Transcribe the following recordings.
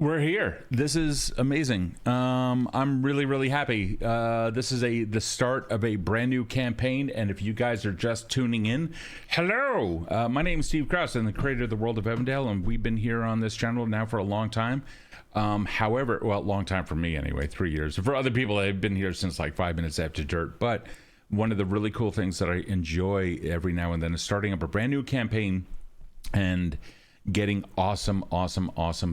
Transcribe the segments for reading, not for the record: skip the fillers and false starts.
We're here. This is amazing. I'm really happy. This is the start of a brand new campaign, and if you guys are just tuning in, hello. My name is Steve Krause. I'm the creator of the World of Evandale, and we've been here on this channel now for a long time. However, well, long time for me anyway, 3 years. For other people, they've been here since like 5 minutes after dirt. But one of the really cool things that I enjoy every now and then is starting up a brand new campaign and getting awesome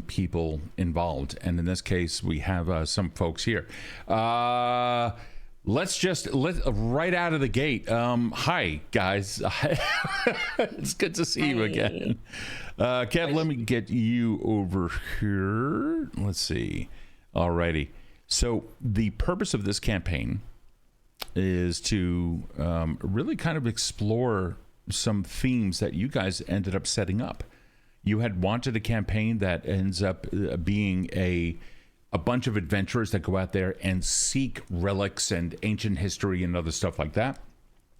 people involved. And in this case, we have some folks here. Let's right out of the gate. Hi guys. It's good to see you again. Kev, let me get you over here. Let's see. Alrighty. So the purpose of this campaign is to really kind of explore some themes that you guys ended up setting up. You had wanted a campaign that ends up being a bunch of adventurers that go out there and seek relics and ancient history and other stuff like that.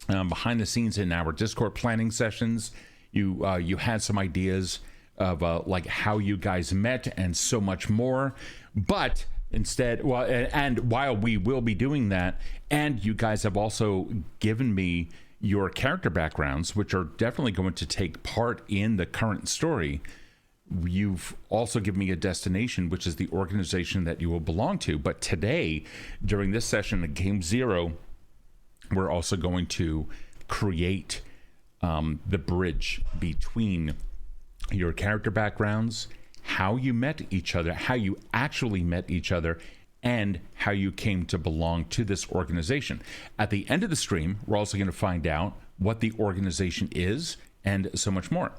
Behind the scenes in our Discord planning sessions, you had some ideas of like how you guys met and so much more. But instead, well, and while we will be doing that, and you guys have also given me your character backgrounds, which are definitely going to take part in the current story. You've also given me a destination, which is the organization that you will belong to. But today, during this session at Game Zero, we're also going to create the bridge between your character backgrounds, how you met each other, how you actually met each other, and how you came to belong to this organization. At the end of the stream, we're also going to find out what the organization is and so much more.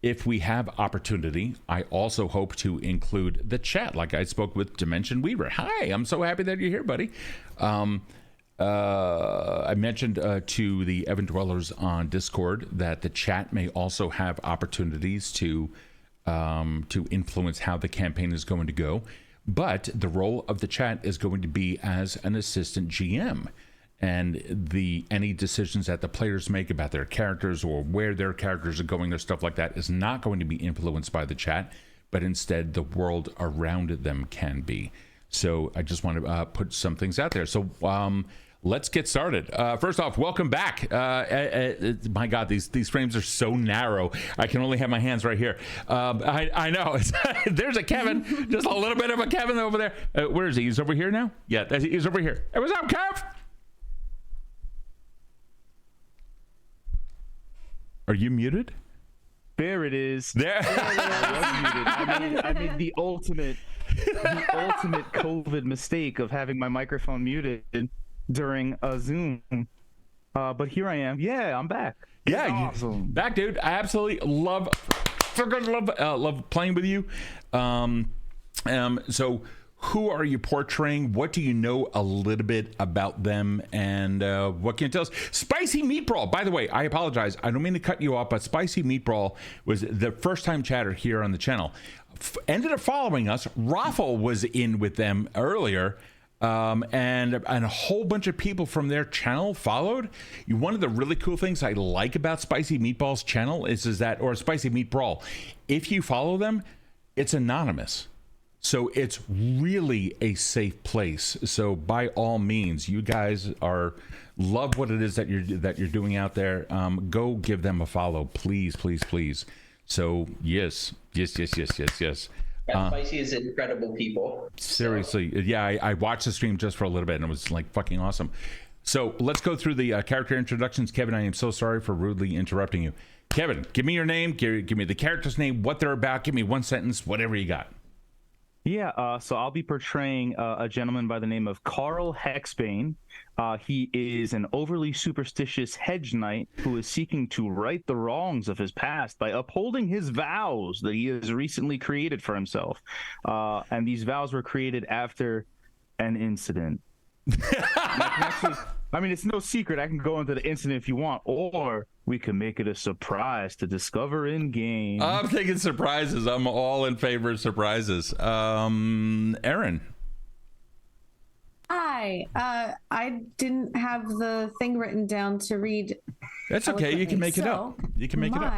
If we have opportunity, I also hope to include the chat, like I spoke with Dimension Weaver. Hi, I'm so happy that you're here, buddy. I mentioned to the Evan Dwellers on Discord that the chat may also have opportunities to influence how the campaign is going to go. But the role of the chat is going to be as an assistant GM, and any decisions that the players make about their characters or where their characters are going or stuff like that is not going to be influenced by the chat, but instead the world around them can be. So I just want to put some things out there. So let's get started. First off, welcome back. My God, these frames are so narrow. I can only have my hands right here. I know. There's a Kevin, just a little bit of a Kevin over there. Where is he? He's over here now? Yeah, he's over here. Hey, what's up, Kev? Are you muted? There it is. There. I made the ultimate COVID mistake of having my microphone muted during a Zoom, but here I am. Yeah, I'm back. Yeah, awesome. Back, dude. I absolutely love playing with you. So who are you portraying? What do you know a little bit about them, and what can you tell us? Spicy Meatball, by the way, I apologize, I don't mean to cut you off, but Spicy Meatball was the first time chatter here on the channel. Ended up following us. ROFL was in with them earlier. And a whole bunch of people from their channel followed. One of the really cool things I like about Spicy Meatball's channel is that, or Spicy Meatball, if you follow them, it's anonymous. So it's really a safe place. So by all means, you guys love what it is that you're doing out there. Go give them a follow, please. So yes. Spicy is incredible people. Seriously, yeah, I watched the stream just for a little bit and it was like fucking awesome. So let's go through the character introductions. Kevin, I am so sorry for rudely interrupting you. Kevin, give me your name, give me the character's name, what they're about, give me one sentence, whatever you got. Yeah, so I'll be portraying a gentleman by the name of Karl Hexbane. He is an overly superstitious hedge knight who is seeking to right the wrongs of his past by upholding his vows that he has recently created for himself. And these vows were created after an incident. I mean, it's no secret. I can go into the incident if you want, or we can make it a surprise to discover in game. I'm thinking surprises. I'm all in favor of surprises. Erin. Hi, Hi. I didn't have the thing written down to read. That's okay. You can make it up. You can make it up.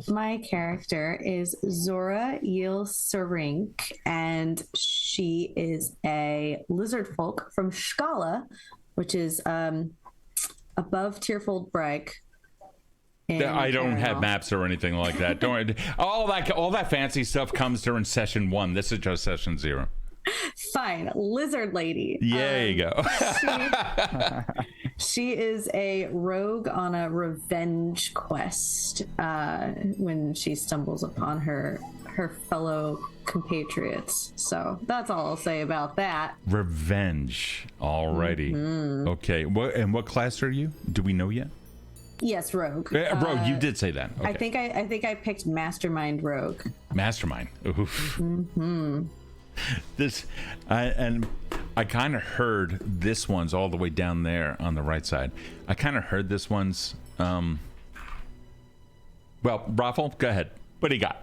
My character is Zora Yil-Cyrakh, and she is a Lizardfolk from Scala, which is above Tierfold Brag. I don't have maps or anything like that. Don't all that fancy stuff comes during session 1. This is just session 0. Fine, lizard lady. There you go. She is a rogue on a revenge quest when she stumbles upon her fellow compatriots. So that's all I'll say about that. Revenge. Alrighty. Mm-hmm. Okay. What class are you? Do we know yet? Yes, rogue. Rogue, you did say that. Okay. I think I picked mastermind rogue. Mastermind. Oof. Mm-hmm. I kind of heard this one's all the way down there on the right side. I kind of heard this one's. Well, ROFL, go ahead. What do you got?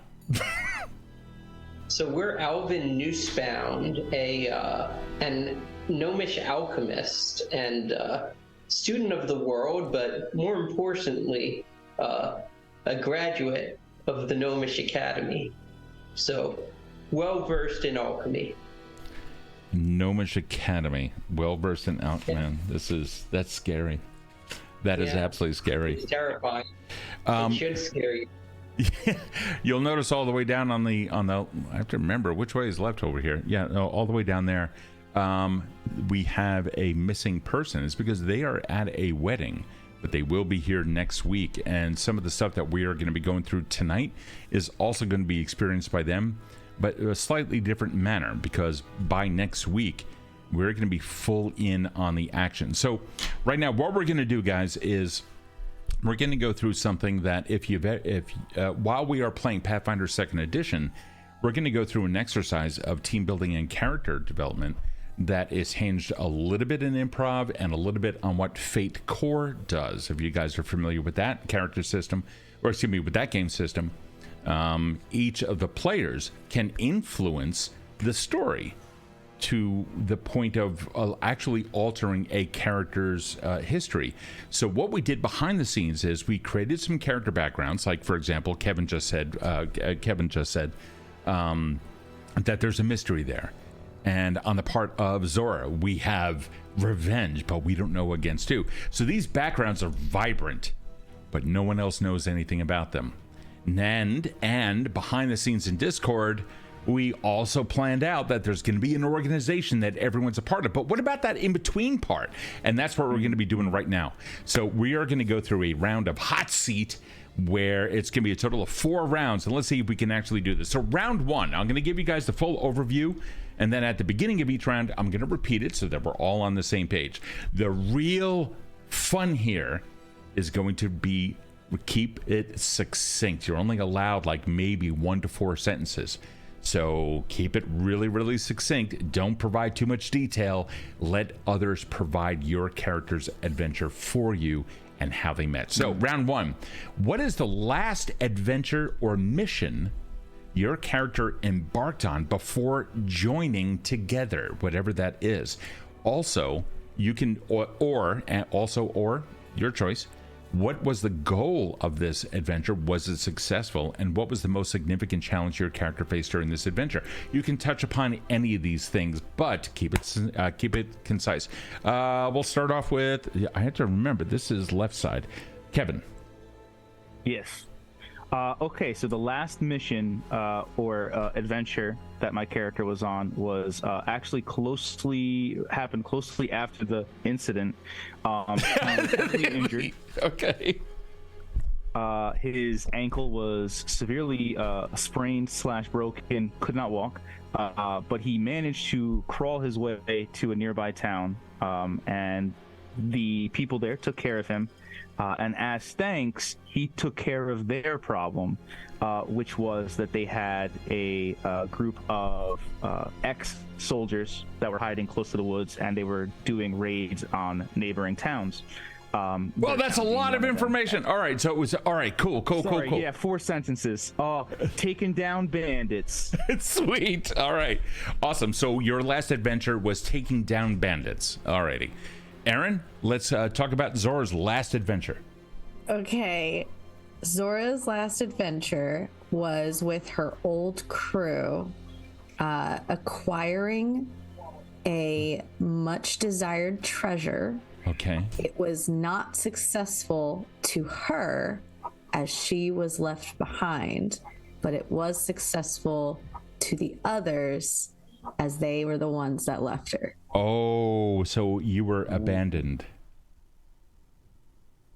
So we're Alvin Noosebound, an gnomish alchemist and student of the world, but more importantly, a graduate of the Gnomish Academy. So well versed in alchemy. Gnomish Academy, well versed in alchemy. Man, that's scary. That is absolutely scary. It's terrifying. It should scare you. You'll notice all the way down on the. I have to remember which way is left over here. Yeah, no, all the way down there. We have a missing person. It's because they are at a wedding, but they will be here next week. And some of the stuff that we are going to be going through tonight is also going to be experienced by them, but a slightly different manner, because by next week we're going to be full in on the action. So right now what we're going to do, guys, is we're going to go through something that while we are playing Pathfinder 2nd edition, we're going to go through an exercise of team building and character development that is hinged a little bit in improv and a little bit on what Fate Core does. If you guys are familiar with that character system, or excuse me, with that game system, each of the players can influence the story to the point of actually altering a character's history. So what we did behind the scenes is we created some character backgrounds. Like, for example, Kevin just said that there's a mystery there. And on the part of Zora, we have revenge, but we don't know against who. So these backgrounds are vibrant, but no one else knows anything about them. And behind the scenes in Discord, we also planned out that there's going to be an organization that everyone's a part of. But what about that in-between part? And that's what we're going to be doing right now. So we are going to go through a round of hot seat where it's going to be a total of 4 rounds. And let's see if we can actually do this. So round 1, I'm going to give you guys the full overview. And then at the beginning of each round, I'm going to repeat it so that we're all on the same page. The real fun here is going to be keep it succinct. You're only allowed like maybe 1 to 4 sentences. So keep it really, really succinct. Don't provide too much detail. Let others provide your character's adventure for you and how they met. So round 1, what is the last adventure or mission your character embarked on before joining together, whatever that is? Also, you can, or your choice. What was the goal of this adventure? Was it successful? And what was the most significant challenge your character faced during this adventure? You can touch upon any of these things, but keep it concise. We'll start off with, I have to remember, this is left side. Kevin. Yes. Okay, so the last mission or adventure that my character was on was actually happened closely after the incident. He was heavily injured. Okay. His ankle was severely sprained/broken, could not walk, but he managed to crawl his way to a nearby town, and the people there took care of him. And as thanks, he took care of their problem, which was that they had a group of ex-soldiers that were hiding close to the woods, and they were doing raids on neighboring towns. Well, that's a lot of information. All right, so it was all right. Cool. Yeah, 4 sentences. Taking down bandits. Sweet. All right, awesome. So your last adventure was taking down bandits. Alrighty, Erin, let's talk about Zora's last adventure. Okay, Zora's last adventure was with her old crew, acquiring a much desired treasure. Okay. It was not successful to her as she was left behind, but it was successful to the others as they were the ones that left her. Oh, so you were abandoned.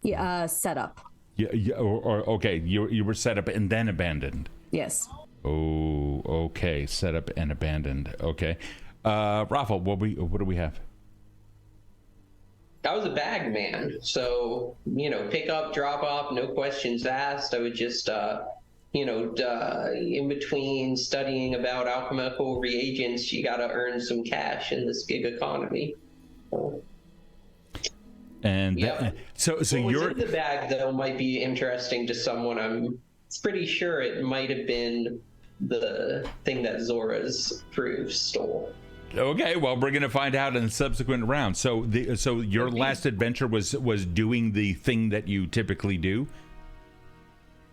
Yeah, set up. Yeah, or okay, you were set up and then abandoned. Yes. Oh, okay, set up and abandoned. Okay. ROFL, what do we have? I was a bag man, so pick up, drop off, no questions asked. I would just in between studying about alchemical reagents, you got to earn some cash in this gig economy. And so what you're in the bag though might be interesting to someone. I'm pretty sure it might have been the thing that Zora's crew stole. okay. Well, we're gonna find out in the subsequent round. So your last adventure was doing the thing that you typically do.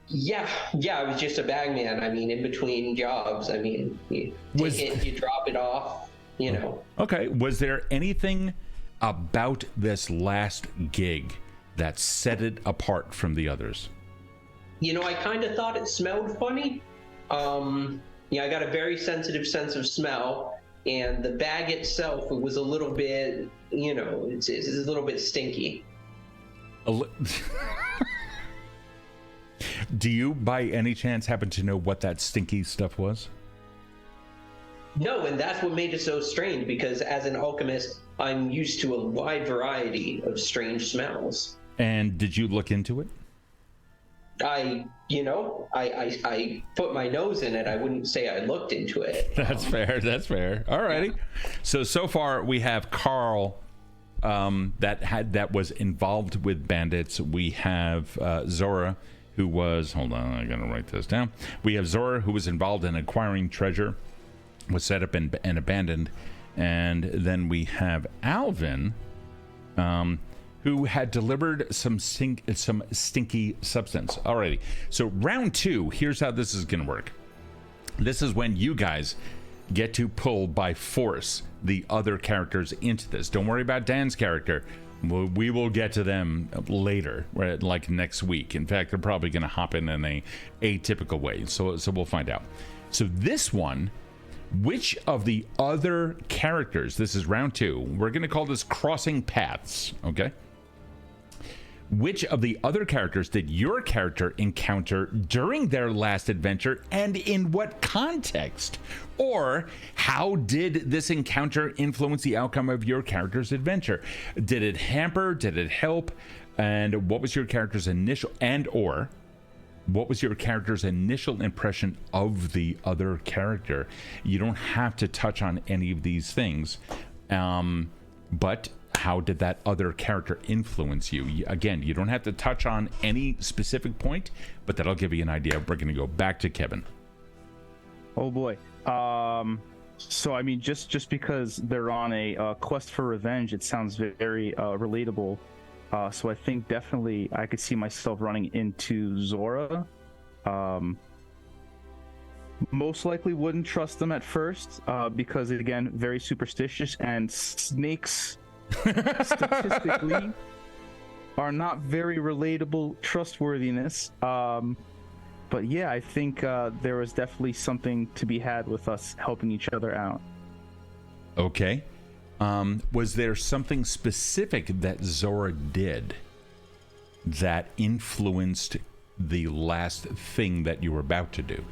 Yeah, I was just a bag man. I mean, in between jobs. I mean, you take it, you drop it off. Okay. Was there anything about this last gig that set it apart from the others? I kind of thought it smelled funny. I got a very sensitive sense of smell, and the bag itself was a little bit, it's a little bit stinky. Do you, by any chance, happen to know what that stinky stuff was? No, and that's what made it so strange, because as an alchemist, I'm used to a wide variety of strange smells. And did you look into it? I put my nose in it. I wouldn't say I looked into it. That's fair. All righty. So far we have Karl that was involved with bandits. We have Zora, who was, hold on, I gotta write this down. We have Zora, who was involved in acquiring treasure, was set up and abandoned. And then we have Alvin, who had delivered some stinky substance. Alrighty, so round 2, here's how this is gonna work. This is when you guys get to pull by force the other characters into this. Don't worry about Dan's character. We will get to them later, right, like next week. In fact, they're probably gonna hop in a atypical way, so we'll find out. So this one, which of the other characters, this is round 2, we're gonna call this crossing paths, okay? Which of the other characters did your character encounter during their last adventure, and in what context? Or how did this encounter influence the outcome of your character's adventure? Did it hamper? Did it help? And what was your character's initial what was your character's initial impression of the other character? You don't have to touch on any of these things, but how did that other character influence you? Again, you don't have to touch on any specific point, but that'll give you an idea. We're going to go back to Kevin. Oh boy. So I mean, just because they're on a quest for revenge, it sounds very relatable. So I think definitely I could see myself running into Zora. Most likely wouldn't trust them at first, because again, very superstitious, and snakes statistically are not very relatable trustworthiness. But yeah, I think there was definitely something to be had with us helping each other out. Okay. Was there something specific that Zora did that influenced the last thing that you were about to do?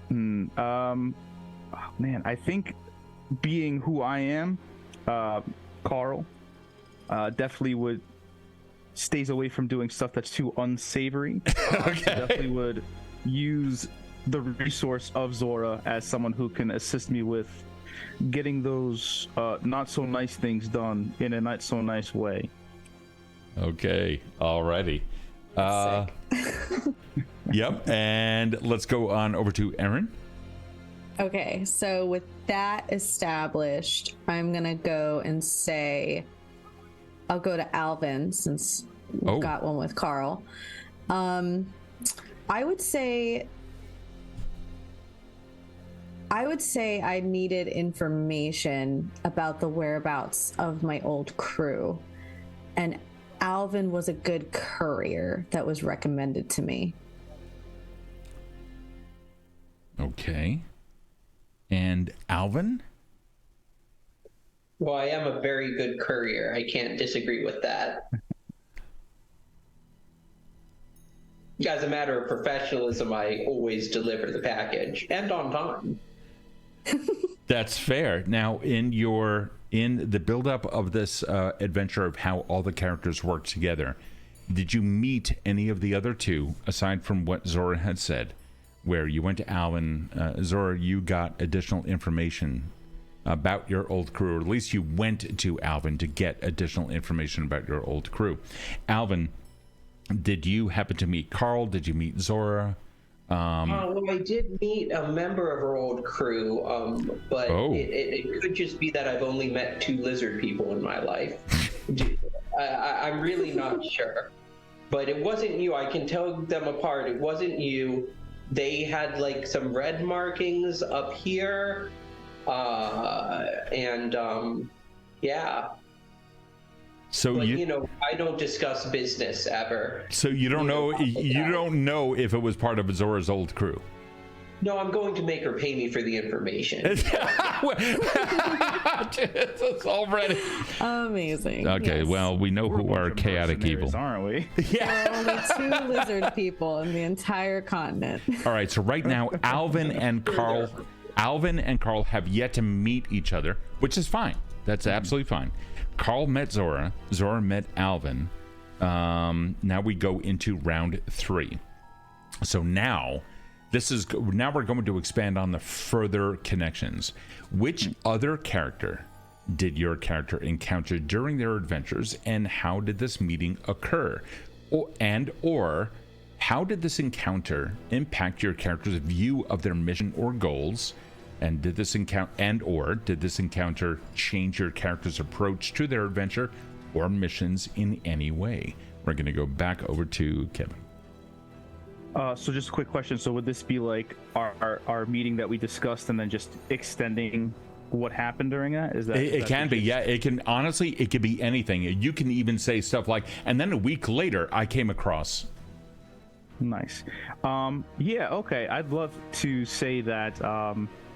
Man, I think being who I am, Karl definitely stays away from doing stuff that's too unsavory. Okay. Definitely would use the resource of Zora as someone who can assist me with getting those not so nice things done in a not so nice way. Okay, alrighty. Yep, and let's go on over to Erin. Okay, so with that established, I'm gonna go and say I'll go to Alvin since we've got one with Karl. I would say I needed information about the whereabouts of my old crew, and Alvin was a good courier that was recommended to me. Okay. And Alvin? Well, I am a very good courier. I can't disagree with that. As a matter of professionalism, I always deliver the package, and on time. That's fair. Now, in the build-up of this adventure of how all the characters work together, did you meet any of the other two, aside from what Zora had said, where you went to Alvin? Zora, you got additional information about your old crew, or at least you went to Alvin to get additional information about your old crew. Alvin, did you happen to meet Karl? Did you meet Zora? Well, I did meet a member of our old crew, but it could just be that I've only met 2 lizard people in my life. I'm really not sure. But it wasn't you. I can tell them apart. It wasn't you. They had like some red markings up here, yeah. So but, I don't discuss business ever. So you don't know. You don't know if it was part of Zora's old crew. No, I'm going to make her pay me for the information. It's already amazing. Okay, yes. Well, we know who are chaotic evil, aren't we? Yeah. There are only 2 lizard people in the entire continent. All right. So right now, Alvin and Karl have yet to meet each other, which is fine. That's absolutely fine. Karl met Zora. Zora met Alvin. Now we go into round 3. So now we're going to expand on the further connections. Which other character did your character encounter during their adventures, and how did this meeting occur? Or how did this encounter impact your character's view of their mission or goals? And did this encounter change your character's approach to their adventure or missions in any way? We're going to go back over to Kevin. So just a quick question. So would this be like our meeting that we discussed and then just extending what happened during that? Is that it can be, yeah. It can it could be anything. You can even say stuff like, and then a week later I came across. Nice. Yeah, okay. I'd love to say that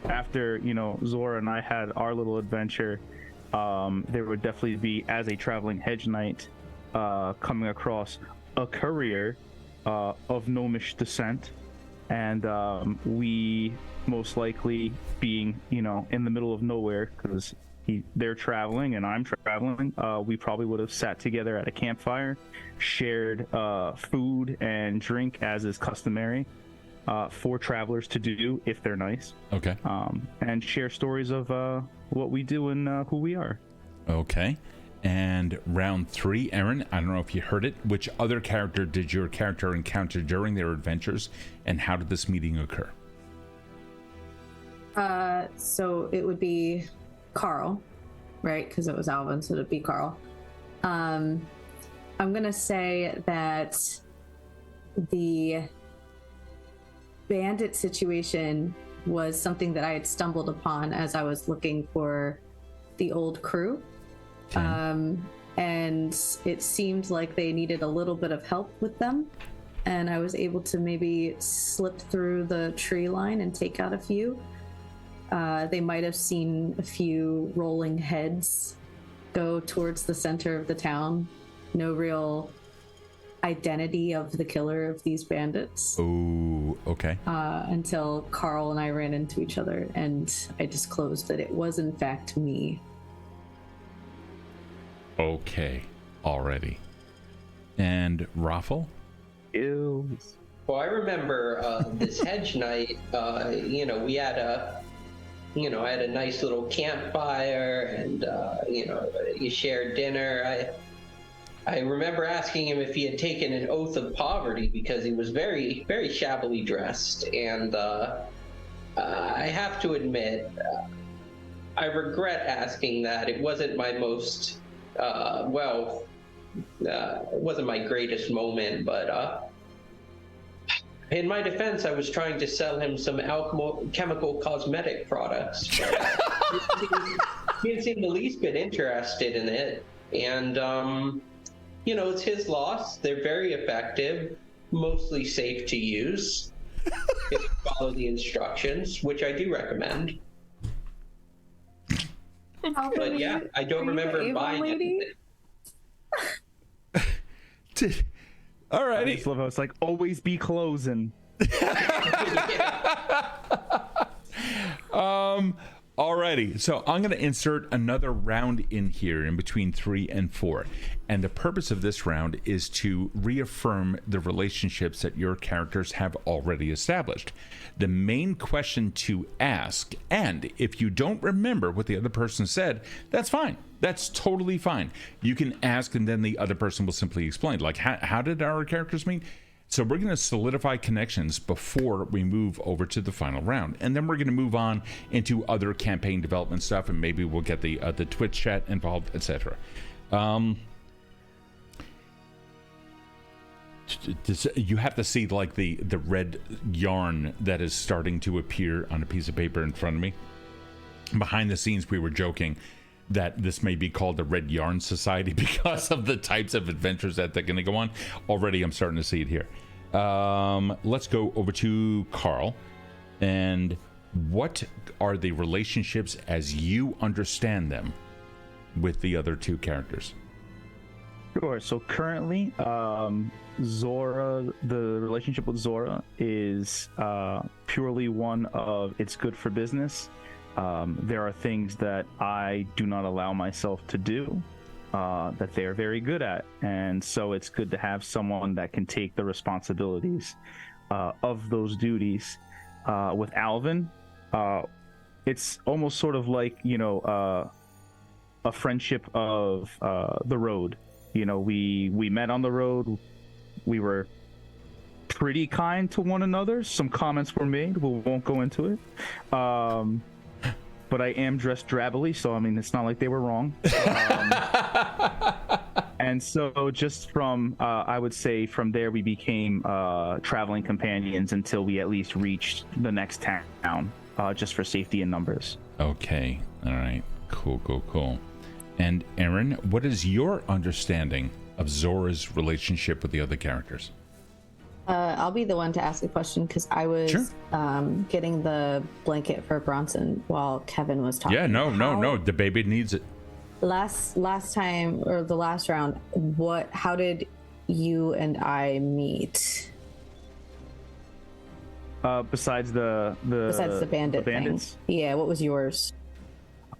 after, Zora and I had our little adventure, there would definitely be, as a traveling hedge knight, coming across a courier of gnomish descent, and we most likely being, in the middle of nowhere, because they're traveling and I'm traveling, we probably would have sat together at a campfire, shared food and drink as is customary for travelers to do if they're nice. Okay. And share stories of what we do and who we are. Okay. And round 3, Erin, I don't know if you heard it. Which other character did your character encounter during their adventures, and how did this meeting occur? So it would be Karl, right? Because it was Alvin, so it'd be Karl. I'm gonna say that the bandit situation was something that I had stumbled upon as I was looking for the old crew. Okay. And it seemed like they needed a little bit of help with them, and I was able to maybe slip through the tree line and take out a few. They might have seen a few rolling heads go towards the center of the town. No real identity of the killer of these bandits. Oh, okay. Until Karl and I ran into each other, and I disclosed that it was in fact me. Okay, already. And ROFL? Well, I remember this hedge knight, we had I had a nice little campfire, and you shared dinner. I remember asking him if he had taken an oath of poverty because he was very, very shabbily dressed, and I have to admit, I regret asking that. It wasn't my most, it wasn't my greatest moment, but in my defense, I was trying to sell him some chemical cosmetic products. He didn't seem the least bit interested in it, and it's his loss. They're very effective, mostly safe to use if you follow the instructions, which I do recommend. But yeah, I don't remember buying it. Alrighty. I just love how it's like, always be closing. Alrighty, so I'm going to insert another round in here in between 3 and 4. And the purpose of this round is to reaffirm the relationships that your characters have already established. The main question to ask, and if you don't remember what the other person said, that's fine. That's totally fine. You can ask and then the other person will simply explain. Like, how did our characters meet? So we're going to solidify connections before we move over to the final round, and then we're going to move on into other campaign development stuff, and maybe we'll get the Twitch chat involved, etc. You have to see like the red yarn that is starting to appear on a piece of paper in front of me. Behind the scenes, we were joking that this may be called the Red Yarn Society because of the types of adventures that they're going to go on. Already, I'm starting to see it here. Let's go over to Karl. And what are the relationships as you understand them with the other two characters? Sure. So currently, Zora, the relationship with Zora is purely one of it's good for business. There are things that I do not allow myself to do that they are very good at, and so it's good to have someone that can take the responsibilities of those duties. With Alvin, it's almost sort of like a friendship of the road. We met on the road. We were pretty kind to one another. Some comments were made. We won't go into it. But I am dressed drabbily, so I mean, it's not like they were wrong. And so just from, I would say from there, we became traveling companions until we at least reached the next town, just for safety in numbers. Okay. All right. Cool. And Erin, what is your understanding of Zora's relationship with the other characters? I'll be the one to ask a question because I was getting the blanket for Bronson while Kevin was talking. Yeah, no. The baby needs it. Last time, or the last round, how did you and I meet? Besides the bandit bandits? thing. Yeah, what was yours?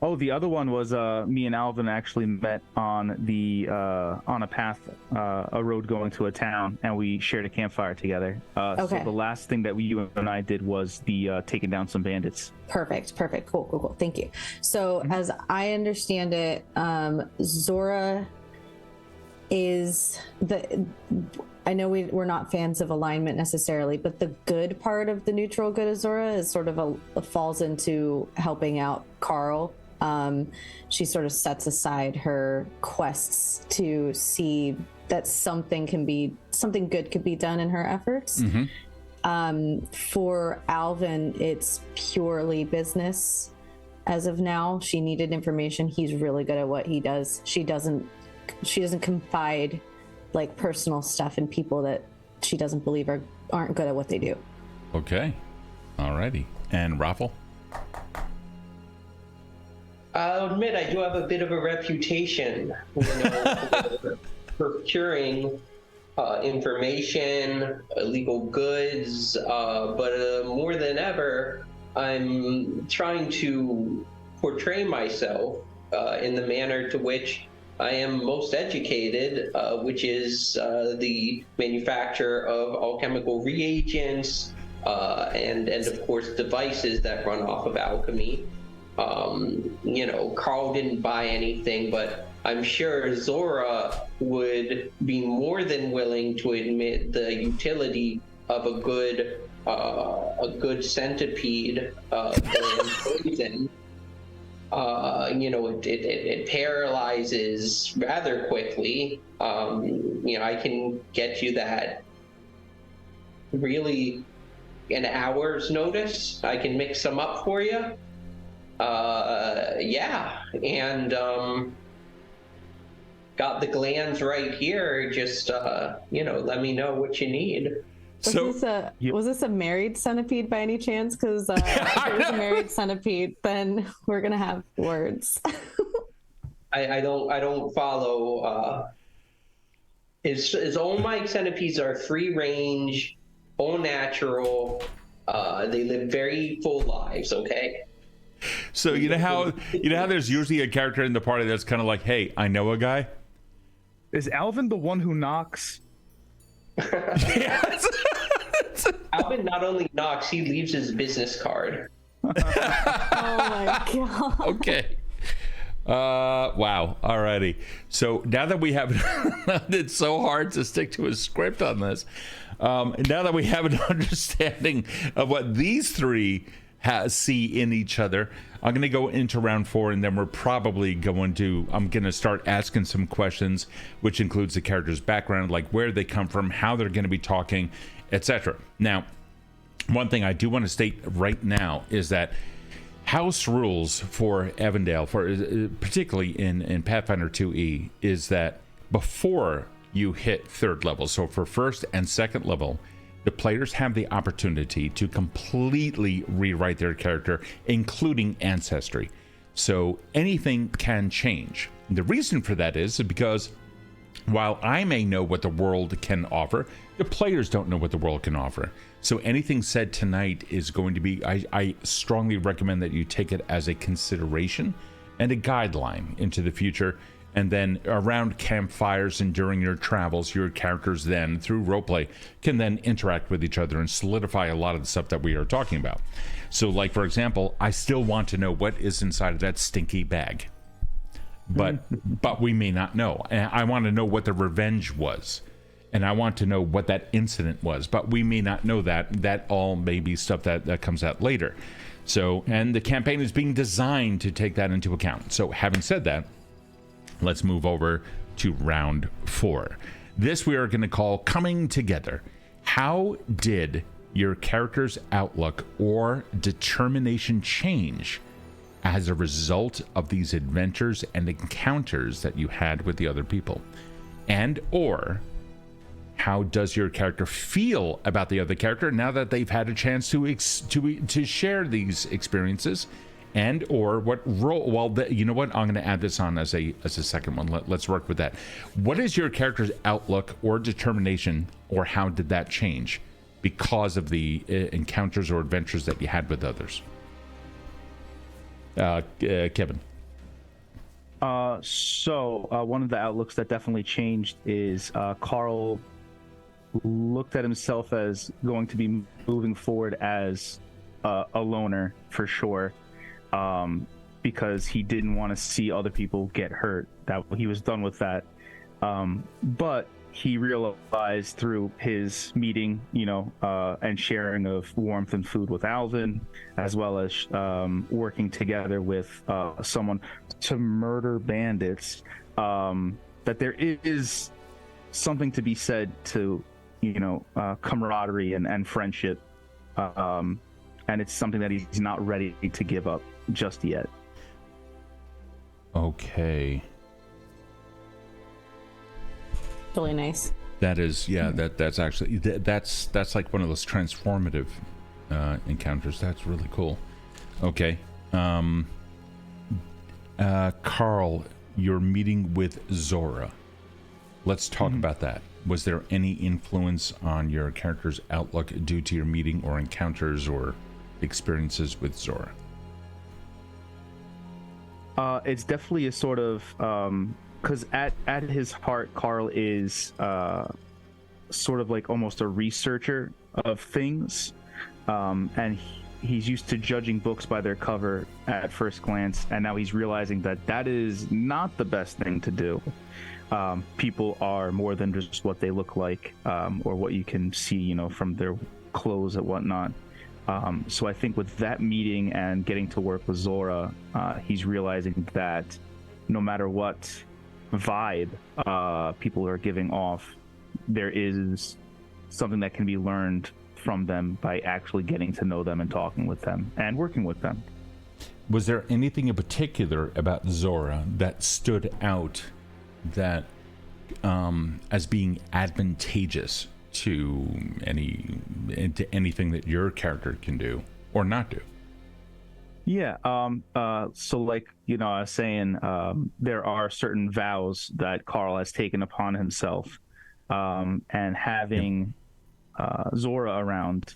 Oh, the other one was me and Alvin actually met on a path, a road going to a town, and we shared a campfire together. Okay. So the last thing that you and I did was the taking down some bandits. Perfect. Cool. Thank you. So as I understand it, Zora is I know we're not fans of alignment necessarily, but the good part of the neutral good of Zora is sort of falls into helping out Karl. She sort of sets aside her quests to see that something good could be done in her efforts. For Alvin, it's purely business as of now. She needed information. He's really good at what he does. She doesn't confide like personal stuff in people that she doesn't believe aren't good at what they do. Okay. Alrighty. And ROFL? I'll admit I do have a bit of a reputation for procuring information, illegal goods, but more than ever, I'm trying to portray myself in the manner to which I am most educated, which is the manufacture of alchemical reagents, and of course devices that run off of alchemy. Karl didn't buy anything, but I'm sure Zora would be more than willing to admit the utility of a good centipede gland poison. It paralyzes rather quickly. I can get you that really an hour's notice. I can mix them up for you. And got the glands right here. Just let me know what you need. Was this a married centipede by any chance? Because if it was a married centipede, then we're gonna have words. I don't follow. Is all my centipedes are free range, all natural. They live very full lives. Okay. So you know how there's usually a character in the party that's kind of like, hey, I know a guy. Is Alvin the one who knocks? Yes. Alvin not only knocks, he leaves his business card. Oh my god. Okay. Wow. Alrighty. So now that we have, it's so hard to stick to a script on this. Now that we have an understanding of what these three see in each other, I'm going to go into round 4, and then we're probably I'm going to start asking some questions, which includes the character's background, like where they come from, how they're going to be talking, etc. Now, one thing I do want to state right now is that house rules for Evandale, particularly in Pathfinder 2e, is that before you hit 3rd level, so for 1st and 2nd level, the players have the opportunity to completely rewrite their character, including ancestry. So anything can change. The reason for that is because while I may know what the world can offer, the players don't know what the world can offer. So anything said tonight is going to be, I strongly recommend that you take it as a consideration and a guideline into the future. And then around campfires and during your travels, your characters then, through roleplay, can then interact with each other and solidify a lot of the stuff that we are talking about. So, like, for example, I still want to know what is inside of that stinky bag. But we may not know. And I want to know what the revenge was. And I want to know what that incident was. But we may not know that. That all may be stuff that comes out later. So, and the campaign is being designed to take that into account. So, having said that, let's move over to round 4. This we are going to call Coming Together. How did your character's outlook or determination change as a result of these adventures and encounters that you had with the other people? And or how does your character feel about the other character now that they've had a chance to share these experiences? And or what role? Well, you know what? I'm going to add this on as a second one. Let's work with that. What is your character's outlook or determination, or how did that change because of the encounters or adventures that you had with others? Kevin. So one of the outlooks that definitely changed is Karl looked at himself as going to be moving forward as a loner for sure. Because he didn't want to see other people get hurt. That he was done with that. But he realized through his meeting, and sharing of warmth and food with Alvin, as well as working together with someone to murder bandits, that there is something to be said to, camaraderie and friendship. And it's something that he's not ready to give up just yet. Okay. Really nice. That is, yeah. That's actually that's like one of those transformative encounters. That's really cool. Okay. Karl, your meeting with Zora. Let's talk about that. Was there any influence on your character's outlook due to your meeting or encounters or experiences with Zora? It's definitely a sort of because at his heart, Karl is sort of like almost a researcher of things. and he's used to judging books by their cover at first glance, and now he's realizing that that is not the best thing to do. People are more than just what they look like, or what you can see, from their clothes and whatnot. So I think with that meeting and getting to work with Zora, he's realizing that no matter what vibe people are giving off, there is something that can be learned from them by actually getting to know them and talking with them and working with them. Was there anything in particular about Zora that stood out that as being advantageous to anything that your character can do or not do? Yeah. So like, I was saying, there are certain vows that Karl has taken upon himself, and having Zora around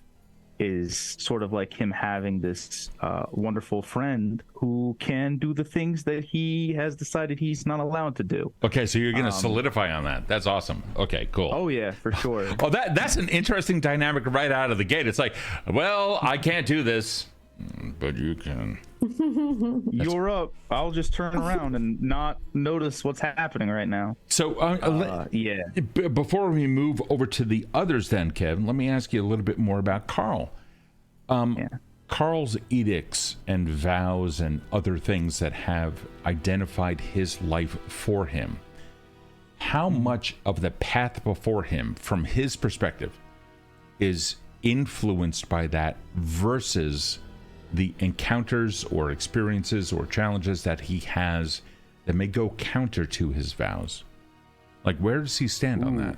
is sort of like him having this wonderful friend who can do the things that he has decided he's not allowed to do. Okay, so you're going to solidify on that. That's awesome. Okay, cool. Oh yeah, for sure. Oh, that's an interesting dynamic right out of the gate. It's like, well, I can't do this, but you can. You're up. I'll just turn around and not notice what's happening right now. So, yeah. Before we move over to the others, then, Kevin, let me ask you a little bit more about Karl. Karl's edicts and vows and other things that have identified his life for him. How much of the path before him, from his perspective, is influenced by that versus the encounters or experiences or challenges that he has that may go counter to his vows? Like, where does he stand on that?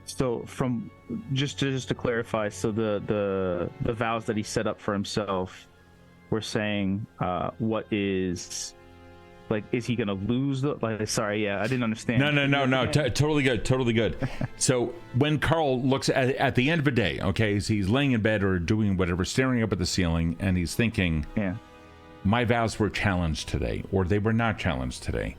So from just to clarify, so the vows that he set up for himself, we're saying what is, like, is he gonna lose the, like, sorry, yeah, I didn't understand. No, totally good. So when Karl looks at the end of a day, okay, so he's laying in bed or doing whatever, staring up at the ceiling, and he's thinking, yeah, my vows were challenged today, or they were not challenged today.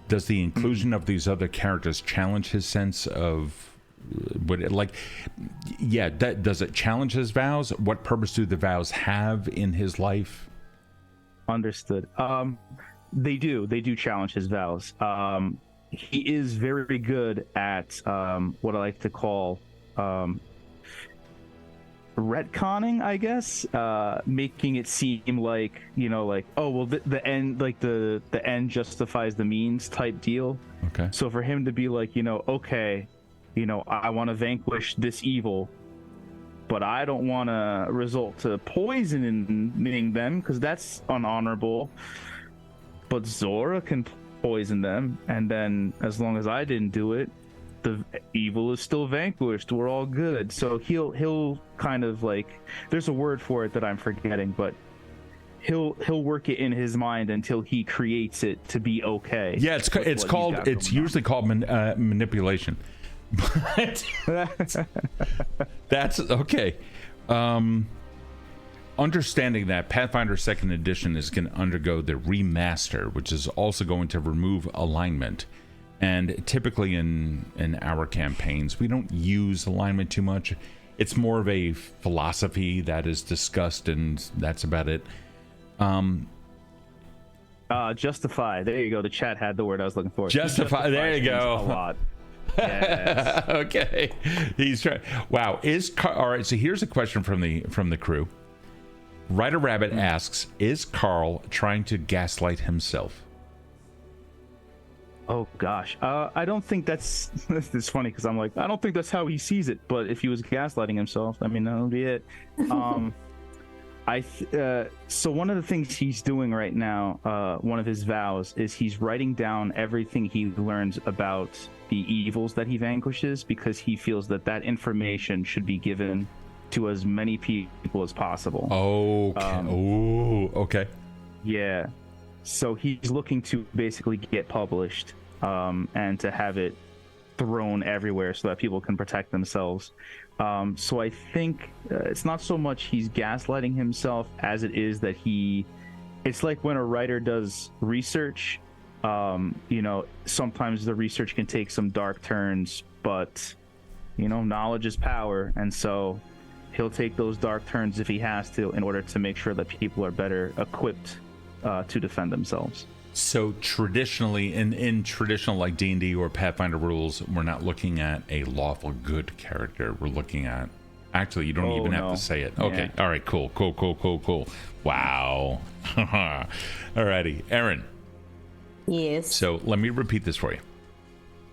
Does the inclusion of these other characters challenge his sense of does it challenge his vows? What purpose do the vows have in his life? Understood. They do challenge his vows. He is very good at what I like to call retconning, I guess, making it seem like, oh well, the end, like the end justifies the means type deal. Okay. So for him to be like, okay, I want to vanquish this evil, but I don't want to result to poisoning them because that's unhonorable. But Zora can poison them, and then as long as I didn't do it, the evil is still vanquished. We're all good. So he'll kind of, like, there's a word for it that I'm forgetting, but he'll work it in his mind until he creates it to be okay. Yeah, it's usually called manipulation. But that's okay. Understanding that Pathfinder 2nd Edition is going to undergo the remaster, which is also going to remove alignment. And typically in our campaigns, we don't use alignment too much. It's more of a philosophy that is discussed, and that's about it. Justify. There you go. The chat had the word I was looking for. Justify. There you go. A lot. Yes. Okay. He's trying. Wow. All right. So here's a question from the crew. Ryder Rabbit asks, is Karl trying to gaslight himself? Oh gosh, I don't think that's. It's funny because I'm like, I don't think that's how he sees it. But if he was gaslighting himself, I mean, that'll be it. So one of the things he's doing right now, one of his vows, is he's writing down everything he learns about the evils that he vanquishes, because he feels that information should be given to as many people as possible. Okay. Okay. Yeah. So he's looking to basically get published, and to have it thrown everywhere so that people can protect themselves. So I think it's not so much he's gaslighting himself as it is that it's like when a writer does research, sometimes the research can take some dark turns, but knowledge is power. And so he'll take those dark turns if he has to in order to make sure that people are better equipped to defend themselves. So traditionally, in traditional like D&D or Pathfinder rules, we're not looking at a lawful good character. We're looking at, actually, you don't even have to say it. Okay. Yeah. All right. Cool. Wow. Alrighty, Erin. Yes. So let me repeat this for you.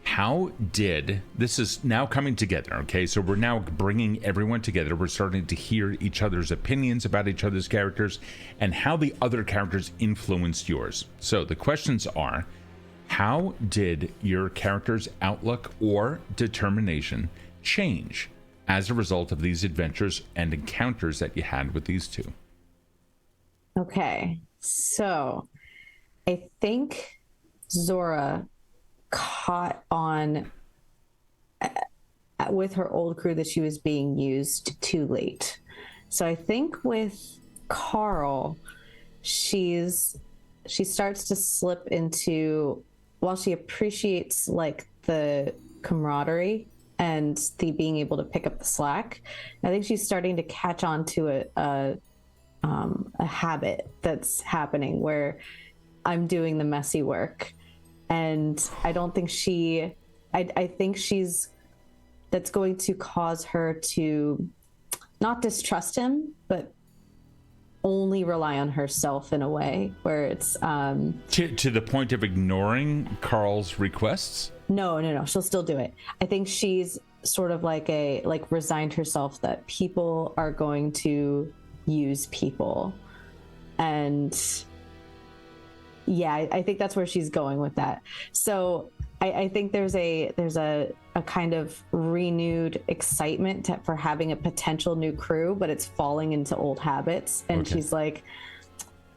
How did, this is now coming together, okay? So we're now bringing everyone together. We're starting to hear each other's opinions about each other's characters and how the other characters influenced yours. So the questions are, how did your character's outlook or determination change as a result of these adventures and encounters that you had with these two? Okay, so I think Zora caught on with her old crew that she was being used too late. So I think with Karl, she starts to slip into, while she appreciates like the camaraderie and the being able to pick up the slack, I think she's starting to catch on to a habit that's happening where I'm doing the messy work. And I don't think I think that's going to cause her to not distrust him, but only rely on herself in a way where it's to the point of ignoring Karl's requests. No, she'll still do it. I think she's sort of like resigned herself that people are going to use people. And yeah, I think that's where she's going with that. So I think there's a kind of renewed excitement for having a potential new crew, but it's falling into old habits. And she's like,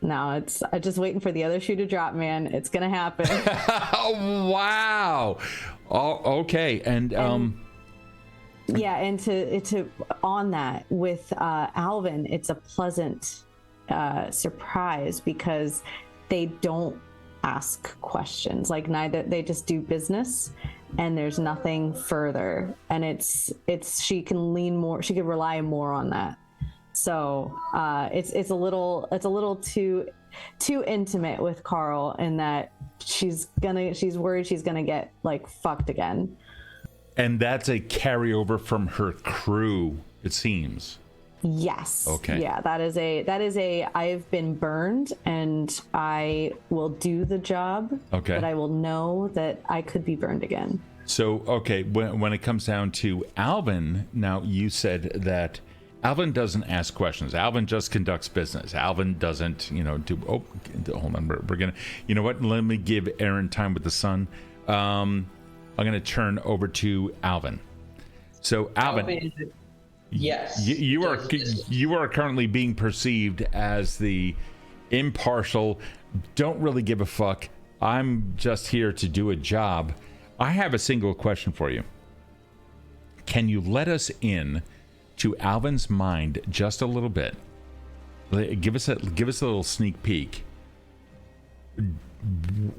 no, I'm just waiting for the other shoe to drop, man. It's going to happen. Oh, wow. Oh, okay. And yeah, and to on that with Alvin, it's a pleasant surprise because they don't ask questions. Like they just do business and there's nothing further. And it's she can rely more on that. So it's a little too intimate with Karl in that she's worried she's gonna get like fucked again. And that's a carryover from her crew, it seems. Yes. Okay. Yeah, that is a I've been burned and I will do the job. Okay. But I will know that I could be burned again. So, okay, when it comes down to Alvin, now you said that Alvin doesn't ask questions. Alvin just conducts business. Alvin doesn't, do. Oh, hold on. We're gonna. You know what? Let me give Erin time with the sun. I'm gonna turn over to Alvin. So, Alvin. Yes. You are currently being perceived as the impartial, don't really give a fuck, I'm just here to do a job. I have a single question for you. Can you let us in to Alvin's mind just a little bit? Give us a little sneak peek.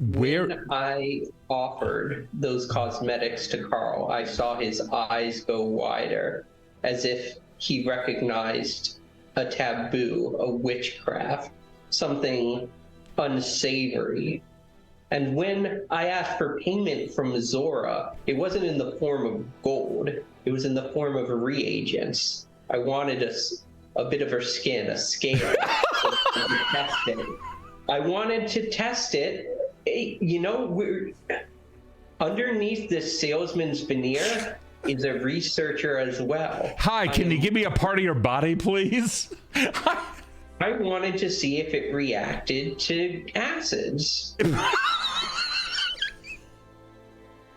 When I offered those cosmetics to Karl, I saw his eyes go wider, as if he recognized a taboo, a witchcraft, something unsavory. And when I asked for payment from Zora, it wasn't in the form of gold, it was in the form of reagents. I wanted a bit of her skin, a scale, to test it. I wanted to test it. We're underneath this salesman's veneer is a researcher as well. Hi, can you give me a part of your body, please? I wanted to see if it reacted to acids.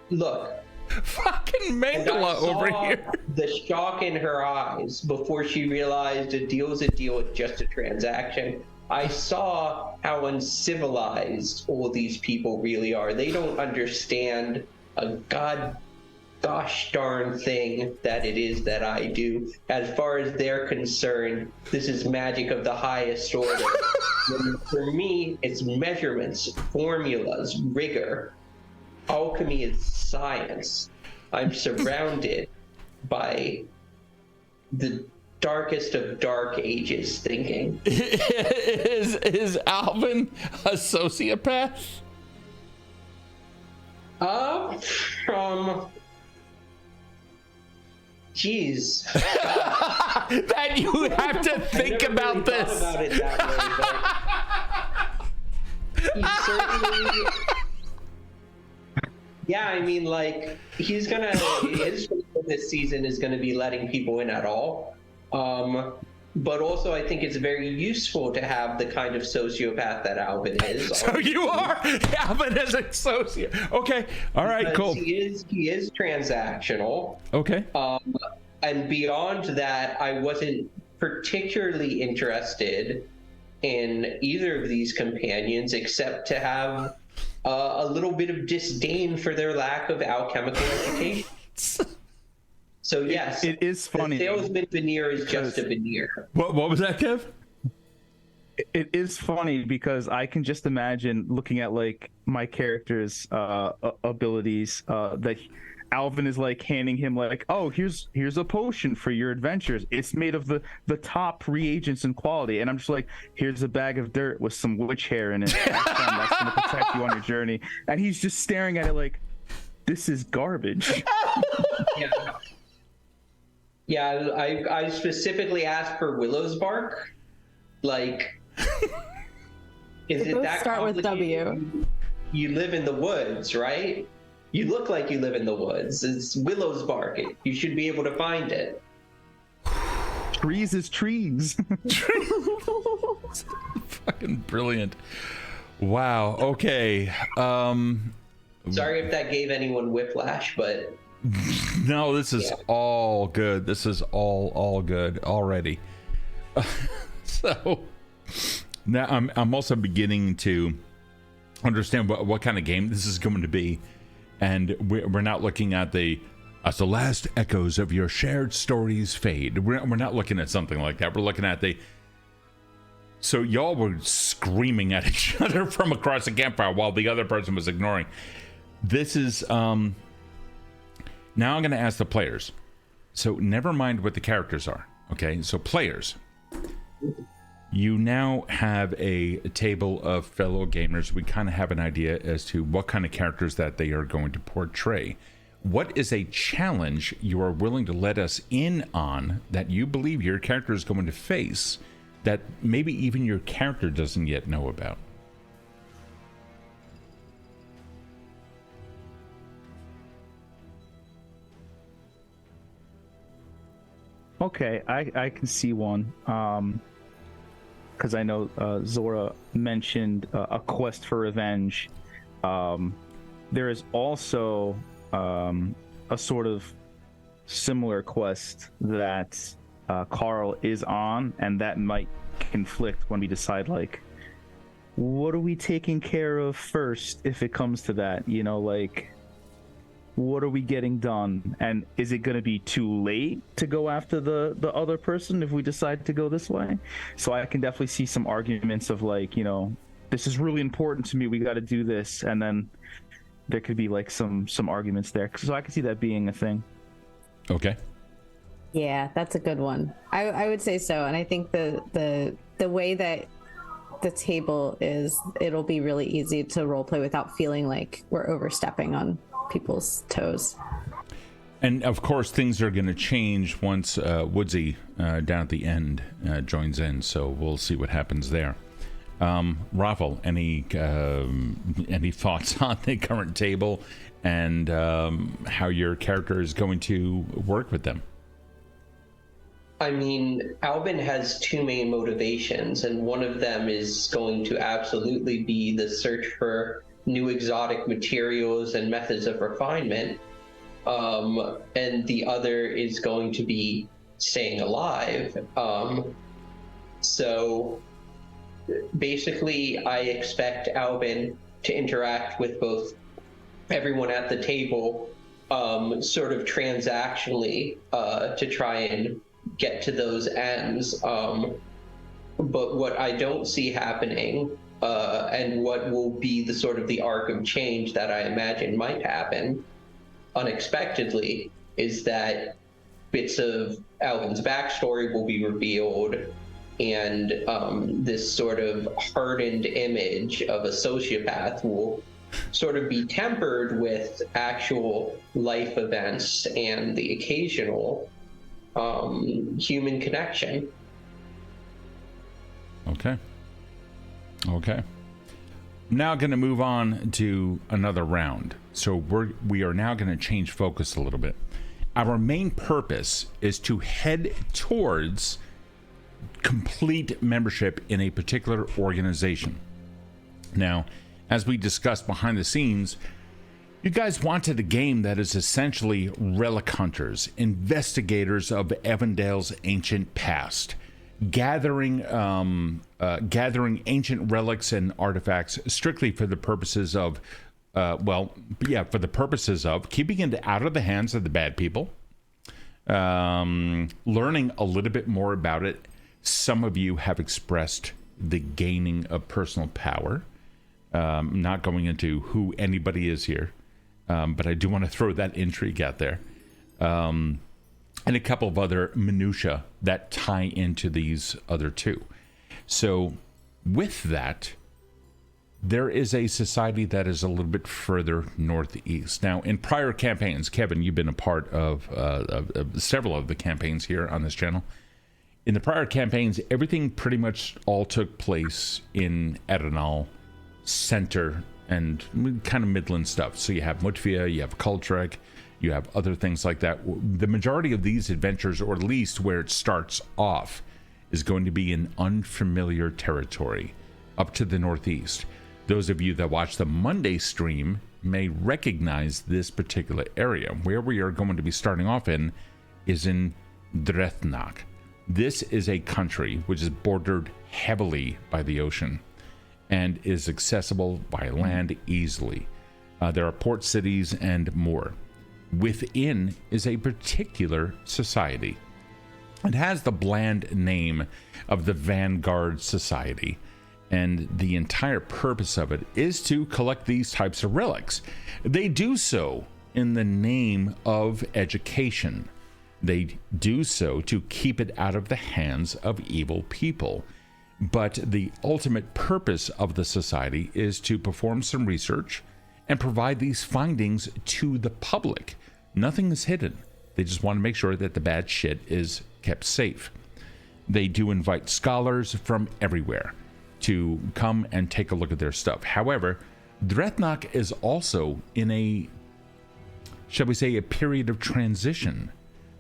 Look. Fucking Mangala over here. The shock in her eyes before she realized a deal's a deal, it's just a transaction. I saw how uncivilized all these people really are. They don't understand a gosh darn thing that it is that I do. As far as they're concerned, this is magic of the highest order. For me, it's measurements, formulas, rigor. Alchemy is science. I'm surrounded by the darkest of dark ages thinking. Is Alvin a sociopath? Jeez. That you have to think about really this. Thought about it that way, but he certainly. Yeah, I mean, like, his focus this season is gonna be letting people in at all. But also, I think it's very useful to have the kind of sociopath that Alvin is. So you are Alvin is a sociopath. Okay, all right, cool. He is transactional. Okay. And beyond that, I wasn't particularly interested in either of these companions, except to have a little bit of disdain for their lack of alchemical education. So yes, it is funny. The salesman veneer is just a veneer. What was that, Kev? It is funny because I can just imagine looking at like my character's abilities that Alvin is like handing him like, oh, here's a potion for your adventures. It's made of the top reagents and quality, and I'm just like, here's a bag of dirt with some witch hair in it. That's gonna protect you on your journey. And he's just staring at it like, this is garbage. Yeah, I specifically asked for Willow's bark. Like, is They it both that start with complicated? W. You live in the woods, right? You look like you live in the woods. It's Willow's bark. You should be able to find it. Trees is trees. Fucking brilliant. Wow. Okay. Sorry if that gave anyone whiplash, but No, this is all good. This is all good already. So now I'm also beginning to understand what kind of game this is going to be, and we're not looking at as the last echoes of your shared stories fade. We're not looking at something like that. We're looking at so y'all were screaming at each other from across the campfire while the other person was ignoring. This is now I'm going to ask the players. So never mind what the characters are. Okay, so players, you now have a table of fellow gamers. We kind of have an idea as to what kind of characters that they are going to portray. What is a challenge you are willing to let us in on that you believe your character is going to face that maybe even your character doesn't yet know about? Okay, I can see one. Because I know Zora mentioned a quest for revenge. There is also a sort of similar quest that Karl is on, and that might conflict when we decide, like, what are we taking care of first if it comes to that? You know, like, what are we getting done? And is it going to be too late to go after the other person if we decide to go this way? So I can definitely see some arguments of, like, you know, this is really important to me, we got to do this, and then there could be like some arguments there. So I can see that being a thing. Okay. Yeah, that's a good one. I would say so, and I think the way that the table is, it'll be really easy to roleplay without feeling like we're overstepping on people's toes. And of course, things are going to change once Woodsy down at the end joins in. So we'll see what happens there. ROFL, any thoughts on the current table and how your character is going to work with them? I mean, Alvin has two main motivations, and one of them is going to absolutely be the search for new exotic materials and methods of refinement. And the other is going to be staying alive. So basically, I expect Alvin to interact with both everyone at the table, sort of transactionally, to try and get to those ends. But what I don't see happening, and what will be the sort of the arc of change that I imagine might happen unexpectedly, is that bits of Alvin's backstory will be revealed, and this sort of hardened image of a sociopath will sort of be tempered with actual life events and the occasional human connection. Okay. Now going to move on to another round. So we are now going to change focus a little bit. Our main purpose is to head towards complete membership in a particular organization. Now, as we discussed behind the scenes, you guys wanted a game that is essentially relic hunters, investigators of Evandale's ancient past, gathering ancient relics and artifacts strictly for the purposes of for the purposes of keeping it out of the hands of the bad people, learning a little bit more about it. Some of you have expressed the gaining of personal power. Not going into who anybody is here, but I do want to throw that intrigue out there. And a couple of other minutiae that tie into these other two. So with that, there is a society that is a little bit further northeast. Now, in prior campaigns, Kevin, you've been a part of several of the campaigns here on this channel. In the prior campaigns, everything pretty much all took place in Erenal center and kind of midland stuff. So you have Mutfia, you have Kultrek, you have other things like that. The majority of these adventures, or at least where it starts off, is going to be in unfamiliar territory up to the northeast. Those of you that watch the Monday stream may recognize this particular area. Where we are going to be starting off in is in Drethnak. This is a country which is bordered heavily by the ocean and is accessible by land easily. There are port cities and more. Within is a particular society. It has the bland name of the Vanguard Society, and the entire purpose of it is to collect these types of relics. They do so in the name of education. They do so to keep it out of the hands of evil people. But the ultimate purpose of the society is to perform some research and provide these findings to the public. Nothing is hidden. They just want to make sure that the bad shit is kept safe. They do invite scholars from everywhere to come and take a look at their stuff. However, Drethnak is also in a, shall we say, a period of transition.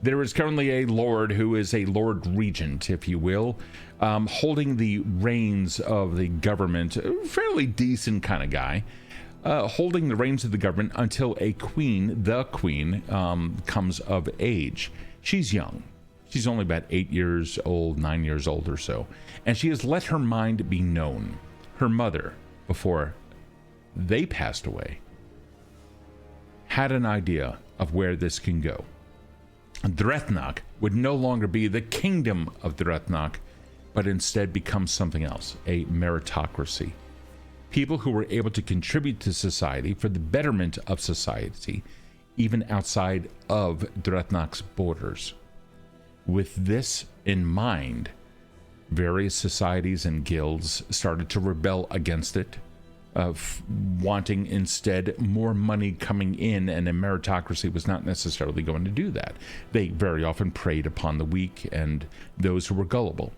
There is currently a lord who is a lord regent, if you will, holding the reins of the government, a fairly decent kind of guy, holding the reins of the government until a queen, the queen, comes of age. She's young. She's only about 8 years old, 9 years old or so. And she has let her mind be known. Her mother, before they passed away, had an idea of where this can go. Drethnak would no longer be the kingdom of Drethnak, but instead become something else, a meritocracy. People who were able to contribute to society for the betterment of society, even outside of Drethnak's borders. With this in mind, various societies and guilds started to rebel against it, wanting instead more money coming in, and a meritocracy was not necessarily going to do that. They very often preyed upon the weak and those who were gullible,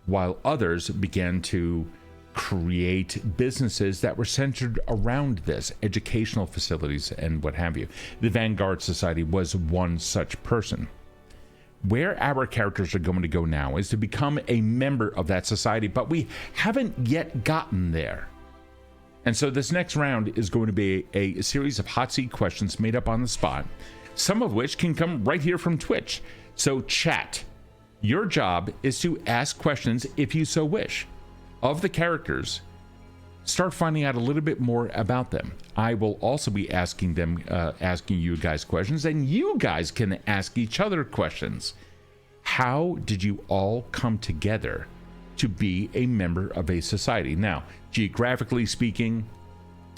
while others began to create businesses that were centered around this, educational facilities and what have you. The Vanguard Society was one such person. Where our characters are going to go now is to become a member of that society, but we haven't yet gotten there. And so this next round is going to be a series of hot seat questions made up on the spot, some of which can come right here from Twitch. So chat, your job is to ask questions if you so wish of the characters. Start finding out a little bit more about them. I will also be asking you guys questions, and you guys can ask each other questions. How did you all come together to be a member of a society? Now, geographically speaking,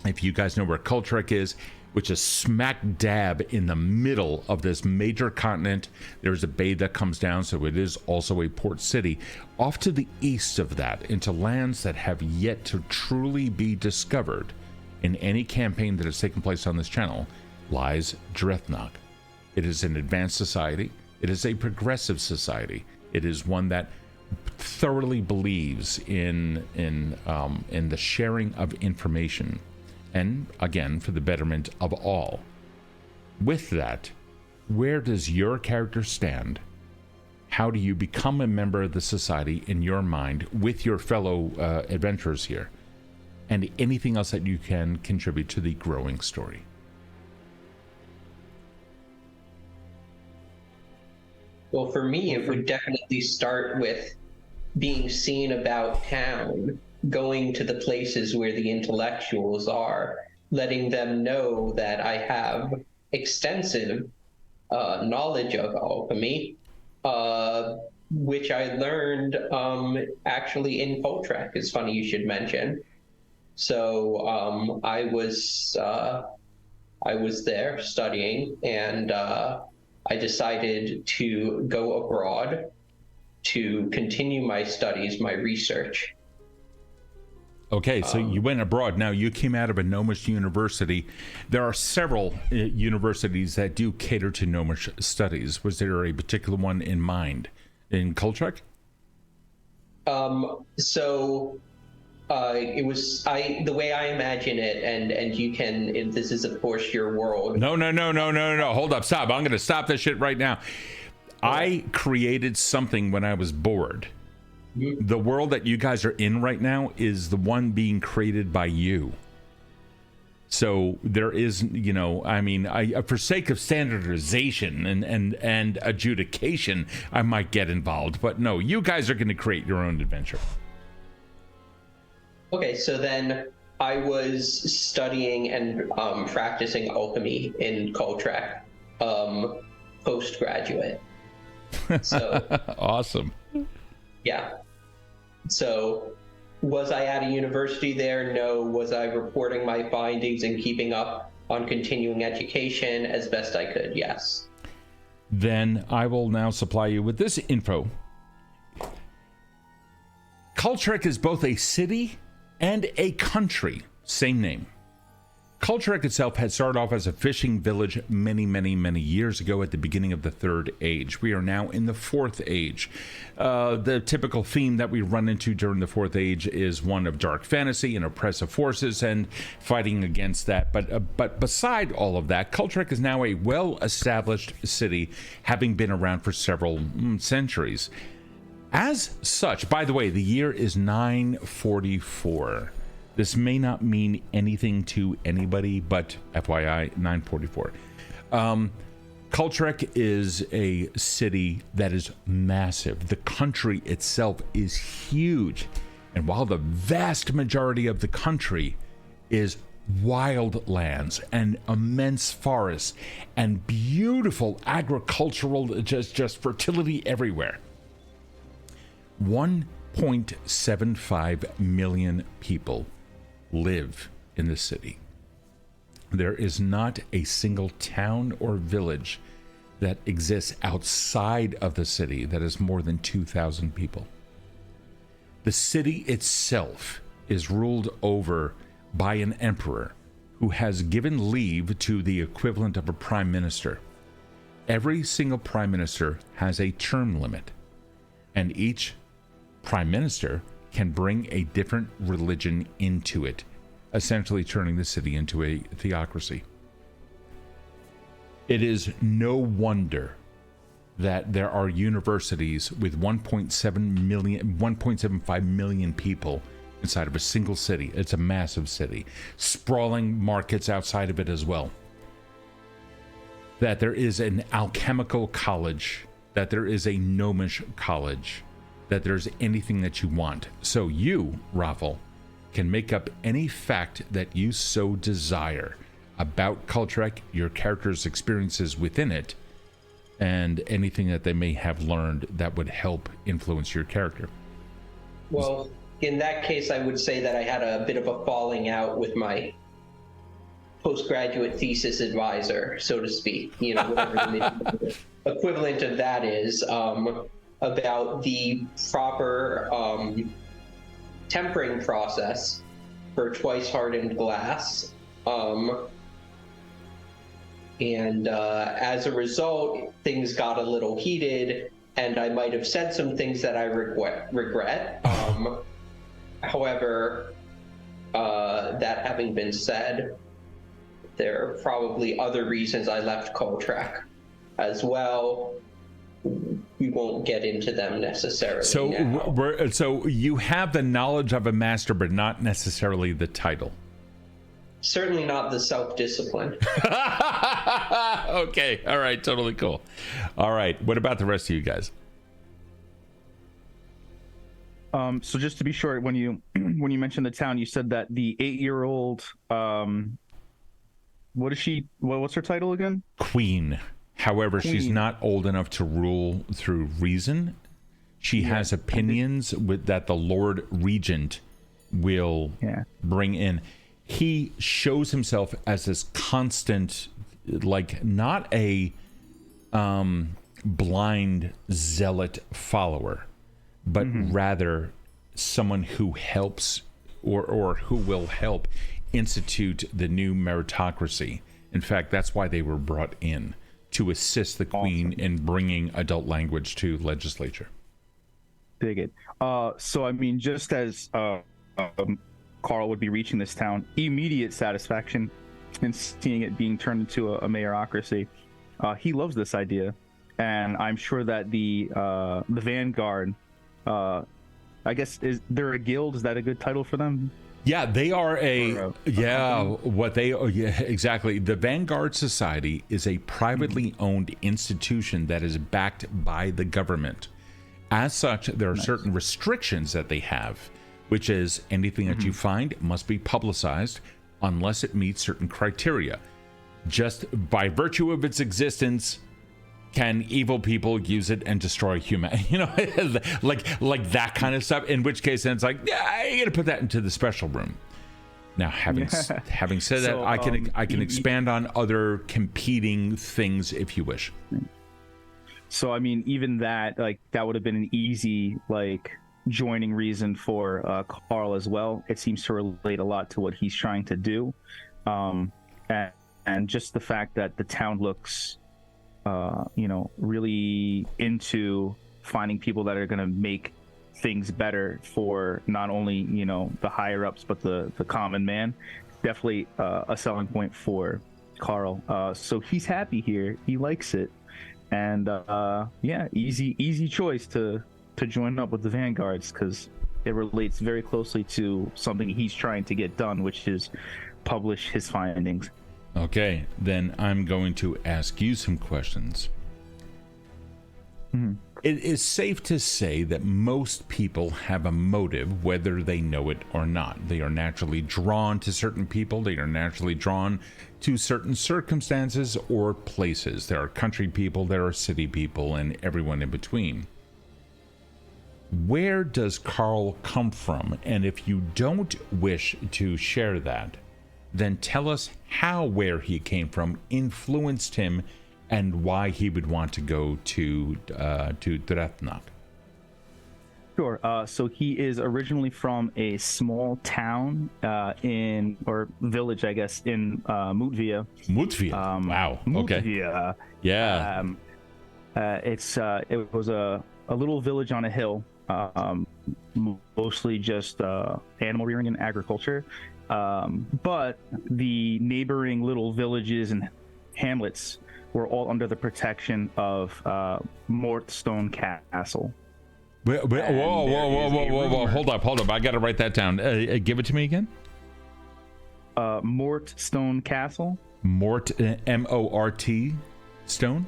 if you guys know where Kultrek is, which is smack dab in the middle of this major continent. There's a bay that comes down, so it is also a port city. Off to the east of that, into lands that have yet to truly be discovered in any campaign that has taken place on this channel, lies Drethnog. It is an advanced society. It is a progressive society. It is one that thoroughly believes in the sharing of information, and again, for the betterment of all. With that, where does your character stand? How do you become a member of the society in your mind with your fellow adventurers here? And anything else that you can contribute to the growing story. Well, for me, it would definitely start with being seen about town, going to the places where the intellectuals are, letting them know that I have extensive knowledge of alchemy, which I learned actually in Koltrek. It's funny you should mention. So I was there studying, and I decided to go abroad to continue my studies, my research. Okay, so you went abroad. Now, you came out of a Gnomish university. There are several universities that do cater to Gnomish studies. Was there a particular one in mind in Koltrek? It was the way I imagine it, and you can. This is, of course, your world. No. Hold up, stop. I'm going to stop this shit right now. I created something when I was bored. Mm-hmm. The world that you guys are in right now is the one being created by you. So there is, for sake of standardization and adjudication, I might get involved. But no, you guys are going to create your own adventure. Okay, so then I was studying and practicing alchemy in Koltrek, postgraduate. So awesome. Yeah. So was I at a university there? No. Was I reporting my findings and keeping up on continuing education as best I could? Yes. Then I will now supply you with this info. Koltrek is both a city and a country, same name. Koltrek itself had started off as a fishing village many years ago at the beginning of the Third Age. We are now in the Fourth Age. The typical theme that we run into during the Fourth Age is one of dark fantasy and oppressive forces and fighting against that. But beside all of that, Koltrek is now a well-established city, having been around for several centuries. As such, by the way, the year is 944. This may not mean anything to anybody, but FYI, 944. Koltrek is a city that is massive. The country itself is huge. And while the vast majority of the country is wild lands and immense forests and beautiful agricultural, just fertility everywhere, 1.75 million people live in the city. There is not a single town or village that exists outside of the city that is more than 2,000 people. The city itself is ruled over by an emperor who has given leave to the equivalent of a prime minister. Every single prime minister has a term limit, and each prime minister can bring a different religion into it, essentially turning the city into a theocracy. It is no wonder that there are universities with 1.75 million people inside of a single city. It's a massive city. Sprawling markets outside of it as well. That there is an alchemical college, that there is a gnomish college, that there's anything that you want. So you, ROFL, can make up any fact that you so desire about Koltrek, your character's experiences within it, and anything that they may have learned that would help influence your character. Well, in that case, I would say that I had a bit of a falling out with my postgraduate thesis advisor, so to speak, whatever the equivalent of that is, about the proper tempering process for twice hardened glass. And as a result, things got a little heated, and I might have said some things that I regret. However, that having been said, there are probably other reasons I left Koltrek as well. We won't get into them necessarily. So you have the knowledge of a master, but not necessarily the title. Certainly not the self-discipline. Okay, all right, totally cool. All right, what about the rest of you guys? So just to be sure, when you mentioned the town, you said that the 8-year-old, what's her title again? Queen. However, she's not old enough to rule through reason. She has opinions that the Lord Regent will bring in. He shows himself as this constant, like, not a blind zealot follower, but rather someone who helps or who will help institute the new meritocracy. In fact, that's why they were brought in, to assist the Queen in bringing adult language to legislature. Dig it. So, I mean, just as Karl would be reaching this town, immediate satisfaction in seeing it being turned into a mayorocracy. He loves this idea, and I'm sure that the Vanguard, I guess, is there a guild? Is that a good title for them? Yeah, they are exactly. The Vanguard Society is a privately owned institution that is backed by the government. As such, there are certain restrictions that they have, which is anything that you find must be publicized unless it meets certain criteria. Just by virtue of its existence, can evil people use it and destroy human? Like that kind of stuff. In which case, then it's like, yeah, you got to put that into the special room. Now, having said that, I can expand on other competing things if you wish. So, I mean, even that, like, that would have been an easy, like, joining reason for Karl as well. It seems to relate a lot to what he's trying to do, and just the fact that the town looks really into finding people that are going to make things better for not only the higher ups but the common man. Definitely a selling point for Karl. So he's happy here, he likes it, and easy choice to join up with the Vanguards, because it relates very closely to something he's trying to get done, which is publish his findings. Okay, then I'm going to ask you some questions. It is safe to say that most people have a motive, whether they know it or not. They are naturally drawn to certain people. They are naturally drawn to certain circumstances or places. There are country people, there are city people, and everyone in between. Where does Karl come from? And if you don't wish to share that, then tell us how where he came from influenced him and why he would want to go to Drethnok. Sure. So he is originally from a small town village, I guess, in Mutvia. Mutvia. Wow. Okay. Mutvia. Yeah. It was a little village on a hill, mostly just animal rearing and agriculture. But the neighboring little villages and hamlets were all under the protection of Mortstone Castle. Whoa. Hold up. I got to write that down. Give it to me again. Mortstone Castle. M-O-R-T Stone?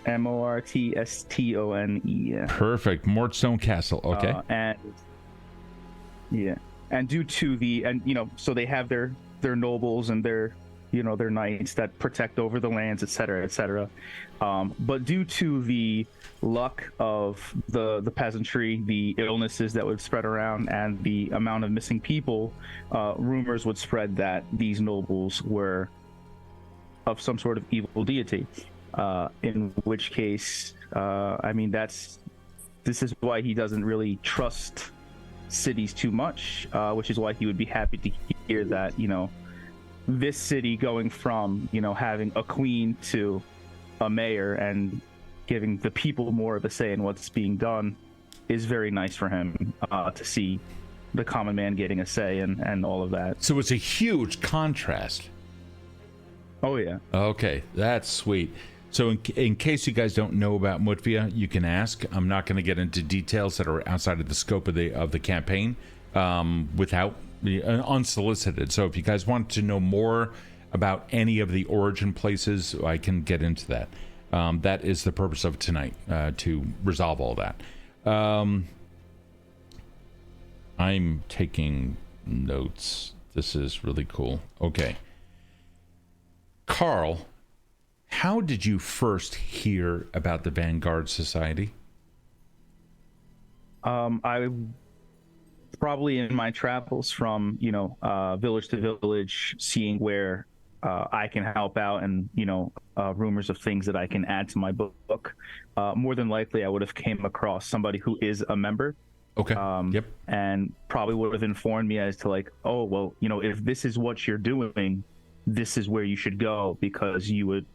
Mortstone. Perfect. Mortstone Castle. Okay. And due to so they have their nobles and their knights that protect over the lands, etc. But due to the luck of the peasantry, the illnesses that would spread around, and the amount of missing people, rumors would spread that these nobles were of some sort of evil deity. In which case, I mean, this is why he doesn't really trust cities too much, which is why he would be happy to hear that, you know, this city going from, you know, having a queen to a mayor and giving the people more of a say in what's being done is very nice for him, to see the common man getting a say and all of that. So it's a huge contrast. Oh, yeah. Okay, that's sweet. So in case you guys don't know about Mutvia, you can ask. I'm not going to get into details that are outside of the scope of the campaign without unsolicited. So if you guys want to know more about any of the origin places, I can get into that. That is the purpose of tonight, to resolve all that. I'm taking notes. This is really cool. Okay. Karl, how did you first hear about the Vanguard Society? I probably in my travels from, you know, village to village, seeing where I can help out and, you know, rumors of things that I can add to my book. More than likely, I would have came across somebody who is a member. Okay. Yep. And probably would have informed me as to like, oh, well, you know, if this is what you're doing, this is where you should go because you would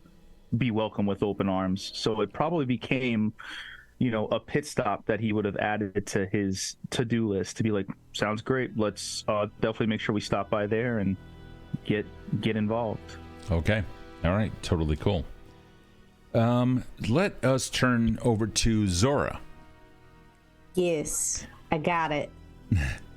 be welcome with open arms. So it probably became, you know, a pit stop that he would have added to his to-do list to be like, sounds great. Let's definitely make sure we stop by there and get involved. Okay. All right. Totally cool. Let us turn over to Zora. Yes, I got it.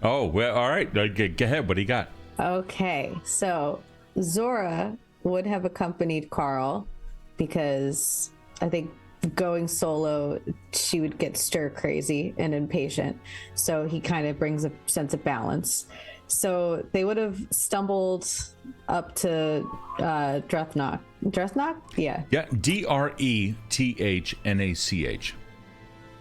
Oh, well, all right. Go ahead. What do you got? Okay, so Zora would have accompanied Karl because I think going solo, she would get stir crazy and impatient. So he kind of brings a sense of balance. So they would have stumbled up to Drethnach. Drethnach? Yeah. Yeah. Drethnach.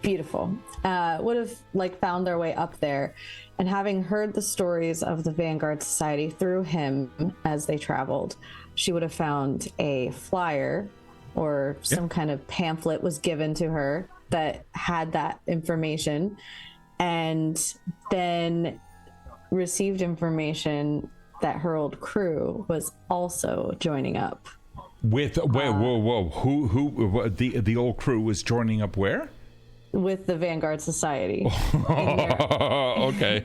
Beautiful. Would have like found their way up there, and having heard the stories of the Vanguard Society through him as they traveled, she would have found a flyer or some kind of pamphlet was given to her that had that information, and then received information that her old crew was also joining up. With whoa, who the old crew was joining up where? With the Vanguard Society. Okay.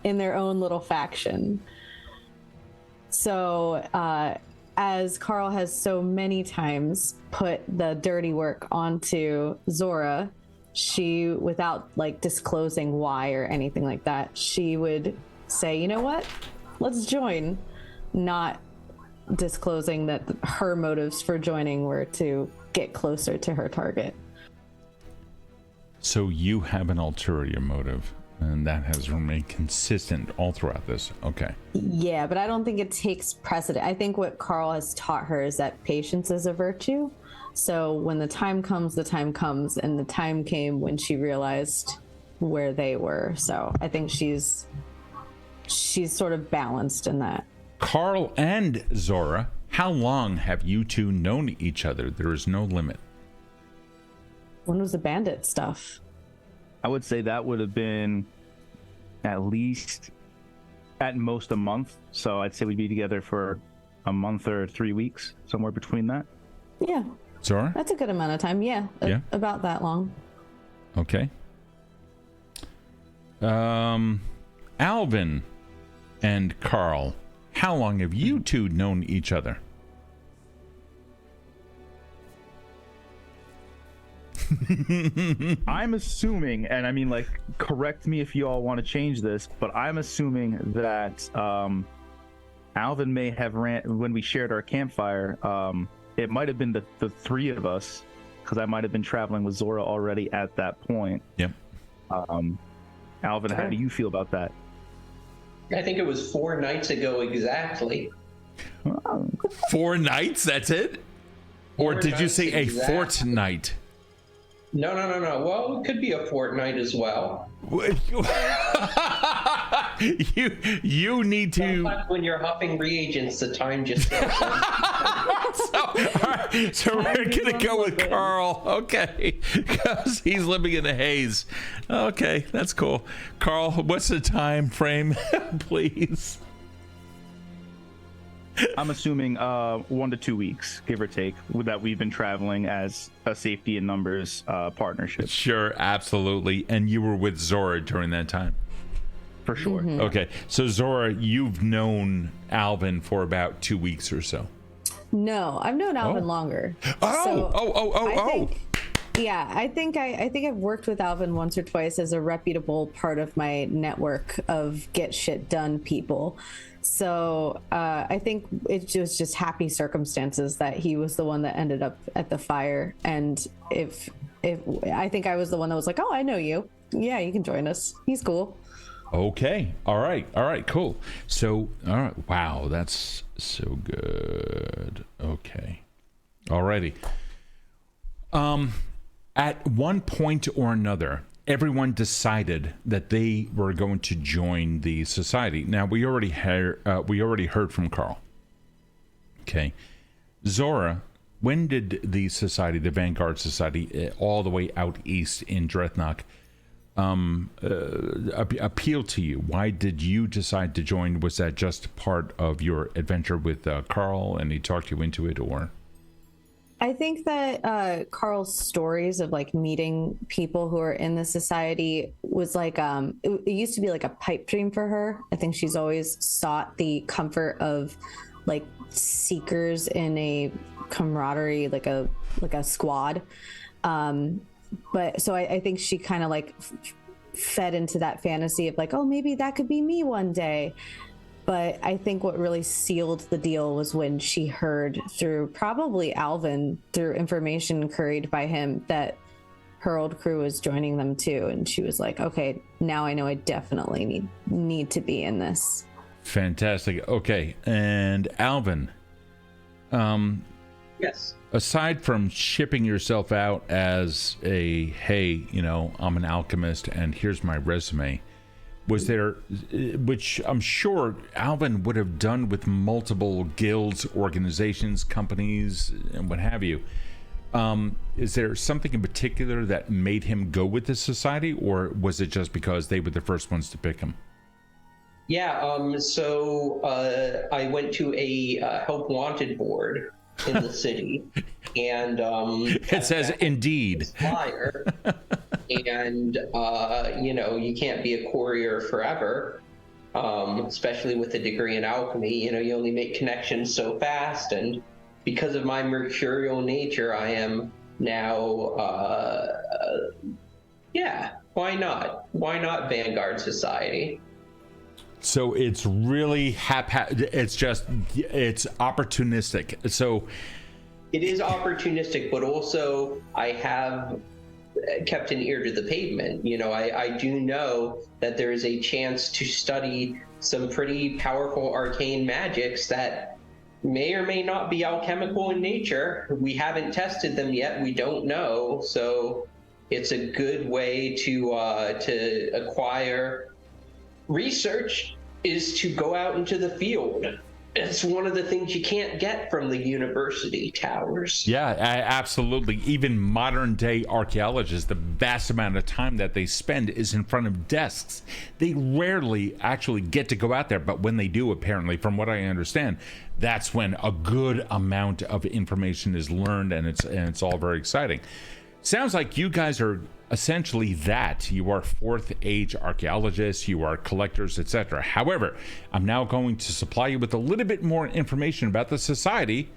In their own little faction. So, as Karl has so many times put the dirty work onto Zora, she, without like disclosing why or anything like that, she would say, you know what? Let's join. Not disclosing that her motives for joining were to get closer to her target. So you have an ulterior motive, and that has remained consistent all throughout this. Okay. Yeah, but I don't think it takes precedent. I think what Karl has taught her is that patience is a virtue. So when the time comes, and the time came when she realized where they were. So I think she's sort of balanced in that. Karl and Zora, how long have you two known each other? There is no limit. When was the bandit stuff? I would say that would have been at least, at most, a month. So I'd say we'd be together for a month or 3 weeks, somewhere between that. Yeah. Zora? That's a good amount of time. Yeah. About that long. Okay. Alvin and Karl, how long have you two known each other? I'm assuming, and I mean, like, correct me if you all want to change this, but I'm assuming that Alvin may have when we shared our campfire, it might have been the three of us, because I might have been traveling with Zora already at that point. Yep. Alvin, how do you feel about that? I think it was 4 nights ago exactly. 4 nights? That's it? Or did you say exactly. A fortnight? No. Well, it could be a fortnight as well. you need to. Sometimes when you're huffing reagents, the time just goes. All right, so we're gonna go with Karl, okay, because he's living in a haze. Okay, that's cool. Karl, what's the time frame, please? I'm assuming 1 to 2 weeks, give or take, that we've been traveling as a safety in numbers partnership. Sure, absolutely. And you were with Zora during that time? For sure. Mm-hmm. Okay, so Zora, you've known Alvin for about 2 weeks or so. No, I've known Alvin longer. I think I've worked with Alvin once or twice as a reputable part of my network of get shit done people. So I think it was just happy circumstances that he was the one that ended up at the fire. And if I think I was the one that was like, oh, I know you. Yeah, you can join us. He's cool. Okay. All right. Cool. So, all right. Wow, that's so good. Okay. Alrighty. At one point or another, everyone decided that they were going to join the society. Now, we already heard from Karl. Okay. Zora, when did the society, the Vanguard Society, all the way out east in Dreadnought, appeal to you? Why did you decide to join? Was that just part of your adventure with Karl and he talked you into it, or? I think that Karl's stories of like meeting people who are in the society was like it used to be like a pipe dream for her. I think she's always sought the comfort of like seekers in a camaraderie, like a squad. But so I think she kind of like fed into that fantasy of like, oh, maybe that could be me one day. But I think what really sealed the deal was when she heard through probably Alvin, through information curried by him, that her old crew was joining them too. And she was like, okay, now I know I definitely need to be in this. Fantastic. Okay. And Alvin, Yes. aside from shipping yourself out as a, hey, I'm an alchemist and here's my resume, was there, which I'm sure Alvin would have done with multiple guilds, organizations, companies, and what have you, is there something in particular that made him go with the society, or was it just because they were the first ones to pick him? Yeah, so I went to a help wanted board in the city, and it says Indeed. Flyer, and you can't be a courier forever, especially with a degree in alchemy. You only make connections so fast, and because of my mercurial nature, I am now. Why not? Why not Vanguard Society? So it's really it's opportunistic. So it is opportunistic, but also I have kept an ear to the pavement. I do know that there is a chance to study some pretty powerful arcane magics that may or may not be alchemical in nature. We haven't tested them yet. We don't know. So it's a good way to acquire research, is to go out into the field. It's one of the things you can't get from the university towers. Yeah, absolutely. Even modern day archaeologists, the vast amount of time that they spend is in front of desks. They rarely actually get to go out there, but when they do, apparently, from what I understand, that's when a good amount of information is learned, and it's all very exciting. Sounds like you guys are essentially that. You are fourth age archaeologists, you are collectors, etc. However, I'm now going to supply you with a little bit more information about the society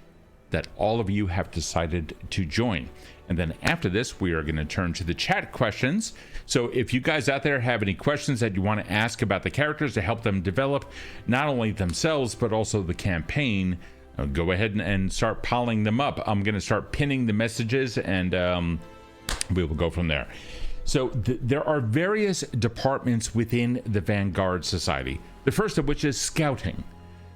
that all of you have decided to join. And then after this, we are going to turn to the chat questions. So if you guys out there have any questions that you want to ask about the characters to help them develop not only themselves, but also the campaign, go ahead and start piling them up. I'm going to start pinning the messages, and we will go from there. So there are various departments within the Vanguard Society, the first of which is scouting.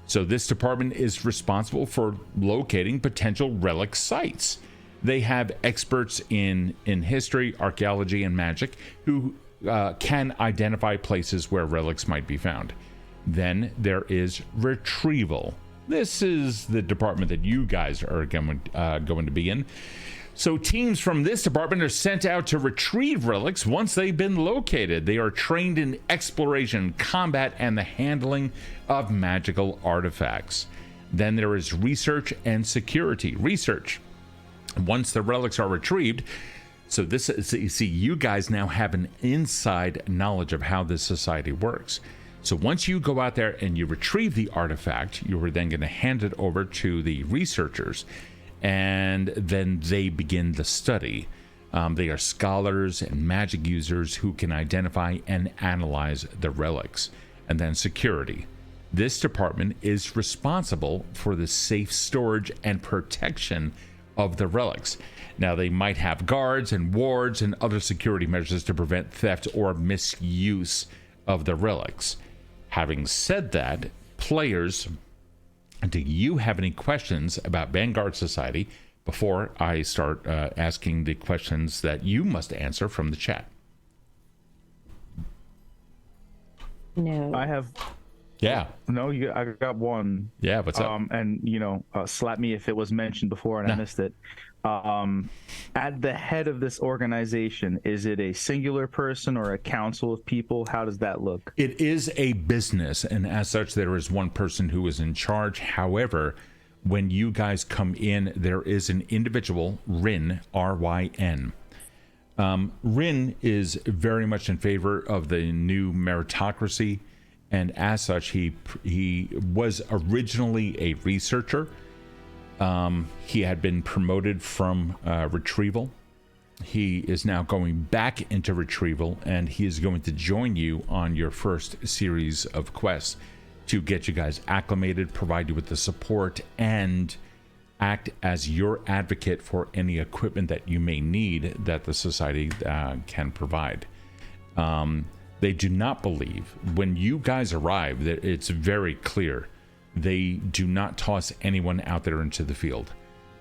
So this department is responsible for locating potential relic sites. They have experts in history, archaeology, and magic who can identify places where relics might be found. Then there is retrieval. This is the department that you guys are going to be in. So teams from this department are sent out to retrieve relics once they've been located. They are trained in exploration, combat, and the handling of magical artifacts. Then there is research and security. Research. Once the relics are retrieved, so this is, you see, you guys now have an inside knowledge of how this society works. So once you go out there and you retrieve the artifact, you are then going to hand it over to the researchers, and then they begin the study. They are scholars and magic users who can identify and analyze the relics. And then security. This department is responsible for the safe storage and protection of the relics. Now, they might have guards and wards and other security measures to prevent theft or misuse of the relics. Having said that, players, do you have any questions about Vanguard Society before I start asking the questions that you must answer from the chat? No. I have. Yeah. No, I got one. Yeah, what's up? And, slap me if it was mentioned before and I missed it. At the head of this organization, is it a singular person or a council of people? How does that look? It is a business, and as such, there is one person who is in charge. However, when you guys come in, there is an individual, Ryn, R-Y-N. Ryn is very much in favor of the new meritocracy, and as such, he was originally a researcher. He had been promoted from retrieval. He is now going back into retrieval, and he is going to join you on your first series of quests to get you guys acclimated, provide you with the support, and act as your advocate for any equipment that you may need that the society can provide. They do not believe, when you guys arrive, that it's very clear. They do not toss anyone out there into the field.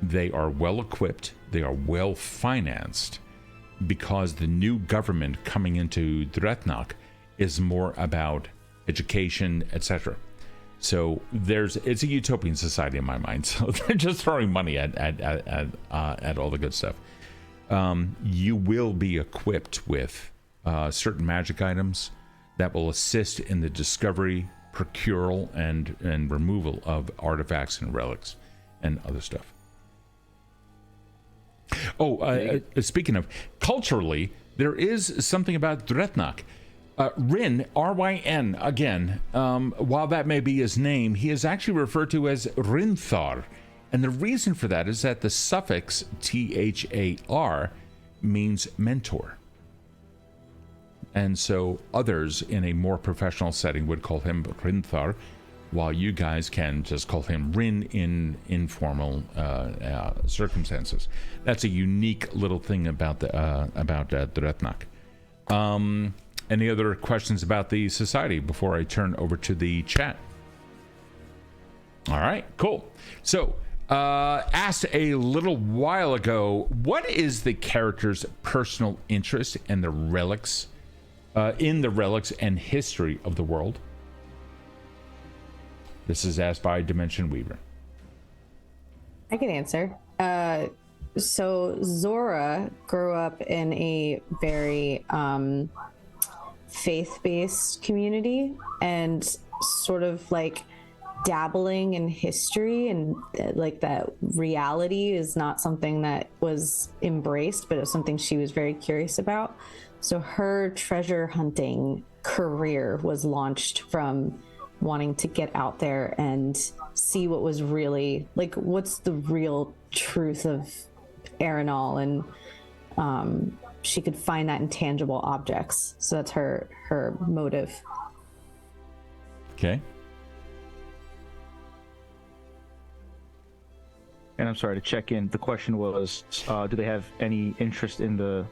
They are well equipped. They are well financed, because the new government coming into Dretnak is more about education, etc. So it's a utopian society in my mind. So they're just throwing money at all the good stuff. You will be equipped with certain magic items that will assist in the discovery, procural, and removal of artifacts and relics and other stuff. Speaking of culturally, there is something about Dretnak. Ryn, R-Y-N, again, while that may be his name, he is actually referred to as Rinthar. And the reason for that is that the suffix Thar means mentor. And so others in a more professional setting would call him Rinthar, while you guys can just call him Ryn in informal circumstances. That's a unique little thing about Dretnak. Any other questions about the society before I turn over to the chat? All right, cool. So, asked a little while ago, what is the character's personal interest in the relics and history of the world? This is asked by Dimension Weaver. I can answer. So Zora grew up in a very faith-based community, and sort of like dabbling in history, and like that reality is not something that was embraced, but it was something she was very curious about. So her treasure hunting career was launched from wanting to get out there and see what was really, like, what's the real truth of Erinal, and she could find that in tangible objects. So that's her motive. Okay. And I'm sorry to check in. The question was, do they have any interest in the...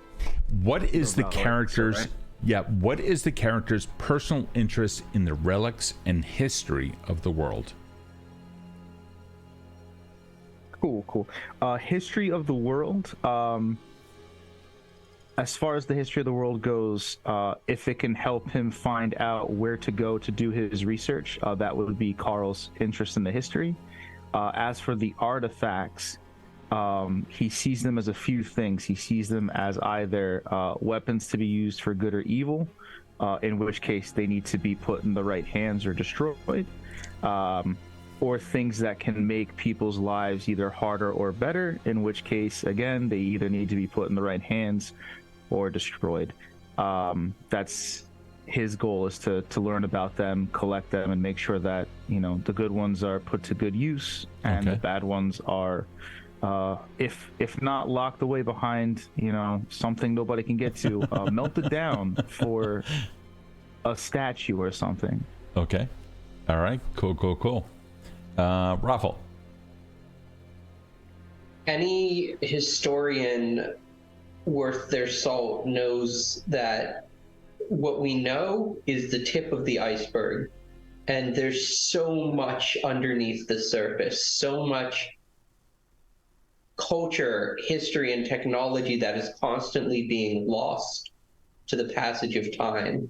What is the character's... right? Yeah, what is the character's personal interest in the relics and history of the world? Cool. History of the world. as far as the history of the world goes, if it can help him find out where to go to do his research, that would be Karl's interest in the history. As for the artifacts, he sees them as a few things. He sees them as either weapons to be used for good or evil, in which case they need to be put in the right hands or destroyed, or things that can make people's lives either harder or better, in which case, again, they either need to be put in the right hands or destroyed. That's his goal, is to learn about them, collect them, and make sure that, you know, the good ones are put to good use, and the bad ones are, if not locked away behind, you know, something nobody can get to, melted down for a statue or something. Okay. All right. Cool. ROFL. Any historian worth their salt knows that what we know is the tip of the iceberg, and there's so much underneath the surface, so much culture, history, and technology that is constantly being lost to the passage of time.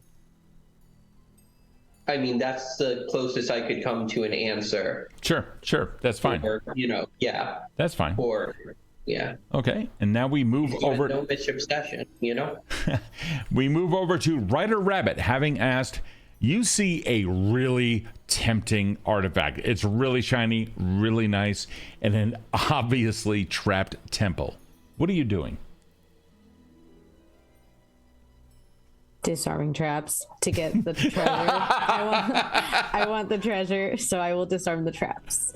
I mean, that's the closest I could come to an answer. Sure. That's fine. Or, you know, yeah. That's fine. Or, yeah. Okay, and now we move over. No bitch obsession, you know? We move over to Ryder Rabbit, having asked, you see a really tempting artifact. It's really shiny, really nice, and an obviously trapped temple. What are you doing? Disarming traps to get the treasure. I want the treasure, so I will disarm the traps.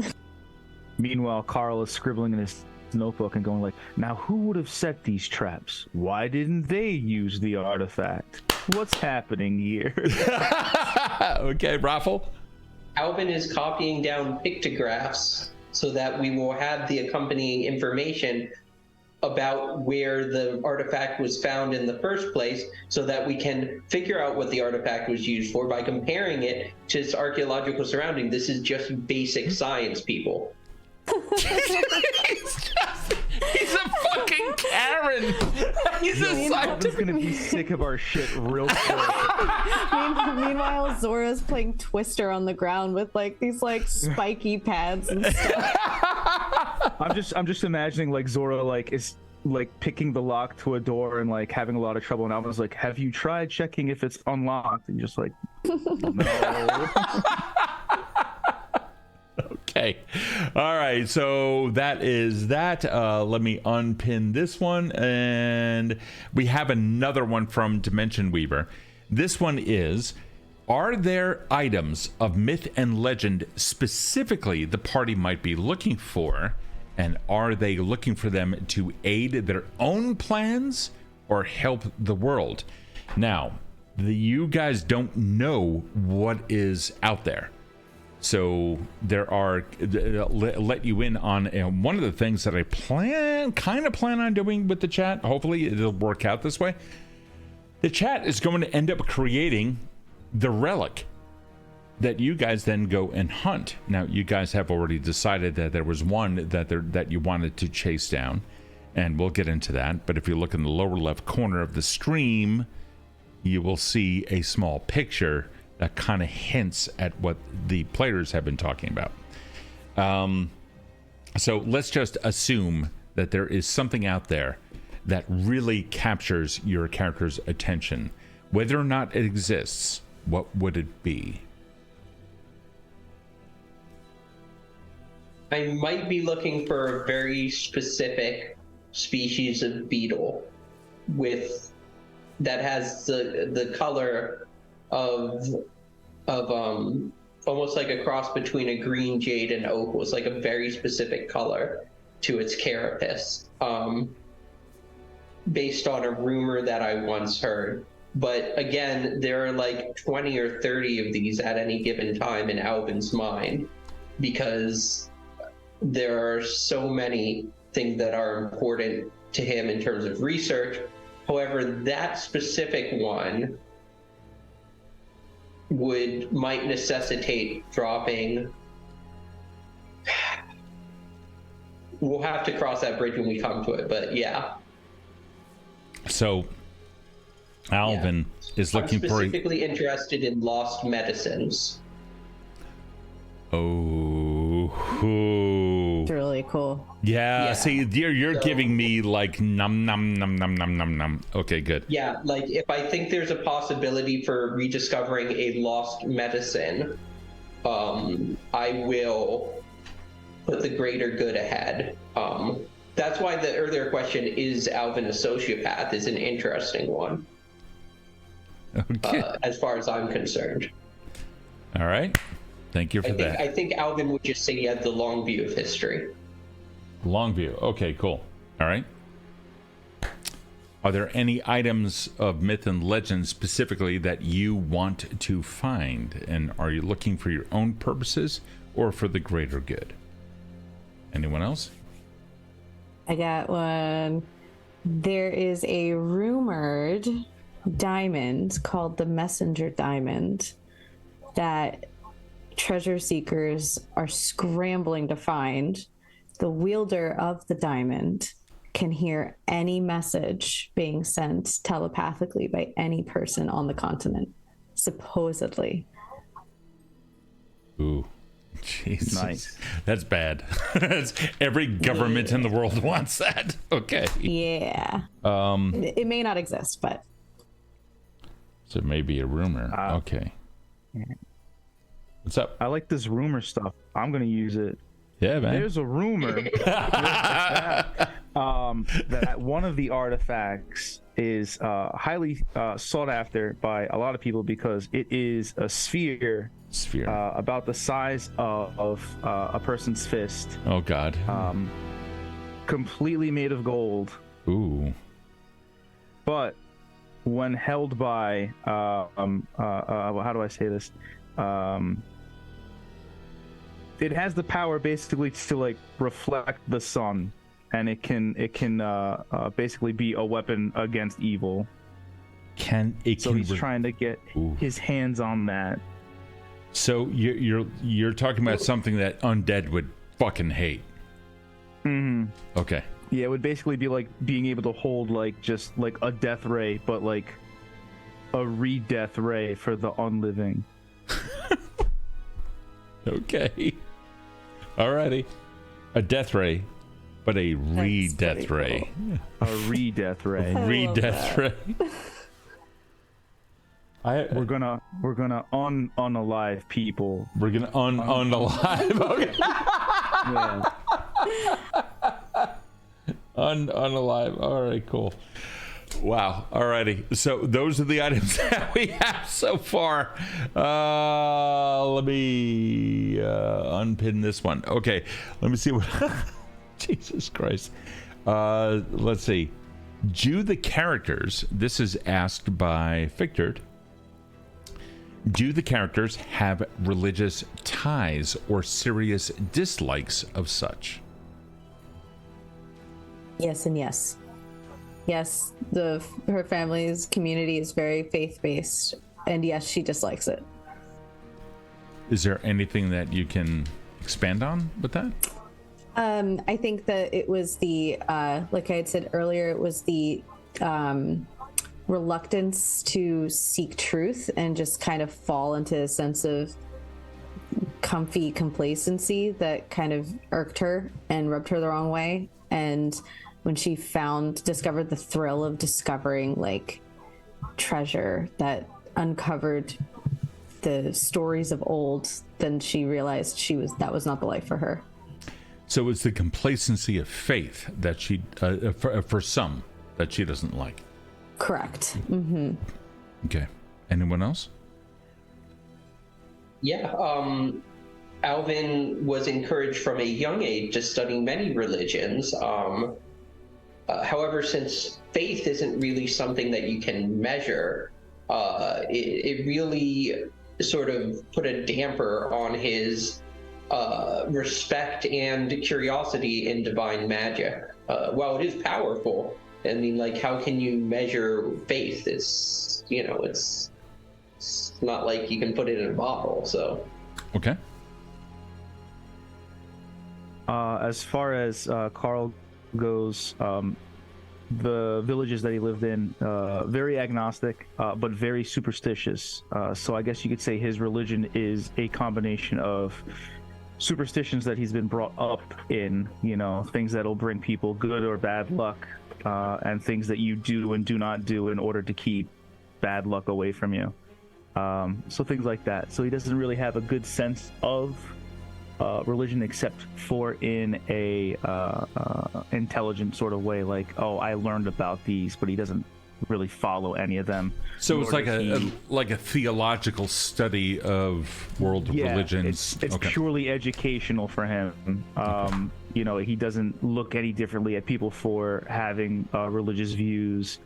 Meanwhile, Karl is scribbling in his notebook and going like, now who would have set these traps? Why didn't they use the artifact? What's happening here? Okay, ROFL. Alvin is copying down pictographs so that we will have the accompanying information about where the artifact was found in the first place, so that we can figure out what the artifact was used for by comparing it to its archaeological surrounding. This is just basic science, people. He's a fucking Karen. He's a scientist. Gonna be sick of our shit real quick. Meanwhile, Zora's playing Twister on the ground with like these like spiky pads and stuff. I'm just imagining like Zora like is like picking the lock to a door and like having a lot of trouble, and Alvin's like, have you tried checking if it's unlocked? And you're just like, no. Okay. All right. So that is that. Let me unpin this one. And we have another one from Dimension Weaver. This one is, are there items of myth and legend specifically the party might be looking for? And are they looking for them to aid their own plans or help the world? Now, you guys don't know what is out there. So there are, let you in on one of the things that I kind of plan on doing with the chat. Hopefully it'll work out this way. The chat is going to end up creating the relic that you guys then go and hunt. Now, you guys have already decided that there was one that you wanted to chase down, and we'll get into that. But if you look in the lower left corner of the stream, you will see a small picture that kind of hints at what the players have been talking about. So let's just assume that there is something out there that really captures your character's attention. Whether or not it exists, what would it be? I might be looking for a very specific species of beetle that has the color of almost like a cross between a green jade and opal. It's like a very specific color to its carapace, based on a rumor that I once heard. But again, there are like 20 or 30 of these at any given time in Alvin's mind, because there are so many things that are important to him in terms of research. However, that specific one might necessitate dropping. We'll have to cross that bridge when we come to it, but yeah. So Alvin is I'm looking for. specifically interested in lost medicines. Oh. It's really cool. Yeah, see, you're So- giving me like num num num num num num num. Okay, good. Yeah, like if I think there's a possibility for rediscovering a lost medicine, I will put the greater good ahead. That's why the earlier question, is Alvin a sociopath, is an interesting one, Okay. as far as I'm concerned. All right. Thank you for that. I think Alvin would just say he had the long view of history. Long view. Okay, cool. All right. Are there any items of myth and legend specifically that you want to find? And are you looking for your own purposes or for the greater good? Anyone else? I got one. There is a rumored diamond called the Messenger Diamond that treasure seekers are scrambling to find. The wielder of the diamond can hear any message being sent telepathically by any person on the continent, supposedly. Ooh. Jesus. Nice. That's bad. That's, every government in the world wants that. Okay. Yeah. It may not exist, but So it may be a rumor. Okay. What's up? I like this rumor stuff. I'm gonna use it. Yeah, man. There's a rumor that one of the artifacts is highly sought after by a lot of people because it is a sphere about the size of a person's fist, Oh, God. completely made of gold. Ooh. But when held by, how do I say this? It has the power basically to like reflect the sun, and it can basically be a weapon against evil. So he's trying to get his hands on that. So you're talking about something that undead would fucking hate. Mm-hmm. Okay. Yeah, it would basically be like being able to hold like just like a death ray, but like a re-death ray for the unliving. Okay. Alrighty. A death ray, but a re-death ray. A re-death ray. Re-death ray. We're gonna unalive people. We're gonna unalive. Okay. Yeah. Unalive. All right, cool. Wow. Alrighty. So those are the items that we have so far. Let me unpin this one. Okay. Let me see what. Jesus Christ. Let's see. Do the characters? This is asked by Fictard. Do the characters have religious ties or serious dislikes of such? yes and yes. Yes, her family's community is very faith-based, and yes, she dislikes it. Is there anything that you can expand on with that? I think that it was the, like I had said earlier, it was the reluctance to seek truth and just kind of fall into a sense of comfy complacency that kind of irked her and rubbed her the wrong way. And when she discovered the thrill of discovering like treasure that uncovered the stories of old, then she realized that was not the life for her. So it's the complacency of faith that she, for some, that she doesn't like. Correct. Mm-hmm. Okay. Anyone else? Yeah. Alvin was encouraged from a young age to study many religions. However, since faith isn't really something that you can measure, it really sort of put a damper on his respect and curiosity in divine magic. While it is powerful, I mean, like, how can you measure faith? It's not like you can put it in a bottle, so. Okay. As far as Karl goes, the villages that he lived in, very agnostic, but very superstitious. So I guess you could say his religion is a combination of superstitions that he's been brought up in, things that'll bring people good or bad luck, and things that you do and do not do in order to keep bad luck away from you. So things like that. So he doesn't really have a good sense of religion except for in a intelligent sort of way, like, oh, I learned about these, but he doesn't really follow any of them. So it's like a theological study of world religions. It's purely educational for him. He doesn't look any differently at people for having religious views.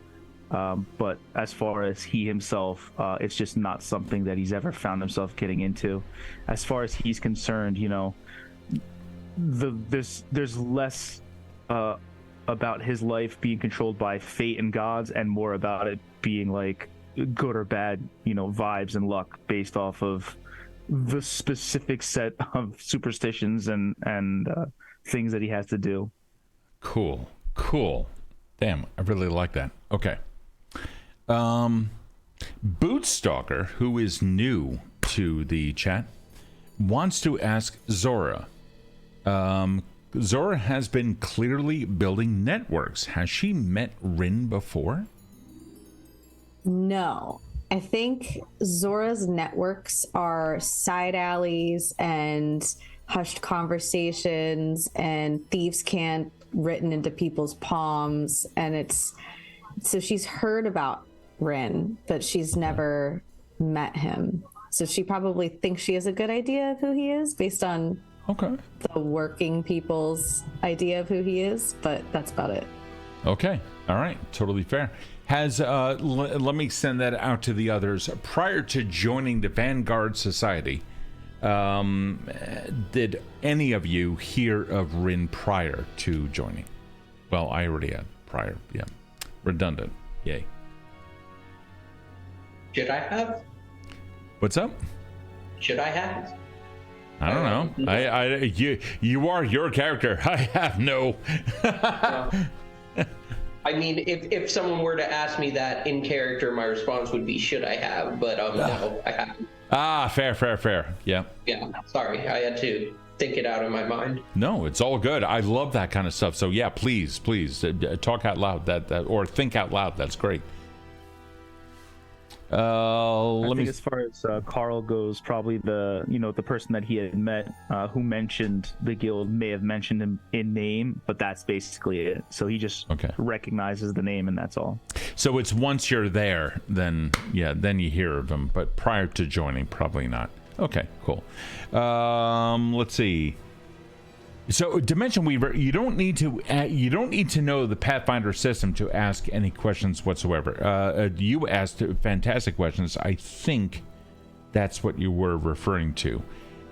But as far as he himself, it's just not something that he's ever found himself getting into. As far as he's concerned, there's less about his life being controlled by fate and gods, and more about it being like good or bad, vibes and luck based off of the specific set of superstitions and things that he has to do. Cool. Damn, I really like that. Okay. Bootstalker, who is new to the chat, wants to ask Zora. Zora has been clearly building networks. Has she met Rin before? No. I think Zora's networks are side alleys and hushed conversations and thieves' cant written into people's palms, and so she's heard about Rin, but she's never met him. So she probably thinks she has a good idea of who he is based on the working people's idea of who he is, but that's about it. Okay. All right. Totally fair. Let me send that out to the others. Prior to joining the Vanguard Society, did any of you hear of Rin prior to joining? Well, I already had prior. Yeah. Redundant. Yay. Should I have? What's up? Should I have? I don't know. You are your character. I have no. I mean, if someone were to ask me that in character, my response would be, should I have? But no, I haven't. Fair. Yeah. Yeah, sorry. I had to think it out in my mind. No, it's all good. I love that kind of stuff. So yeah, please talk out loud or think out loud. That's great. I think as far as Karl goes, probably the person that he had met who mentioned the guild may have mentioned him in name, but that's basically it. So he just recognizes the name, and that's all. So it's once you're there, then you hear of him, but prior to joining, probably not. Okay, cool. Let's see. So, Dimension Weaver, you don't need to know the Pathfinder system to ask any questions whatsoever. You asked fantastic questions. I think that's what you were referring to.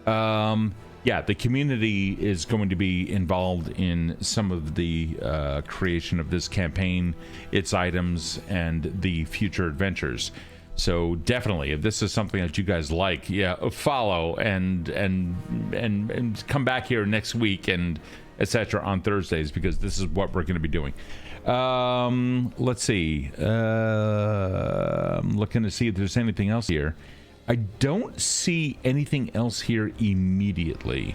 The community is going to be involved in some of the creation of this campaign, its items, and the future adventures. So definitely, if this is something that you guys like, follow and come back here next week and etc. on Thursdays, because this is what we're going to be doing. Let's see. I'm looking to see if there's anything else here. I don't see anything else here immediately.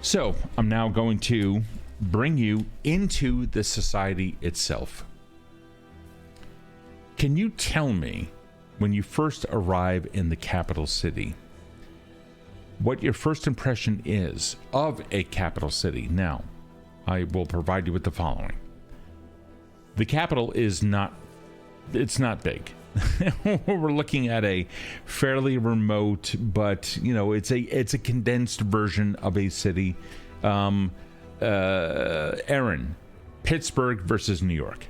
So I'm now going to bring you into the society itself. Can you tell me, when you first arrive in the capital city, what your first impression is of a capital city? Now, I will provide you with the following. The capital is not big. We're looking at a fairly remote, but it's a condensed version of a city. Erin, Pittsburgh versus New York.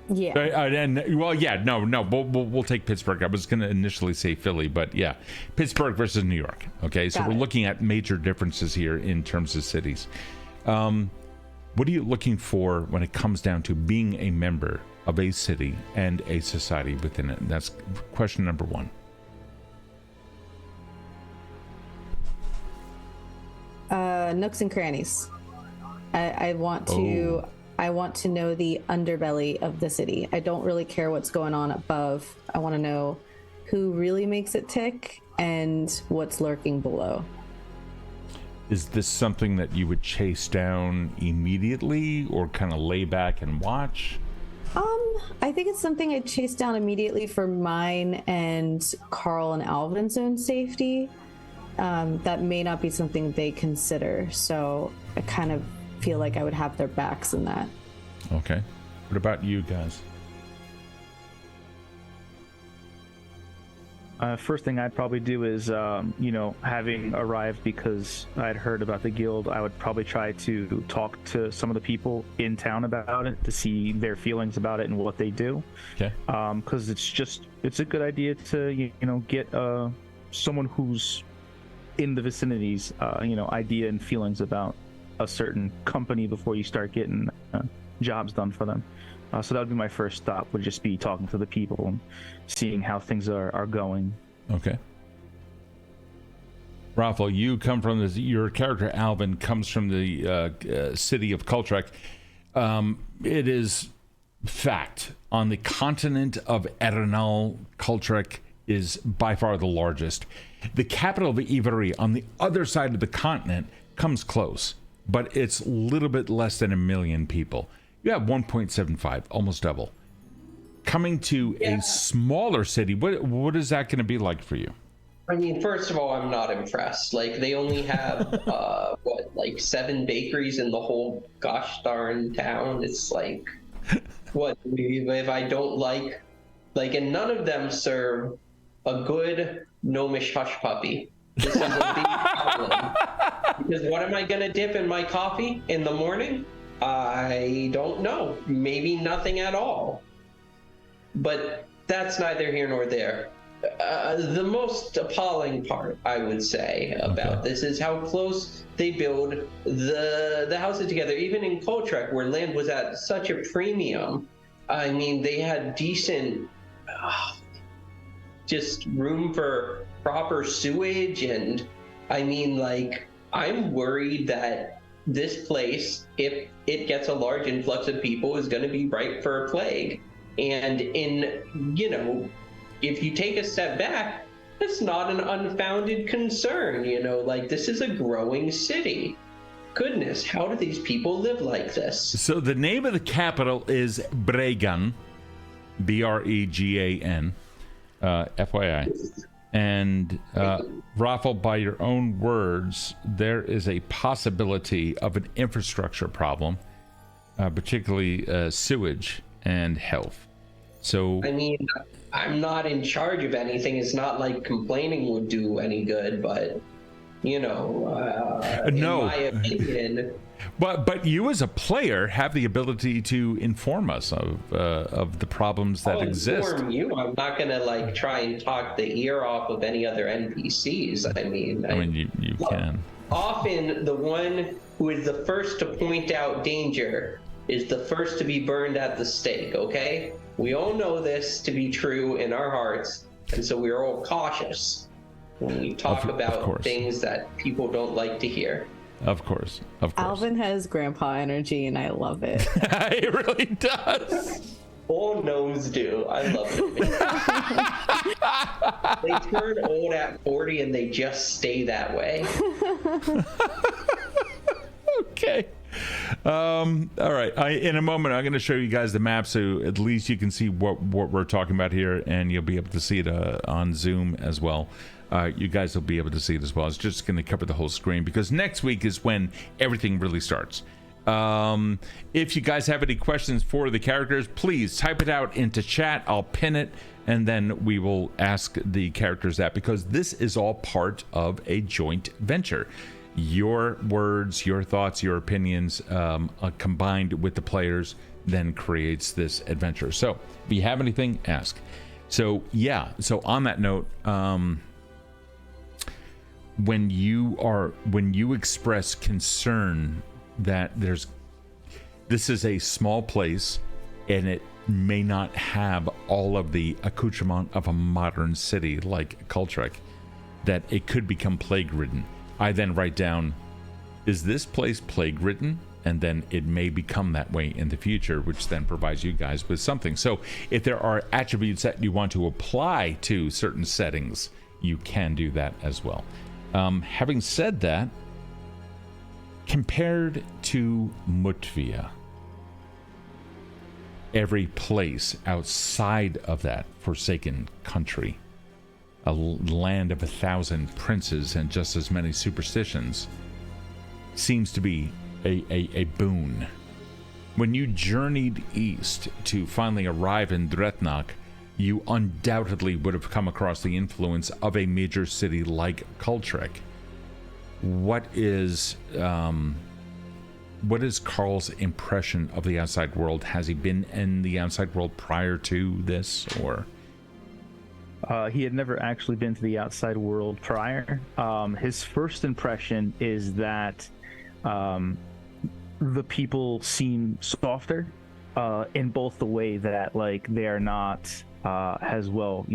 Yeah. We'll take Pittsburgh. I was going to initially say Philly, but yeah, Pittsburgh versus New York. Okay, so we're looking at major differences here in terms of cities. What are you looking for when it comes down to being a member of a city and a society within it? That's question number one. Nooks and crannies. I want to I want to know the underbelly of the city. I don't really care what's going on above. I want to know who really makes it tick and what's lurking below. Is this something that you would chase down immediately or kind of lay back and watch? I think it's something I'd chase down immediately for mine and Karl and Alvin's own safety. That may not be something they consider, so I kind of feel like I would have their backs in that. Okay. What about you guys? First thing I'd probably do is, having arrived because I'd heard about the guild, I would probably try to talk to some of the people in town about it to see their feelings about it and what they do. Okay. Because it's a good idea to, get someone who's in the vicinity's, idea and feelings about a certain company before you start getting jobs done for them. So that would be my first stop, would just be talking to the people and seeing how things are going. Okay. ROFL, you come from your character Alvin comes from the city of Kultrek. It is fact, on the continent of Frenell, Kultrek is by far the largest. The capital of Ivory on the other side of the continent comes close, but it's a little bit less than 1 million people. You have 1.75, almost double. Coming to a smaller city, what is that going to be like for you? I mean, first of all, I'm not impressed. Like, they only have, 7 bakeries in the whole gosh darn town. It's like, what, if I don't like, and none of them serve a good gnomish hush puppy. This is a big problem. Because what am I going to dip in my coffee in the morning? I don't know. Maybe nothing at all. But that's neither here nor there. The most appalling part, I would say, about this is how close they build the houses together. Even in Kultrek, where land was at such a premium, I mean, they had decent, just room for proper sewage. And I mean, I'm worried that this place, if it gets a large influx of people, is going to be ripe for a plague. And if you take a step back, it's not an unfounded concern, this is a growing city. Goodness, how do these people live like this? So the name of the capital is Bregan, Bregan, FYI. And ROFL, by your own words, there is a possibility of an infrastructure problem, particularly sewage and health. So I mean, I'm not in charge of anything. It's not like complaining would do any good, but in my opinion. But you as a player have the ability to inform us of the problems that exist. Inform you. I'm not gonna try and talk the ear off of any other NPCs. I mean, you can. Often the one who is the first to point out danger is the first to be burned at the stake. Okay, we all know this to be true in our hearts, and so we're all cautious when we talk about things that people don't like to hear. Of course. Alvin has grandpa energy, and I love it. It really does. All gnomes do. I love it. They turn old at 40, and they just stay that way. Okay. All right. In a moment, I'm going to show you guys the map, so at least you can see what we're talking about here, and you'll be able to see it on Zoom as well. You guys will be able to see it as well. It's just going to cover the whole screen because next week is when everything really starts. If you guys have any questions for the characters, please type it out into chat. I'll pin it, and then we will ask the characters that, because this is all part of a joint venture. Your words, your thoughts, your opinions combined with the players then creates this adventure. So if you have anything, ask. So on that note, when you express concern that this is a small place and it may not have all of the accoutrement of a modern city like Kultrek, that it could become plague ridden, I then write down, is this place plague ridden? and then it may become that way in the future, which then provides you guys with something. So if there are attributes that you want to apply to certain settings, you can do that as well. Having said that, compared to Mutvia, every place outside of that forsaken country, a land of 1,000 princes and just as many superstitions, seems to be a boon. When you journeyed east to finally arrive in Dretnak, you undoubtedly would have come across the influence of a major city like Kultrek. What is Karl's impression of the outside world? Has he been in the outside world prior to this, or? He had never actually been to the outside world prior. His first impression is that the people seem softer in both the way that, like, they are not as well,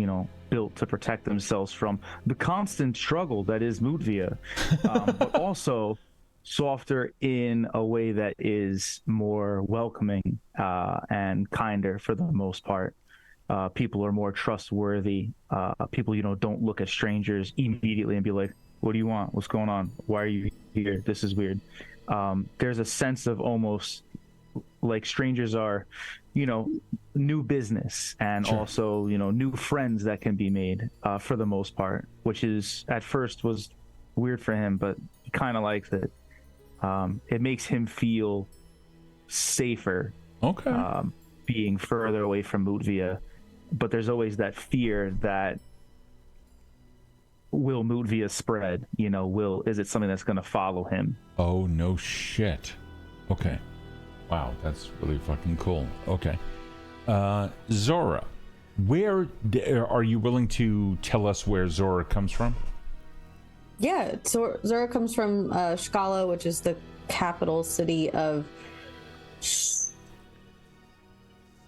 built to protect themselves from the constant struggle that is Mutvia, but also softer in a way that is more welcoming and kinder for the most part. People are more trustworthy. People, don't look at strangers immediately and be like, what do you want? What's going on? Why are you here? This is weird. There's a sense of almost like strangers are, new business, and sure, also, new friends that can be made for the most part, which is at first was weird for him, but he kind of likes it. It makes him feel safer. Okay. Being further away from Mutvia, but there's always that fear that will Mutvia spread? Is it something that's going to follow him? Oh, no shit. Okay. Wow, that's really fucking cool. Okay. Zora, where are you willing to tell us where Zora comes from? Yeah, Zora comes from Shkala, which is the capital city of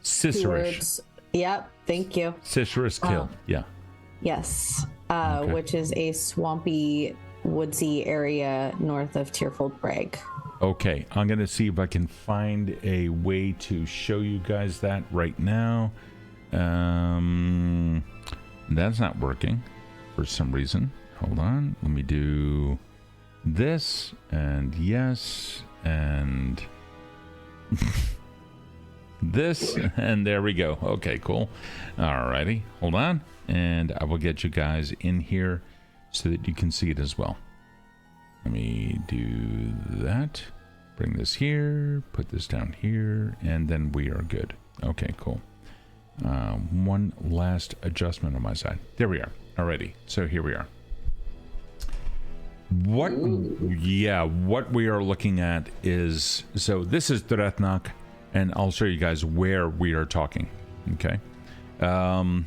Siserish. Yep, thank you. Siserish Kill, yeah. Yes, Okay. which is a swampy, woodsy area north of Tearfold Brag. Okay, I'm going to see if I can find a way to show you guys that right now. That's not working for some reason. Hold on, let me do this, and yes, and this, and there we go. Okay, cool. Alrighty, hold on, and I will get you guys in here so that you can see it as well. Let me do that. Bring this here, put this down here, and then we are good. Okay, cool. One last adjustment on my side. There we are. Alrighty, so here we are. What we are looking at is, so this is Dretnak, and I'll show you guys where we are talking. Okay. The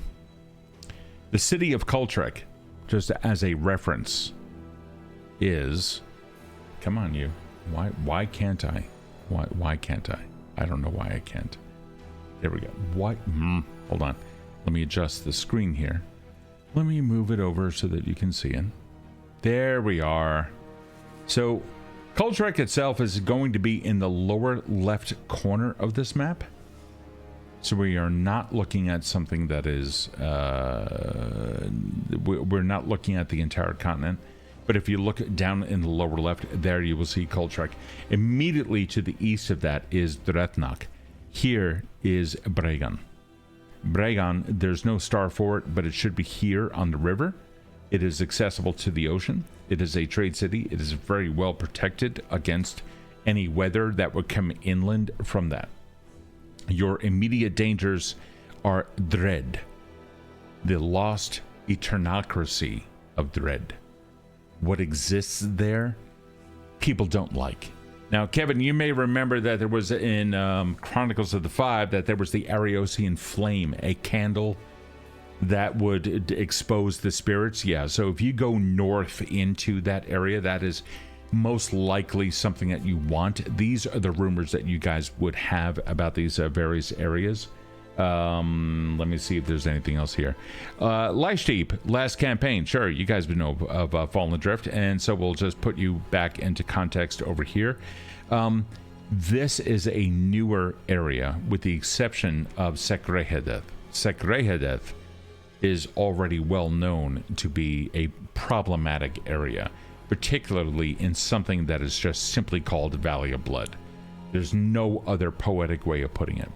city of Kultrek, just as a reference, is, come on, you. Why can't I? Why can't I? I don't know why I can't. There we go. Hold on. Let me adjust the screen here. Let me move it over so that you can see it. There we are. So Kultrek itself is going to be in the lower left corner of this map. So we are not looking at something that is we're not looking at the entire continent. But if you look down in the lower left, there you will see Kultrek. Immediately to the east of that is Dretnak. Here is Bregan. Bregan, there's no star for it, but it should be here on the river. It is accessible to the ocean. It is a trade city. It is very well protected against any weather that would come inland from that. Your immediate dangers are Dread, the lost eternocracy of Dread. What exists there, people don't like. Now, Kevin, you may remember that there was in Chronicles of the Five that there was the Ariosian Flame, a candle that would expose the spirits. Yeah, so if you go north into that area, that is most likely something that you want. These are the rumors that you guys would have about these various areas. Let me see if there's anything else here. Leishdeep, last campaign. Sure, you guys would know of Fallen Adrift, and so we'll just put you back into context over here. This is a newer area, with the exception of Sekrehedeth. Sekrehedeth is already well known to be a problematic area, particularly in something that is just simply called Valley of Blood. There's no other poetic way of putting it.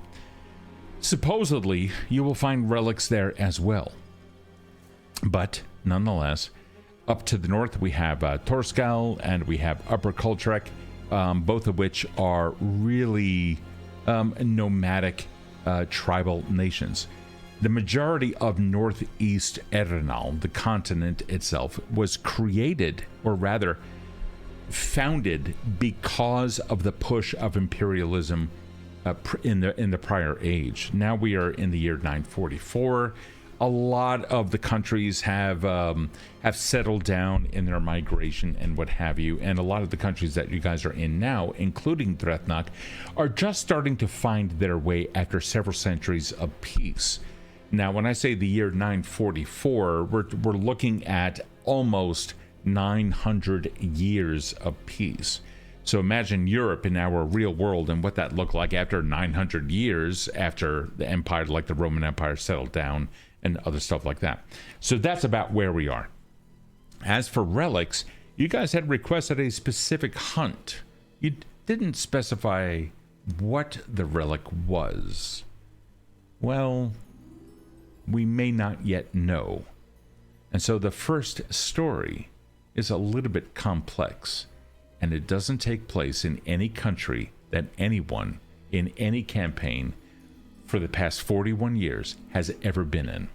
Supposedly, you will find relics there as well. But, nonetheless, up to the north we have Torskal and we have Upper Kultrek, both of which are really nomadic tribal nations. The majority of northeast Erinal, the continent itself, was created, or rather founded, because of the push of imperialism in the prior age. Now we are in the year 944. A lot of the countries have settled down in their migration and what have you, and a lot of the countries that you guys are in now, including Threthnok, are just starting to find their way after several centuries of peace. Now, when I say the year 944, we're looking at almost 900 years of peace. So imagine Europe in our real world and what that looked like after 900 years, after the empire, like the Roman Empire, settled down and other stuff like that. So that's about where we are. As for relics, you guys had requested a specific hunt. You didn't specify what the relic was. Well, we may not yet know. And so the first story is a little bit complex, and it doesn't take place in any country that anyone in any campaign for the past 41 years has ever been in.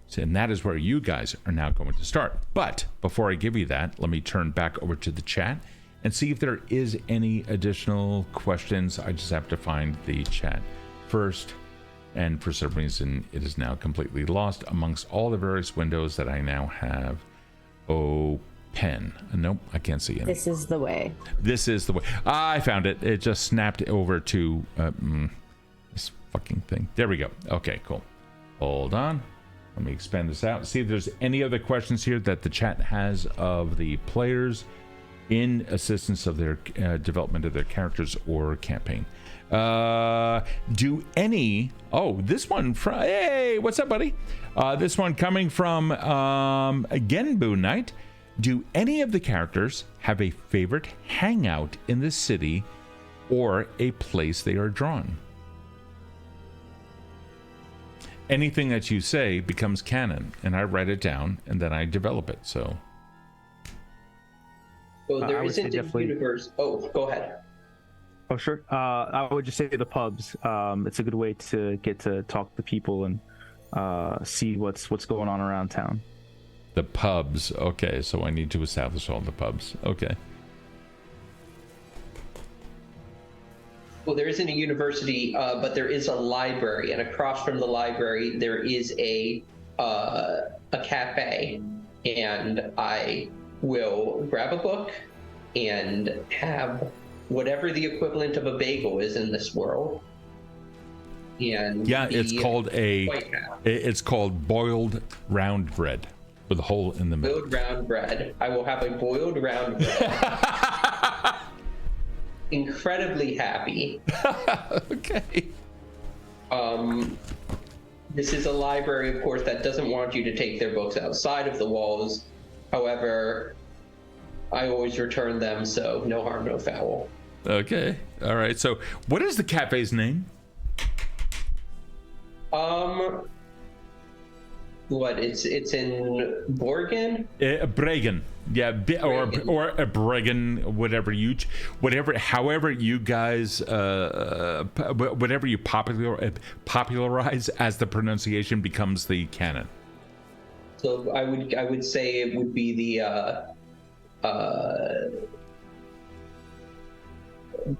So, and that is where you guys are now going to start. But before I give you that, let me turn back over to the chat and see if there is any additional questions. I just have to find the chat first. And for some reason, it is now completely lost amongst all the various windows that I now have open. Nope, I can't see it. This is the way. This is the way. I found it. It just snapped over to this fucking thing. There we go. Okay, cool. Hold on. Let me expand this out. See if there's any other questions here that the chat has of the players in assistance of their development of their characters or campaign. Do any... Oh, this one from... Hey, what's up, buddy? This one coming from Genbu Knight. Do any of the characters have a favorite hangout in the city or a place they are drawn? Anything that you say becomes canon, and I write it down, and then I develop it, so... Well, there isn't a universe... Oh, go ahead. Oh, sure. I would just say the pubs. It's a good way to get to talk to people and see what's going on around town. The pubs. Okay, so I need to establish all the pubs. Okay. Well, there isn't a university, but there is a library, and across from the library there is a cafe, and I will grab a book and have whatever the equivalent of a bagel is in this world. And yeah, it's called boiled round bread with a hole in the middle. Boiled round bread. I will have a boiled round bread. Incredibly happy. Okay. This is a library, of course, that doesn't want you to take their books outside of the walls. However, I always return them, so no harm, no foul. Okay. All right. So, what is the cafe's name? What? It's in Borgen? Bregen. Yeah, or a Bregen, however you guys, whatever you popularize as the pronunciation becomes the canon. So I would say it would be the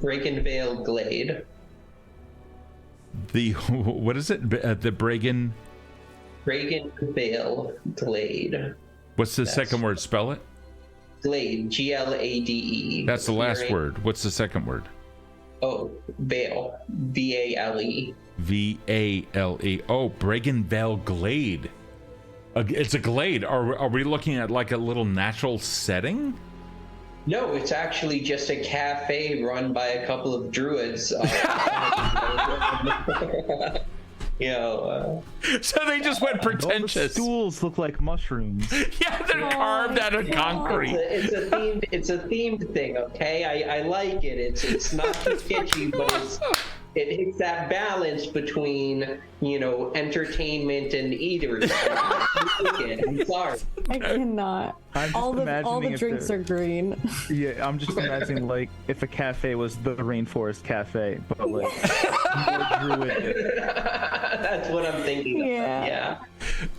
Bregenvale Glade. The what is it? The Bregenvale Glade. What's the second word? Spell it. Glade, Glade. That's the last word. What's the second word? Oh, Vale, Vale. Vale. Oh, Bregenvale Glade. It's a glade. Are we looking at like a little natural setting? No, it's actually just a cafe run by a couple of druids. So they just went All the pretentious. stools look like mushrooms. Yeah, they're carved out of concrete. It's a themed thing, okay? I like it. It's not too kitschy, but it hits that balance between, entertainment and eaters. I'm sorry. I cannot. I'm just All the imagining if drinks are green. Yeah, I'm just imagining like if a cafe was the Rainforest Cafe, but like more druid. That's what I'm thinking. Yeah. Yeah.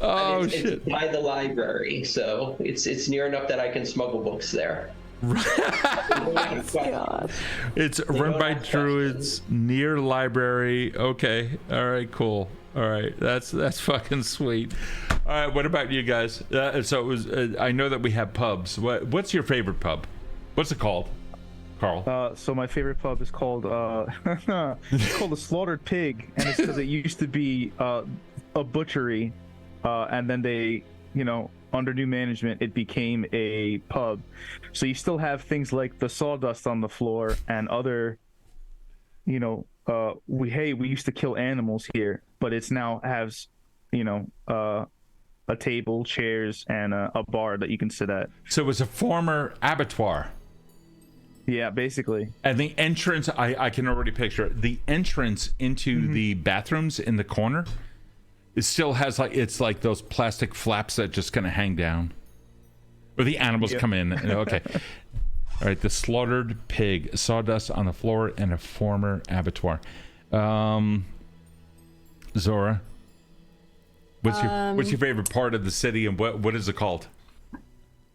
Oh, And shit. it's by the library, so it's near enough that I can smuggle books there. God. It's run by druids near library. Okay. All right. Cool. All right. That's fucking sweet. All right. What about you guys? So it was. I know that we have pubs. What's your favorite pub? What's it called, Carl? So my favorite pub is called it's called the Slaughtered Pig, and it's because it used to be a butchery, and then they, under new management, it became a pub. So you still have things like the sawdust on the floor and other, we used to kill animals here, but it's now has, a table, chairs, and a bar that you can sit at. So it was a former abattoir. Yeah, basically. And the entrance, I can already picture it. The entrance into the bathrooms in the corner, it still has it's like those plastic flaps that just kind of hang down. Or the animals come in. Okay. All right, the Slaughtered Pig, sawdust on the floor, and a former abattoir. Zora, what's your favorite part of the city, and what is it called?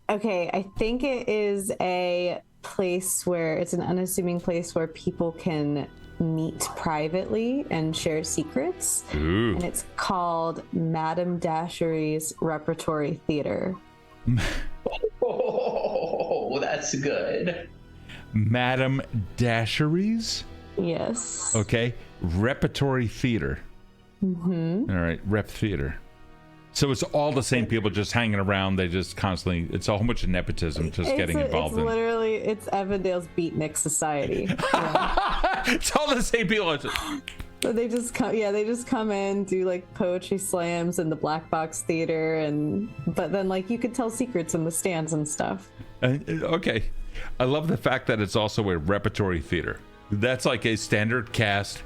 Okay, I think it is a place where it's an unassuming place where people can meet privately and share secrets. Ooh. And it's called Madame Dashery's Repertory Theater. Oh, that's good. Madame Dashery's? Yes. Okay. Repertory Theater. Mm-hmm. All right. Rep Theater. So it's all the same people just hanging around. They just constantly, it's a whole bunch of nenepotism just getting involved in. Literally, it's Evandale's Beatnik Society. Yeah. It's all the same people. But they just come in, do like poetry slams in the black box theater, but then like you could tell secrets in the stands and stuff. Okay. I love the fact that it's also a repertory theater. That's like a standard cast.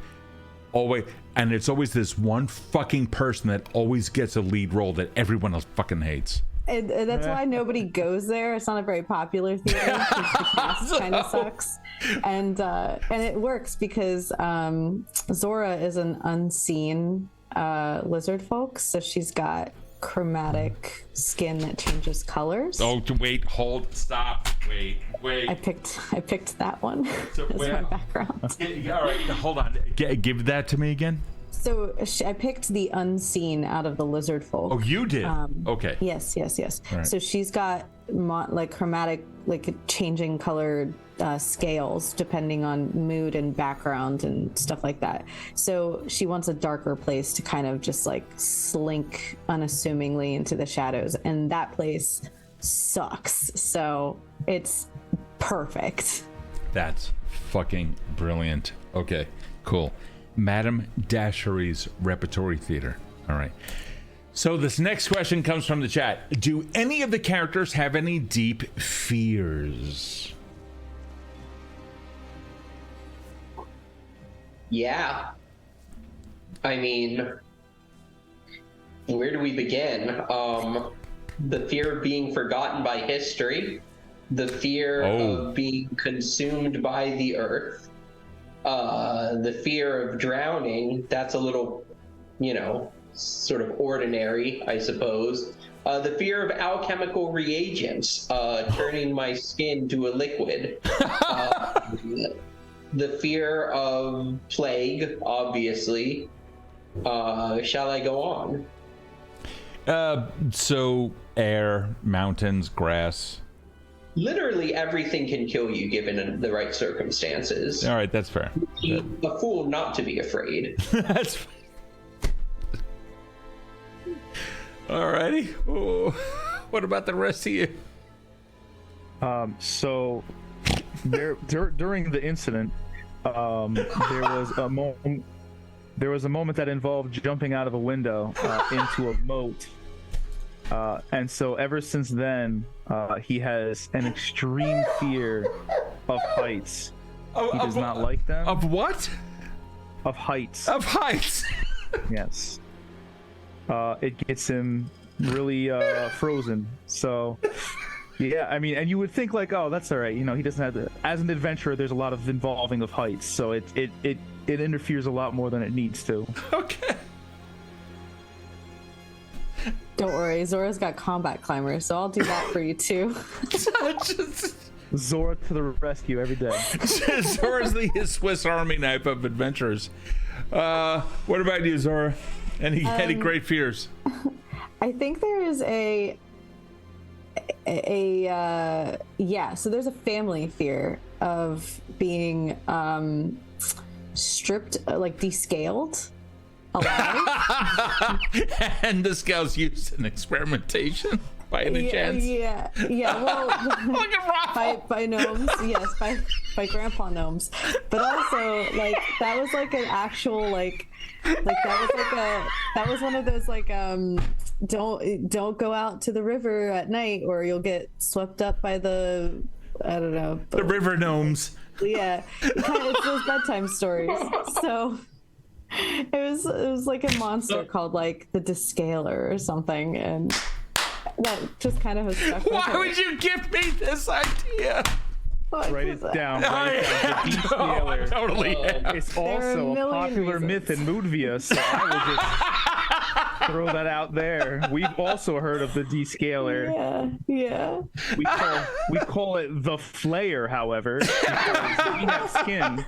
Always, and it's always this one fucking person that always gets a lead role that everyone else fucking hates. And that's why nobody goes there. It's not a very popular theater because the cast kind of sucks. And it works because Zora is an unseen Lizardfolk, so she's got chromatic skin that changes colors. Oh, wait, hold, stop, wait. I picked that one So as my background. All right, hold on. Give that to me again. So I picked the unseen out of the Lizardfolk. Oh, you did? Okay. Yes. Right. So she's got like chromatic, like changing colored scales depending on mood and background and stuff like that. So she wants a darker place to kind of just like slink unassumingly into the shadows, and that place sucks. So it's perfect. That's fucking brilliant. Okay, cool. Madame Dashery's Repertory Theater. All right. So this next question comes from the chat. Do any of the characters have any deep fears? Yeah. I mean, where do we begin? The fear of being forgotten by history, the fear of being consumed by the earth, the fear of drowning. That's a little, sort of ordinary, I suppose. The fear of alchemical reagents, turning my skin to a liquid. The fear of plague, obviously. Shall I go on? So air, mountains, grass. Literally everything can kill you given the right circumstances. All right, that's fair. Be a fool not to be afraid. That's fine. All righty. Oh, what about the rest of you? So during the incident, there was a moment that involved jumping out of a window into a moat. And so ever since then, he has an extreme fear of heights. He does not like them. Of what? Of heights. Of heights. Yes. It gets him really frozen. So, yeah, I mean, and you would think like, oh, that's all right. You know, he doesn't have to. As an adventurer, there's a lot of involving of heights, so it interferes a lot more than it needs to. Okay. Don't worry, Zora's got combat climbers, so I'll do that for you too. Zora to the rescue every day. Zora's the Swiss Army knife of adventurers. What about you, Zora? Any great fears? I think there is so there's a family fear of being stripped, like descaled alive. And the scales used in experimentation by any chance? Yeah. Well, Look at ROFL. by gnomes, yes, by grandpa gnomes. But also, like, that was like an actual that was one of those like don't go out to the river at night or you'll get swept up by the The river gnomes. Yeah, it's those bedtime stories. So it was like a monster called like the Descaler or something, and that just kind of has stuck with Why her. would you give me this idea? Write it down. I totally am. It's also a popular myth in Moodvia, so I will just throw that out there. We've also heard of the Descaler. Yeah. We call it the Flayer, however, because we have skin.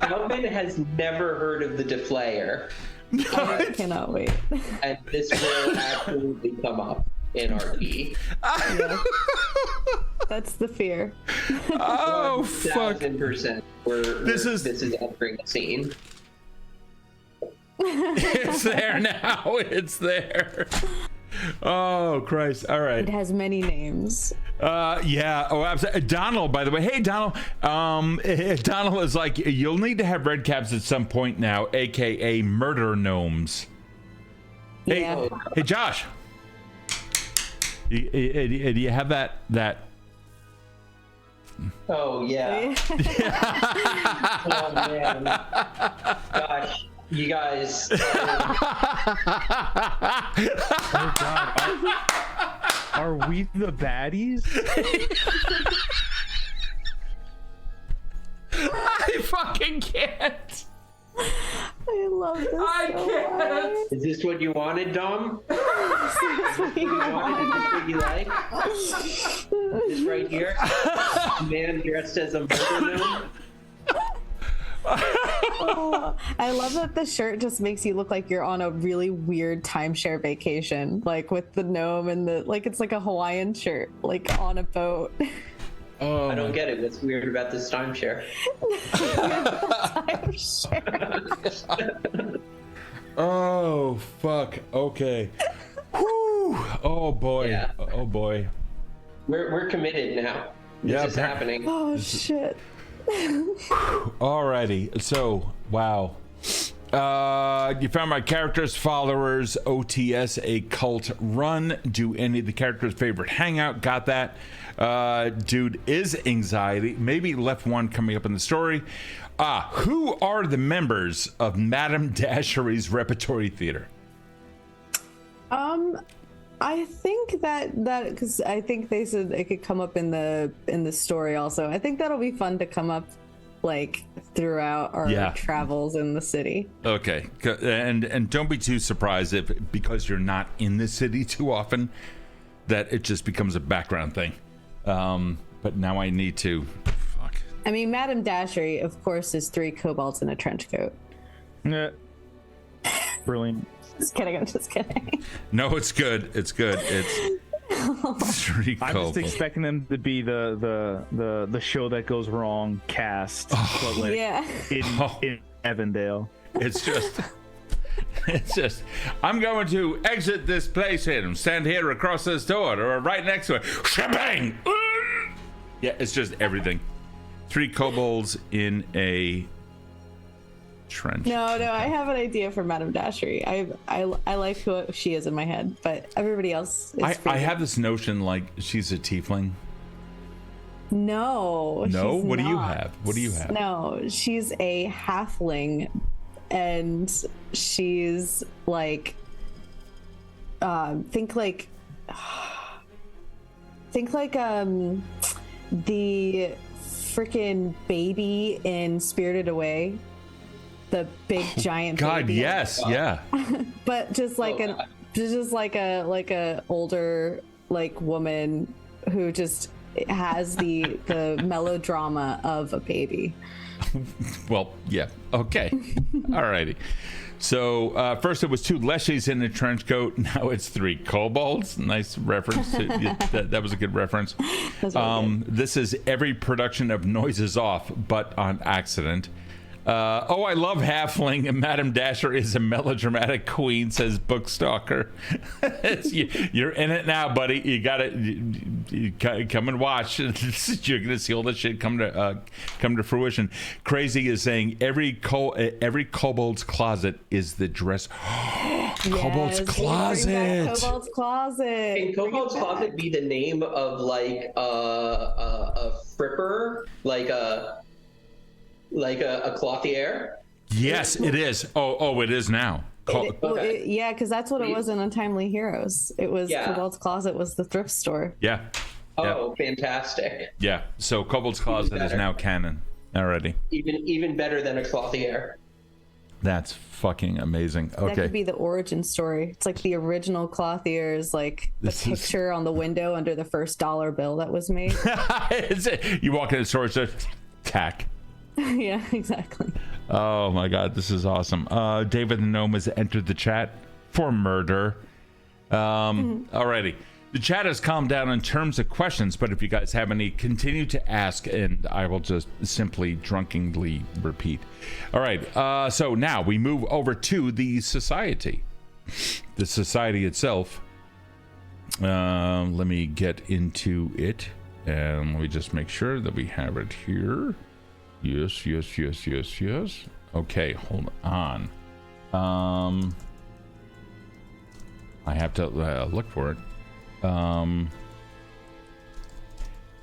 Alvin has never heard of the Deflayer, I cannot wait. and this will absolutely come up in RP. Yeah. That's the fear. Oh, fuck. 1000%. This is entering the scene. It's there now. It's there. Oh, Christ. All right. It has many names. Yeah. Oh, absolutely. Donald, by the way. Hey, Donald. Donald is like, you'll need to have red caps at some point now, aka murder gnomes. Yeah. Hey, Josh. Do you have that? Oh, yeah. Oh, man. Gosh, you guys. Oh God, are we the baddies? I fucking can't. I love this. I can't. Is this what you wanted, Dom? Is this what you like? This right here? Man dressed as a murder gnome? Oh, I love that the shirt just makes you look like you're on a really weird timeshare vacation, like with the gnome and it's like a Hawaiian shirt, like on a boat. Oh, I don't get it. What's weird about this timeshare? Oh, fuck. Okay. Whew. Oh boy. Yeah. Oh boy. We're committed now. This is happening. Oh shit. Alrighty. So, wow. You found my character's followers, OTS, a cult run. Do any of the characters' favorite hangout? Got that. Dude is anxiety. Maybe left one coming up in the story. Who are the members of Madame Dashery's repertory theater? I think that because I think they said it could come up in the story also. I think that'll be fun to come up like throughout our travels in the city. Okay, and don't be too surprised if because you're not in the city too often that it just becomes a background thing. But now I need to. Fuck. I mean, Madame Dashery, of course, is 3 kobolds in a trench coat. Yeah. Brilliant. Just kidding. I'm just kidding. No, it's good. It's good. It's. I'm just expecting them to be the show that goes wrong cast, but like in Evandale. It's just It's just, I'm going to exit this place and stand here across this door or right next to it. Shabang! Yeah, it's just everything. 3 kobolds in a trench. No, I have an idea for Madame Dashery. I like who she is in my head, but everybody else is I have this notion like she's a tiefling. No. No? She's What do you not. have? What do you have? No, she's a halfling, and she's like, think like the freaking baby in Spirited Away, the big giant God, baby. yes, yeah. But just like a older like woman who just has the melodrama of a baby. Well, yeah. Okay. Alrighty. So first it was 2 leshies in a trench coat. Now it's 3 kobolds. Nice reference. That was a good reference. That's really good. This is every production of Noises Off, but on accident. I love Halfling, and Madame Dasher is a melodramatic queen, says Bookstalker. You're in it now, buddy. You got it. You come and watch. You're gonna see all this shit come to fruition. Crazy is saying every kobold's closet is the dress. Kobold's closet. Kobold's closet. Can Kobold's Closet be the name of like a fripper, like a clothier? Yes, it is. Oh, it is now. Yeah, because that's what it was in Untimely Heroes. It was Kobold's Closet was the thrift store. Yeah. Oh, fantastic. Yeah. So Kobold's Closet is now canon already. Even better than a clothier. That's fucking amazing. Okay. That could be the origin story. It's like the original clothier's like the picture on the window under the first dollar bill that was made. You walk in the store, it's just tack. Yeah, exactly. Oh my God, this is awesome. David the Gnome has entered the chat for murder. Alrighty. The chat has calmed down in terms of questions, but if you guys have any, continue to ask, and I will just simply drunkenly repeat. All right, so now we move over to the society. The society itself. Let me get into it, and let me just make sure that we have it here. Yes. Okay, hold on. I have to look for it.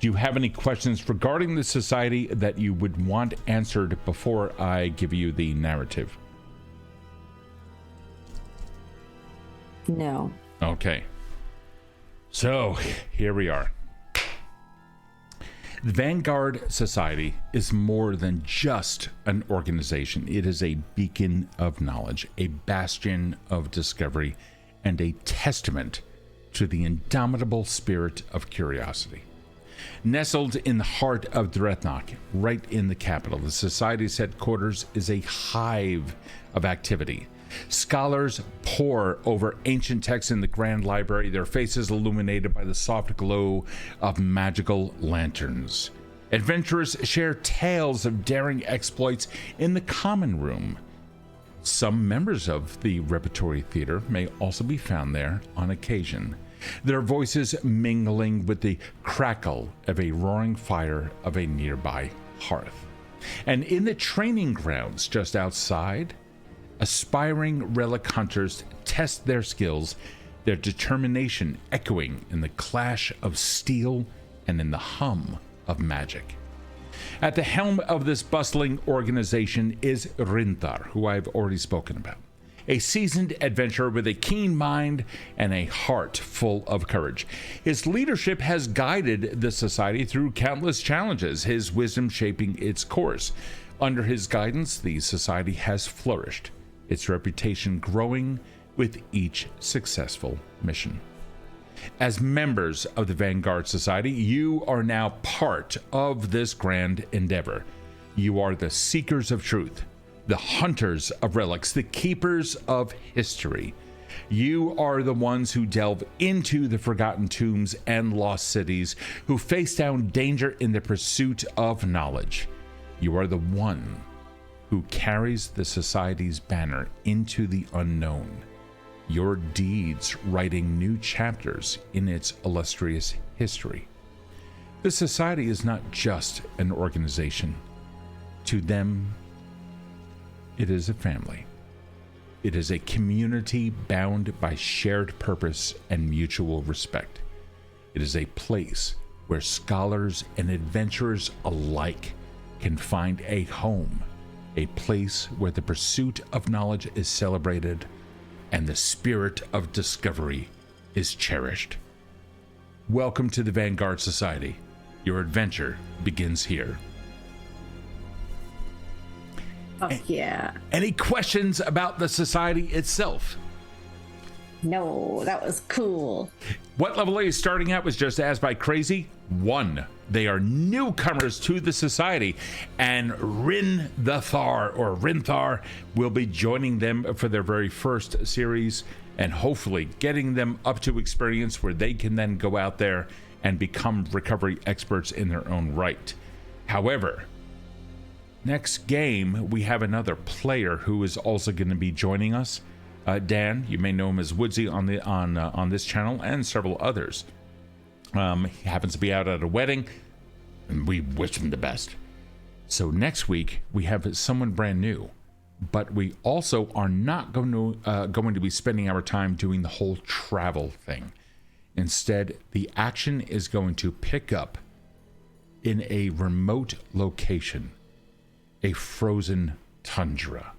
Do you have any questions regarding the society that you would want answered before I give you the narrative? No. Okay. So, here we are. The Vanguard Society is more than just an organization. It is a beacon of knowledge, a bastion of discovery, and a testament to the indomitable spirit of curiosity. Nestled in the heart of Dreadnought, right in the capital, the Society's headquarters is a hive of activity. Scholars pore over ancient texts in the Grand Library, their faces illuminated by the soft glow of magical lanterns. Adventurers share tales of daring exploits in the common room. Some members of the repertory theater may also be found there on occasion, their voices mingling with the crackle of a roaring fire of a nearby hearth. And in the training grounds just outside, aspiring relic hunters test their skills, their determination echoing in the clash of steel and in the hum of magic. At the helm of this bustling organization is Rinthar, who I've already spoken about. A seasoned adventurer with a keen mind and a heart full of courage. His leadership has guided the society through countless challenges, his wisdom shaping its course. Under his guidance, the society has flourished, its reputation growing with each successful mission. As members of the Vanguard Society, you are now part of this grand endeavor. You are the seekers of truth, the hunters of relics, the keepers of history. You are the ones who delve into the forgotten tombs and lost cities, who face down danger in the pursuit of knowledge. You are the one who carries the Society's banner into the unknown, your deeds writing new chapters in its illustrious history. The Society is not just an organization. To them, it is a family. It is a community bound by shared purpose and mutual respect. It is a place where scholars and adventurers alike can find a home, a place where the pursuit of knowledge is celebrated and the spirit of discovery is cherished. Welcome to the Vanguard Society. Your adventure begins here. Fuck yeah. Any questions about the Society itself? No, that was cool. What level are you starting at was just asked by Crazy. 1. They are newcomers to the Society, and Rinthar will be joining them for their very first series, and hopefully getting them up to experience where they can then go out there and become recovery experts in their own right. However, next game we have another player who is also going to be joining us. Dan, you may know him as Woodsy on this channel and several others. He happens to be out at a wedding, and we wish him the best. So next week we have someone brand new, but we also are not going to be spending our time doing the whole travel thing. Instead, the action is going to pick up in a remote location, a frozen tundra,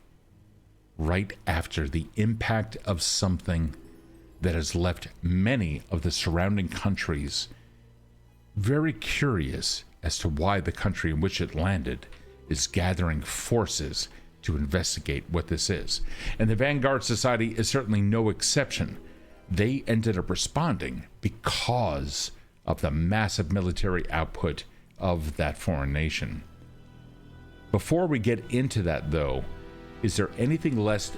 right after the impact of something that has left many of the surrounding countries very curious as to why the country in which it landed is gathering forces to investigate what this is. And the Vanguard Society is certainly no exception. They ended up responding because of the massive military output of that foreign nation. Before we get into that, though, is there anything left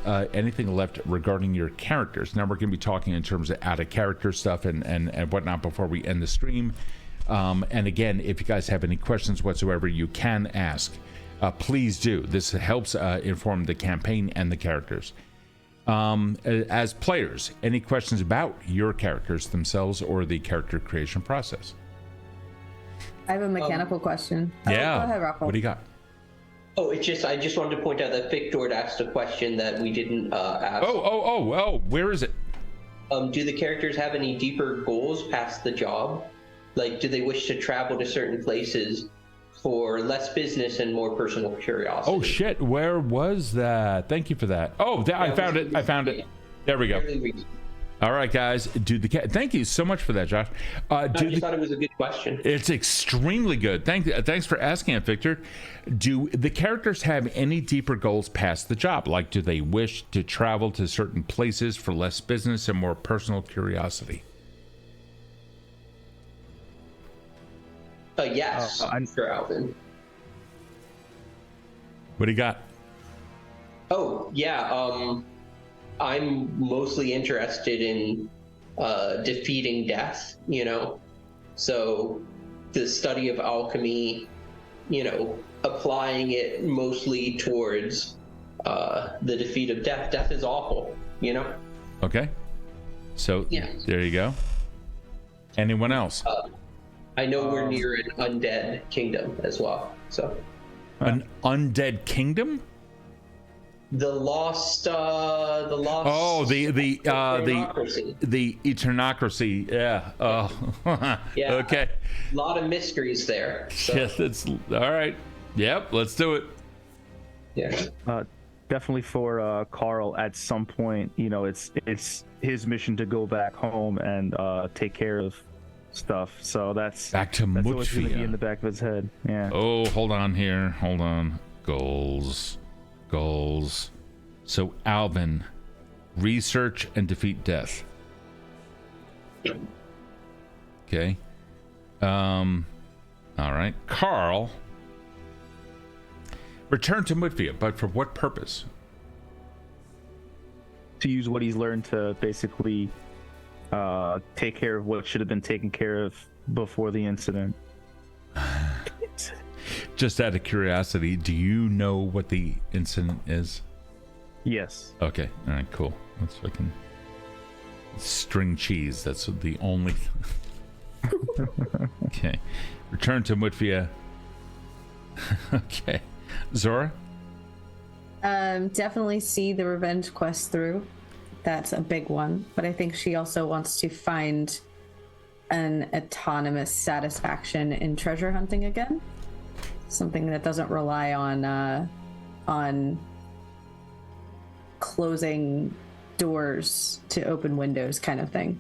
regarding your characters? Now we're going to be talking in terms of out-of-character stuff and whatnot before we end the stream. And again, if you guys have any questions whatsoever, you can ask. Please do. This helps inform the campaign and the characters. As players, any questions about your characters themselves or the character creation process? I have a mechanical question. Yeah. Go ahead, ROFL. What do you got? Oh, I just wanted to point out that Victor had asked a question that we didn't ask. Oh, where is it? Do the characters have any deeper goals past the job? Like, do they wish to travel to certain places for less business and more personal curiosity? Oh shit, where was that? Thank you for that. Oh, I found it. There we go. All right, guys. Thank you so much for that, Josh. I just thought it was a good question. It's extremely good. Thanks for asking it, Victor. Do the characters have any deeper goals past the job? Like, do they wish to travel to certain places for less business and more personal curiosity? Yes, I'm sure, Alvin. What do you got? Oh, yeah. I'm mostly interested in defeating death, So the study of alchemy, applying it mostly towards the defeat of death. Death is awful, Okay. So yeah. There you go. Anyone else? I know we're near an undead kingdom as well. So an undead kingdom? The lost. Oh, the eternocracy. Yeah. Oh. Yeah. Okay. A lot of mysteries there. So. Yes, it's all right. Yep. Let's do it. Yeah. Definitely for Karl at some point, it's his mission to go back home and take care of stuff. So that's back to that's always going to be Mutvia. in the back of his head. Yeah. Oh, hold on here. Hold on. Goals. So Alvin, research and defeat death. Okay. All right. Karl, return to Mutvia, but for what purpose? To use what he's learned to basically take care of what should have been taken care of before the incident. Just out of curiosity, do you know what the incident is? Yes. Okay. All right. Cool. Let's fucking string cheese. That's the only. Okay. Return to Mutvia. Okay. Zora? Definitely see the revenge quest through. That's a big one. But I think she also wants to find an autonomous satisfaction in treasure hunting again. Something that doesn't rely on closing doors to open windows kind of thing.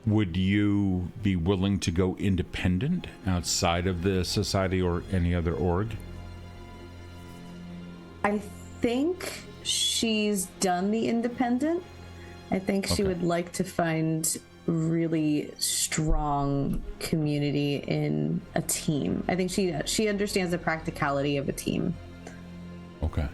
Would you be willing to go independent outside of the society or any other org? I think she's done the independent. I think she would like to find really strong community in a team. I think she understands the practicality of a team. Okay.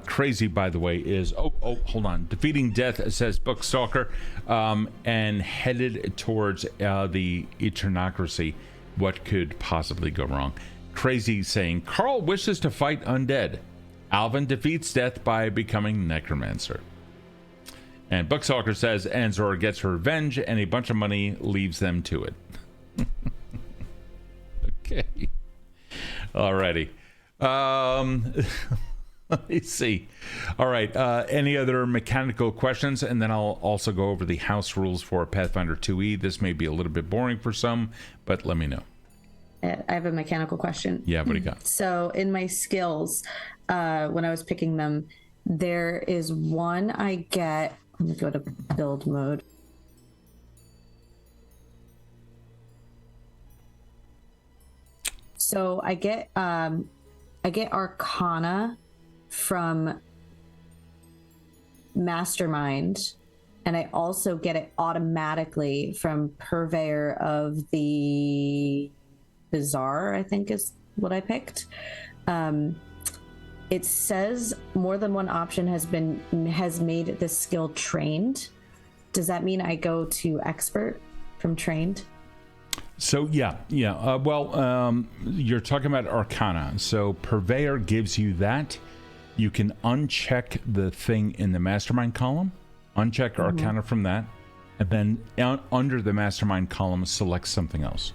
Crazy, by the way, is hold on. Defeating death, says Bookstalker, and headed towards the Eternocracy. What could possibly go wrong? Crazy saying Karl wishes to fight undead. Alvin defeats death by becoming necromancer. And Bookstalker says, and Zora gets her revenge, and a bunch of money leaves them to it. Okay. Alrighty. Let me see. All right. Any other mechanical questions? And then I'll also go over the house rules for Pathfinder 2e. This may be a little bit boring for some, but let me know. I have a mechanical question. Yeah, what do you got? So in my skills, when I was picking them, there is one I get. Let me go to build mode. So I get Arcana from Mastermind, and I also get it automatically from Purveyor of the Bazaar, I think is what I picked. It says more than one option has made this skill trained. Does that mean I go to expert from trained? So yeah. You're talking about Arcana. So Purveyor gives you that. You can uncheck the thing in the Mastermind column, uncheck Arcana from that, and then under the Mastermind column, select something else.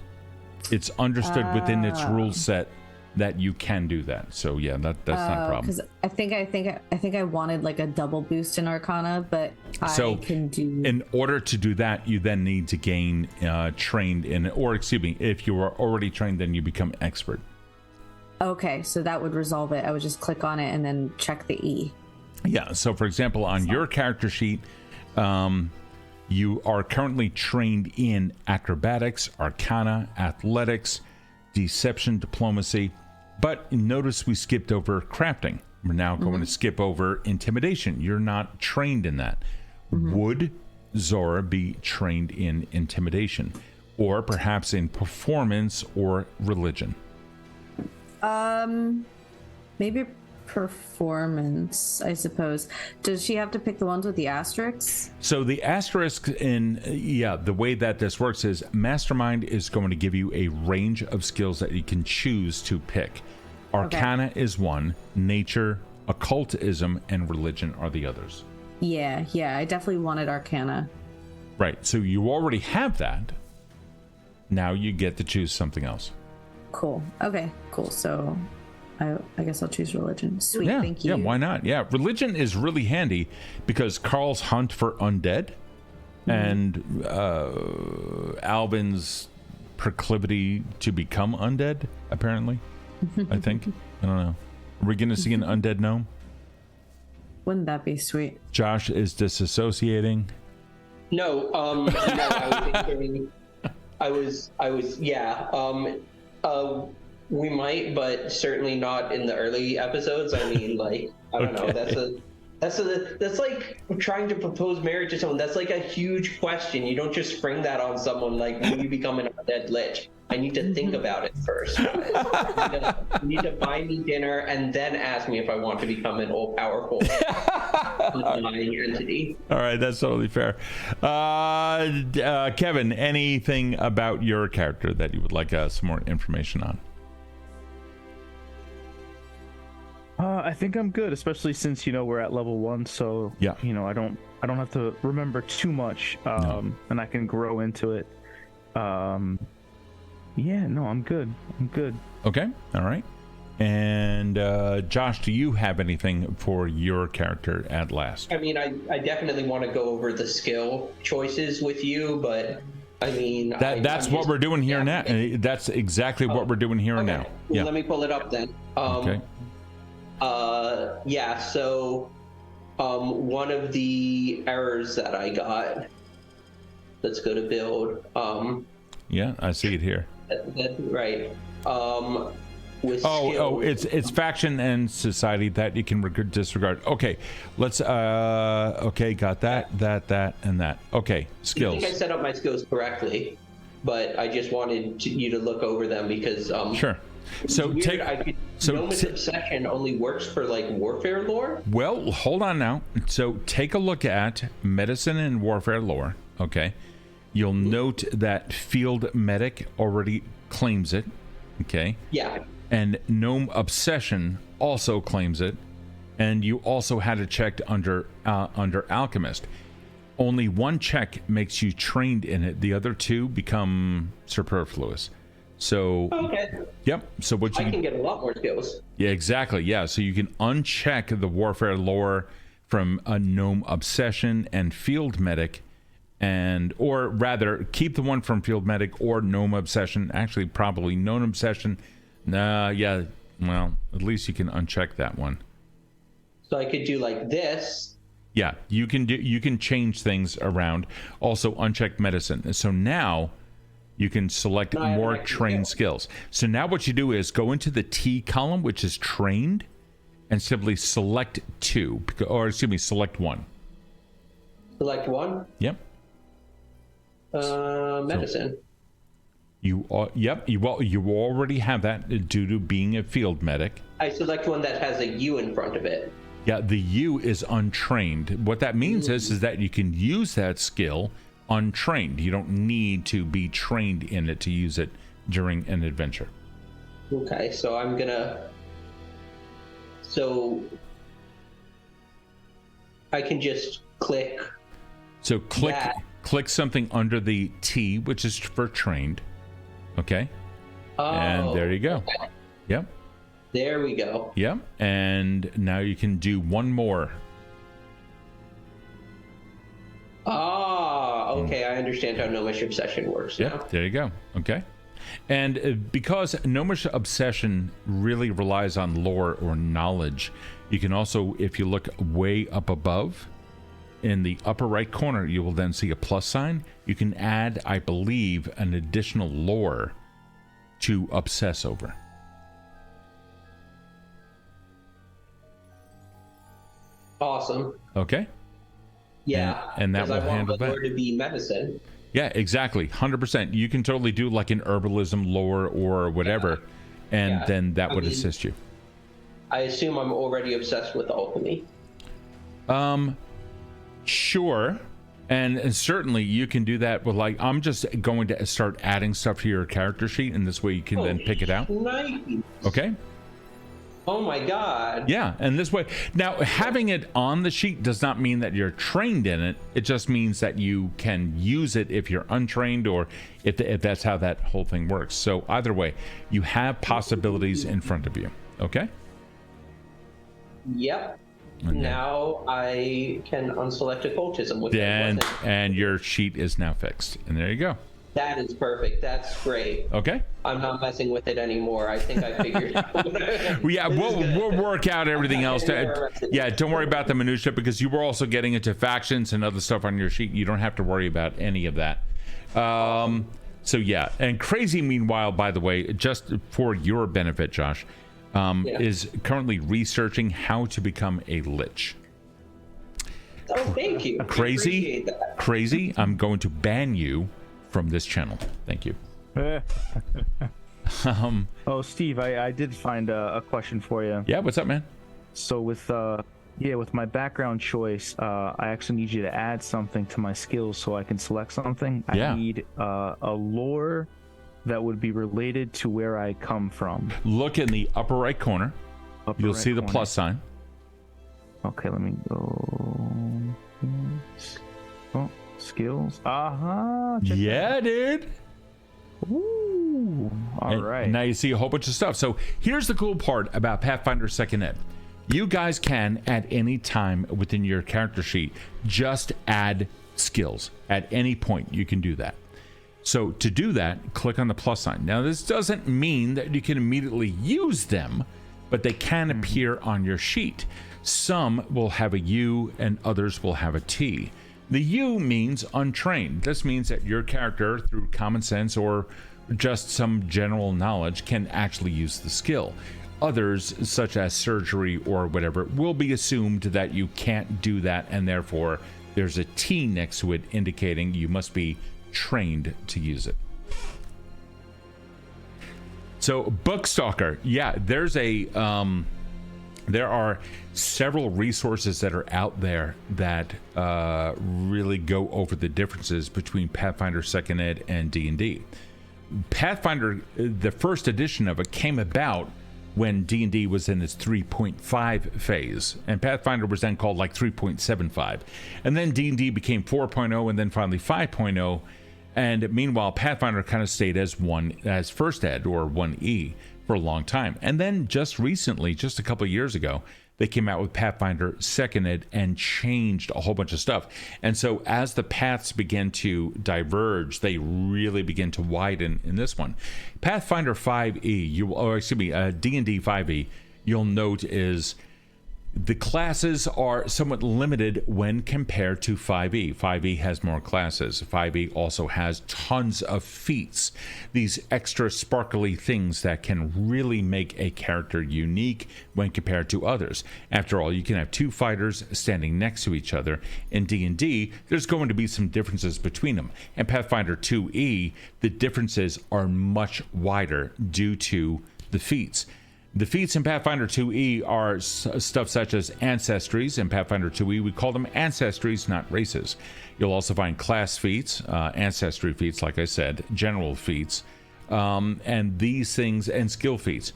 It's understood within its rule set that you can do that. So yeah, that's not a problem. Because I think I wanted like a double boost in Arcana, but I can do. In order to do that, you then need to gain trained in, or excuse me, if you are already trained, then you become expert. Okay, so that would resolve it. I would just click on it and then check the E. Yeah. So for example, on your character sheet, you are currently trained in acrobatics, Arcana, athletics, deception, diplomacy, but notice we skipped over crafting. We're now going to skip over intimidation. You're not trained in that. Would Zora be trained in intimidation, or perhaps in performance or religion? Maybe performance, I suppose. Does she have to pick the ones with the asterisks? So the asterisk the way that this works is Mastermind is going to give you a range of skills that you can choose to pick. Arcana is one, nature, occultism, and religion are the others. Yeah, I definitely wanted Arcana. Right, so you already have that. Now you get to choose something else. Cool. Okay, cool. So I guess I'll choose religion. Sweet, thank you. Yeah, why not? Yeah, religion is really handy because Karl's hunt for undead and Alvin's proclivity to become undead, apparently. I think. I don't know. Are we going to see an undead gnome? Wouldn't that be sweet? Josh is disassociating. No, I was we might, but certainly not in the early episodes. I mean, like, I don't know. That's like trying to propose marriage to someone. That's like a huge question. You don't just spring that on someone like, will you become an undead lich? I need to think about it first. You need to buy me dinner and then ask me if I want to become an all-powerful undying entity. All right, that's totally fair. Kevin, anything about your character that you would like some more information on? I think I'm good, especially since we're at level 1, so Yeah. I don't have to remember too much, and I can grow into it. Yeah, no, I'm good. Okay, all right. And Josh, do you have anything for your character at last? I mean, I definitely want to go over the skill choices with you, but I mean... That's what we're doing here now. That's exactly what we're doing here now. Well, Yeah. let me pull it up then. Okay. Yeah, so one of the errors that I got, let's go to build. Yeah, I see it here. Right. With it's faction and society that you can disregard. Okay, let's okay, got that, and that. Okay, skills. I think I set up my skills correctly, but I just wanted you to look over them because sure. So Gnome's obsession only works for like warfare lore. Well, hold on now. So take a look at medicine and warfare lore. Okay, you'll note that field medic already claims it. Okay. Yeah. And Gnome Obsession also claims it, and you also had it checked under Alchemist. Only one check makes you trained in it; the other two become superfluous. So, okay. Yep. So what you I can get a lot more skills. Yeah, exactly. Yeah. So you can uncheck the warfare lore from a Gnome Obsession and Field Medic, or rather keep the one from Field Medic or Gnome Obsession. Actually, probably Gnome Obsession. Yeah. Well, at least you can uncheck that one. So I could do like this. Yeah, you can change things around. Also uncheck medicine. So now you can select more trained skills. So now what you do is go into the T column, which is trained, and simply select select one. Select one? Yep. Medicine. You already have that due to being a field medic. I select one that has a U in front of it. Yeah, the U is untrained. What that means is that you can use that skill untrained. You don't need to be trained in it to use it during an adventure. Okay, so I can just click. So click something under the T, which is for trained. Okay. Oh, and there you go. Okay. Yep. There we go. Yep. And now you can do one more. Okay. I understand how Gnomish Obsession works now. Yep. There you go. Okay. And because Gnomish Obsession really relies on lore or knowledge, you can also, if you look way up above, in the upper right corner, you will then see a plus sign. You can add, I believe, an additional lore to obsess over. Awesome. Okay. Yeah. And that will handle that. I want the lore to be medicine. Yeah, exactly. 100%. You can totally do like an herbalism lore or whatever, and then that would assist you. I assume I'm already obsessed with alchemy. Sure. And certainly you can do that with I'm just going to start adding stuff to your character sheet, and this way you can then pick it out. Nice. Okay. Oh my god. Yeah, and this way. Now, having it on the sheet does not mean that you're trained in it. It just means that you can use it if you're untrained, or if that's how that whole thing works. So either way, you have possibilities in front of you. Okay? Yep. Now I can unselect occultism with it. And your sheet is now fixed. And there you go. That is perfect. That's great. Okay. I'm not messing with it anymore. I think I figured out. Yeah, we'll work out everything else. Don't worry about the minutia, because you were also getting into factions and other stuff on your sheet. You don't have to worry about any of that. So yeah, and Crazy, meanwhile, by the way, just for your benefit, Josh, is currently researching how to become a lich. Oh, thank you. Crazy, I'm going to ban you from this channel. Thank you. Steve, I did find a question for you. Yeah, what's up, man? So with my background choice, I actually need you to add something to my skills so I can select something. I need a lore that would be related to where I come from. Look in the upper right corner. upper You'll right see the corner. plus sign. Okay, let me go. Oh, skills. Yeah, dude. Ooh. All right. Now you see a whole bunch of stuff. So here's the cool part about Pathfinder 2nd Ed. You guys can, at any time within your character sheet, just add skills. At any point, you can do that. So to do that, click on the plus sign. Now, this doesn't mean that you can immediately use them, but they can appear on your sheet. Some will have a U and others will have a T. The U means untrained. This means that your character, through common sense or just some general knowledge, can actually use the skill. Others, such as surgery or whatever, will be assumed that you can't do that, and therefore there's a T next to it indicating you must be trained to use it. So Bookstalker, yeah, there's a there are several resources that are out there that really go over the differences between Pathfinder 2nd Ed and D&D. Pathfinder, the first edition of it, came about when D&D was in its 3.5 phase, and Pathfinder was then called like 3.75, and then D&D became 4.0, and then finally 5.0, and meanwhile Pathfinder kind of stayed as first ed or 1E for a long time. And then just recently, just a couple of years ago, they came out with Pathfinder 2nd Ed and changed a whole bunch of stuff. And so as the paths begin to diverge, they really begin to widen in this one. Pathfinder 5e, D&D 5e, you'll note is the classes are somewhat limited when compared to 5e. 5e has more classes. 5e also has tons of feats, these extra sparkly things that can really make a character unique when compared to others. After all, you can have two fighters standing next to each other. In D&D, there's going to be some differences between them. In Pathfinder 2e, the differences are much wider due to the feats. The feats in Pathfinder 2e are stuff such as ancestries. In Pathfinder 2e, we call them ancestries, not races. You'll also find class feats, ancestry feats, like I said, general feats, and these things, and skill feats.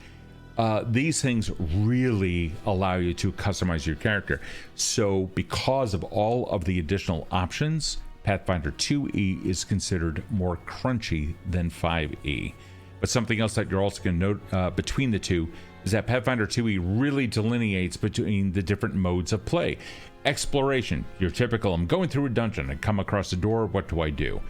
These things really allow you to customize your character. So because of all of the additional options, Pathfinder 2e is considered more crunchy than 5e. But something else that you're also going to note between the two is that Pathfinder 2e really delineates between the different modes of play. Exploration, your typical, I'm going through a dungeon, I come across a door, what do I do?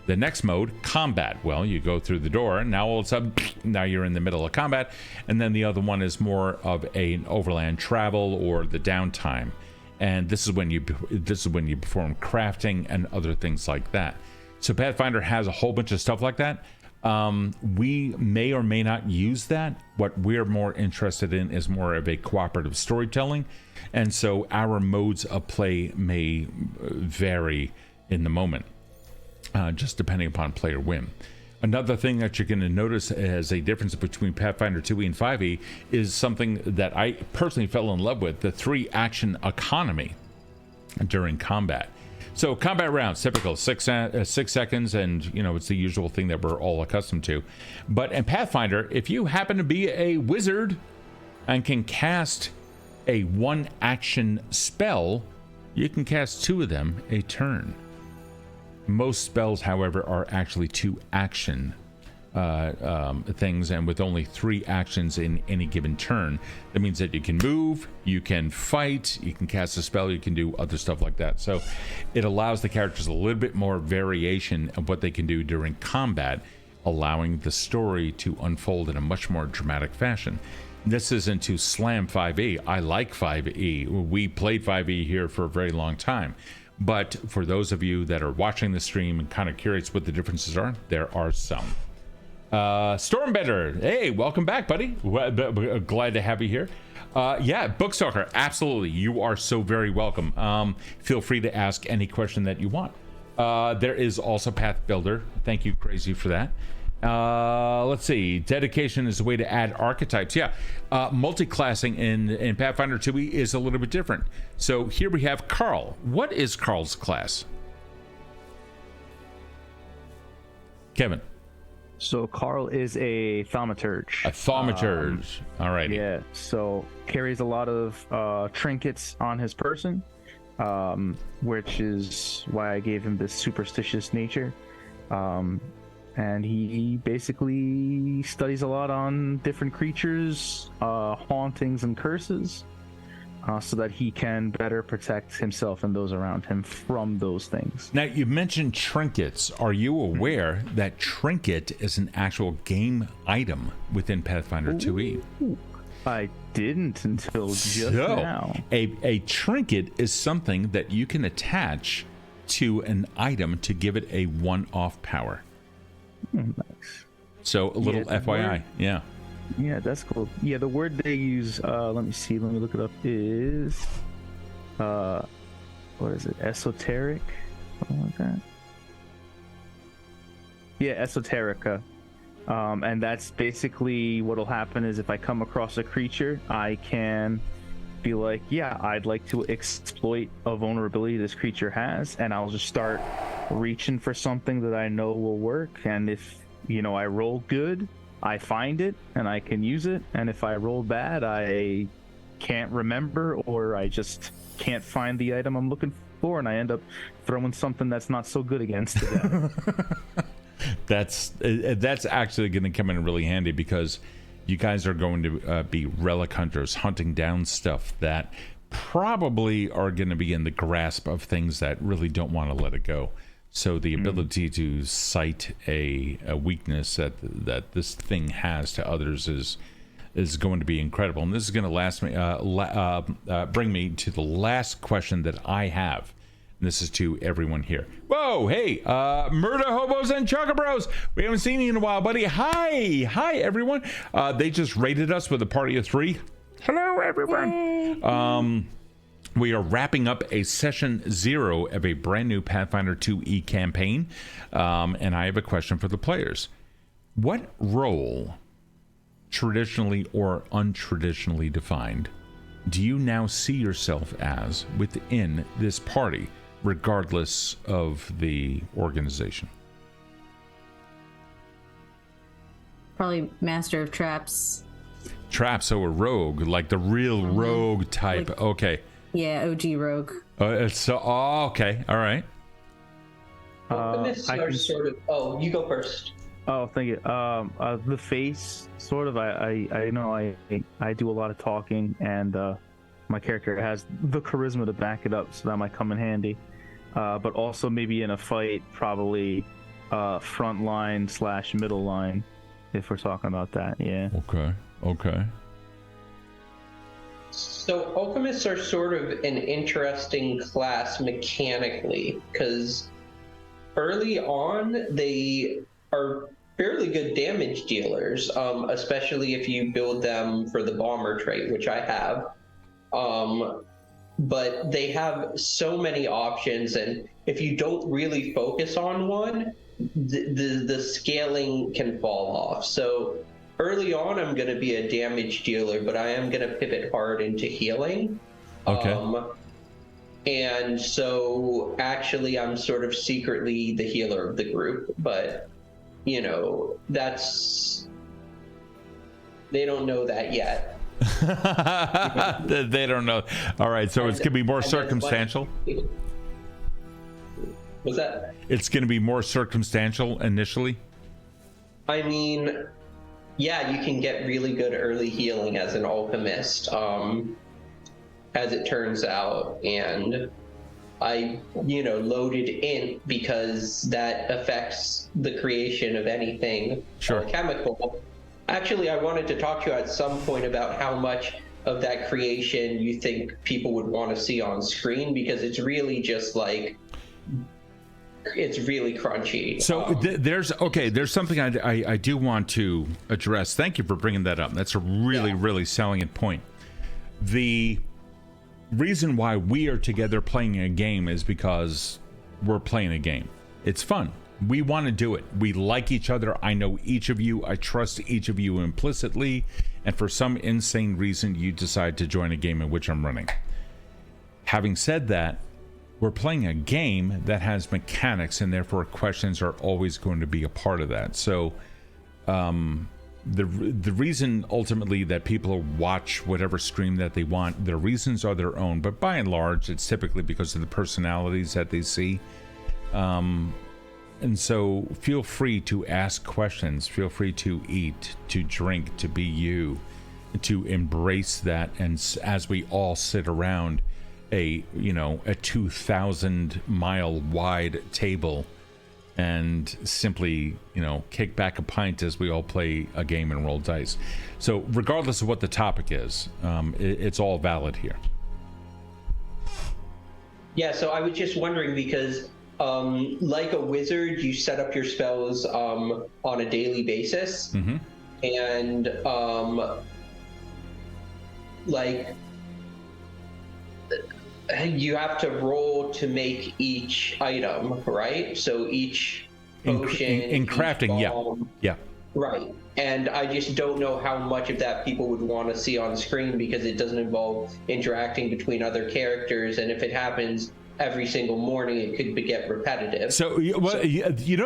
The next mode, combat. Well, you go through the door, and now all of a sudden, now you're in the middle of combat. And then the other one is more of an overland travel or the downtime. And this is when you perform crafting and other things like that. So Pathfinder has a whole bunch of stuff like that. We may or may not use that. What we're more interested in is more of a cooperative storytelling, and so our modes of play may vary in the moment, just depending upon player whim. Another thing that you're going to notice as a difference between Pathfinder 2e and 5e is something that I personally fell in love with: the 3-action economy during combat. So combat rounds, typical 6 seconds, and it's the usual thing that we're all accustomed to. But in Pathfinder, if you happen to be a wizard and can cast a 1-action spell, you can cast 2 of them a turn. Most spells, however, are actually 2-action things, and with only 3 actions in any given turn. That means that you can move, you can fight, you can cast a spell, you can do other stuff like that. So it allows the characters a little bit more variation of what they can do during combat, allowing the story to unfold in a much more dramatic fashion. This isn't to slam 5e. I like 5e. We played 5e here for a very long time. But for those of you that are watching the stream and kind of curious what the differences are, there are some. Stormbender, hey, welcome back, buddy. Glad to have you here. Yeah, Bookstalker, absolutely. You are so very welcome. Feel free to ask any question that you want. There is also Path Builder. Thank you, Crazy, for that. Let's see. Dedication is a way to add archetypes. Yeah, multi-classing in Pathfinder 2e is a little bit different. So here we have Karl. What is Karl's class? Kevin. So Karl is a thaumaturge. A thaumaturge. All righty. Yeah, so carries a lot of trinkets on his person, which is why I gave him this superstitious nature. And he basically studies a lot on different creatures, hauntings, and curses, so that he can better protect himself and those around him from those things. Now, you mentioned trinkets. Are you aware that trinket is an actual game item within Pathfinder 2e? I didn't until just now. A trinket is something that you can attach to an item to give it a one-off power. Nice. So a little FYI. Yeah. Yeah, that's cool. Yeah, the word they use, let me look it up, is, what is it, esoteric? Something like that? Yeah, esoterica. And that's basically what'll happen is if I come across a creature, I can be like, yeah, I'd like to exploit a vulnerability this creature has, and I'll just start reaching for something that I know will work, and if, I roll good, I find it and I can use it, and if I roll bad, I can't remember, or I just can't find the item I'm looking for, and I end up throwing something that's not so good against it. That's actually going to come in really handy, because you guys are going to be relic hunters, hunting down stuff that probably are going to be in the grasp of things that really don't want to let it go. So the ability to cite a weakness that this thing has to others is going to be incredible. And this is going to bring me to the last question that I have. And this is to everyone here. Whoa, hey, Murder Hobos and Chocobros. We haven't seen you in a while, buddy. Hi, everyone. They just rated us with a party of 3. Hello, everyone. We are wrapping up a session 0 of a brand new Pathfinder 2e campaign, and I have a question for the players. What role, traditionally or untraditionally defined, do you now see yourself as within this party, regardless of the organization? Probably Master of Traps. Traps, so a rogue, like the real rogue type. Like, okay. Yeah, OG rogue. Okay, all right. Sort of. Oh, you go first. Oh, thank you. The face, sort of. I know I do a lot of talking, and my character has the charisma to back it up, so that might come in handy. But also maybe in a fight, probably front line / middle line, if we're talking about that. Yeah. Okay. So alchemists are sort of an interesting class mechanically, because early on they are fairly good damage dealers, especially if you build them for the bomber trait, which I have. But they have so many options, and if you don't really focus on one, the scaling can fall off. So early on, I'm going to be a damage dealer, but I am going to pivot hard into healing. Okay. And so actually, I'm sort of secretly the healer of the group, but they don't know that yet. They don't know. All right, so it's going to be more circumstantial. What's that? It's going to be more circumstantial initially. I mean, yeah, you can get really good early healing as an alchemist, as it turns out, and I, loaded int because that affects the creation of anything alchemical. Actually, I wanted to talk to you at some point about how much of that creation you think people would want to see on screen, because it's really just like, it's really crunchy. So there's something I do want to address. Thank you for bringing that up. That's a really salient point. The reason why we are together playing a game is because we're playing a game. It's fun. We want to do it. We like each other. I know each of you. I trust each of you implicitly. And for some insane reason, you decide to join a game in which I'm running. Having said that, we're playing a game that has mechanics, and therefore questions are always going to be a part of that. So the reason ultimately that people watch whatever stream that they want, their reasons are their own, but by and large it's typically because of the personalities that they see. And so feel free to ask questions, feel free to eat, to drink, to be you, to embrace that. And as we all sit around a 2,000 mile wide table and simply, kick back a pint as we all play a game and roll dice. So regardless of what the topic is, it's all valid here. Yeah, so I was just wondering because like a wizard, you set up your spells on a daily basis. Mm-hmm. And you have to roll to make each item, right? So each potion in crafting, yeah. Right. And I just don't know how much of that people would want to see on screen because it doesn't involve interacting between other characters, and if it happens every single morning, it could get repetitive. So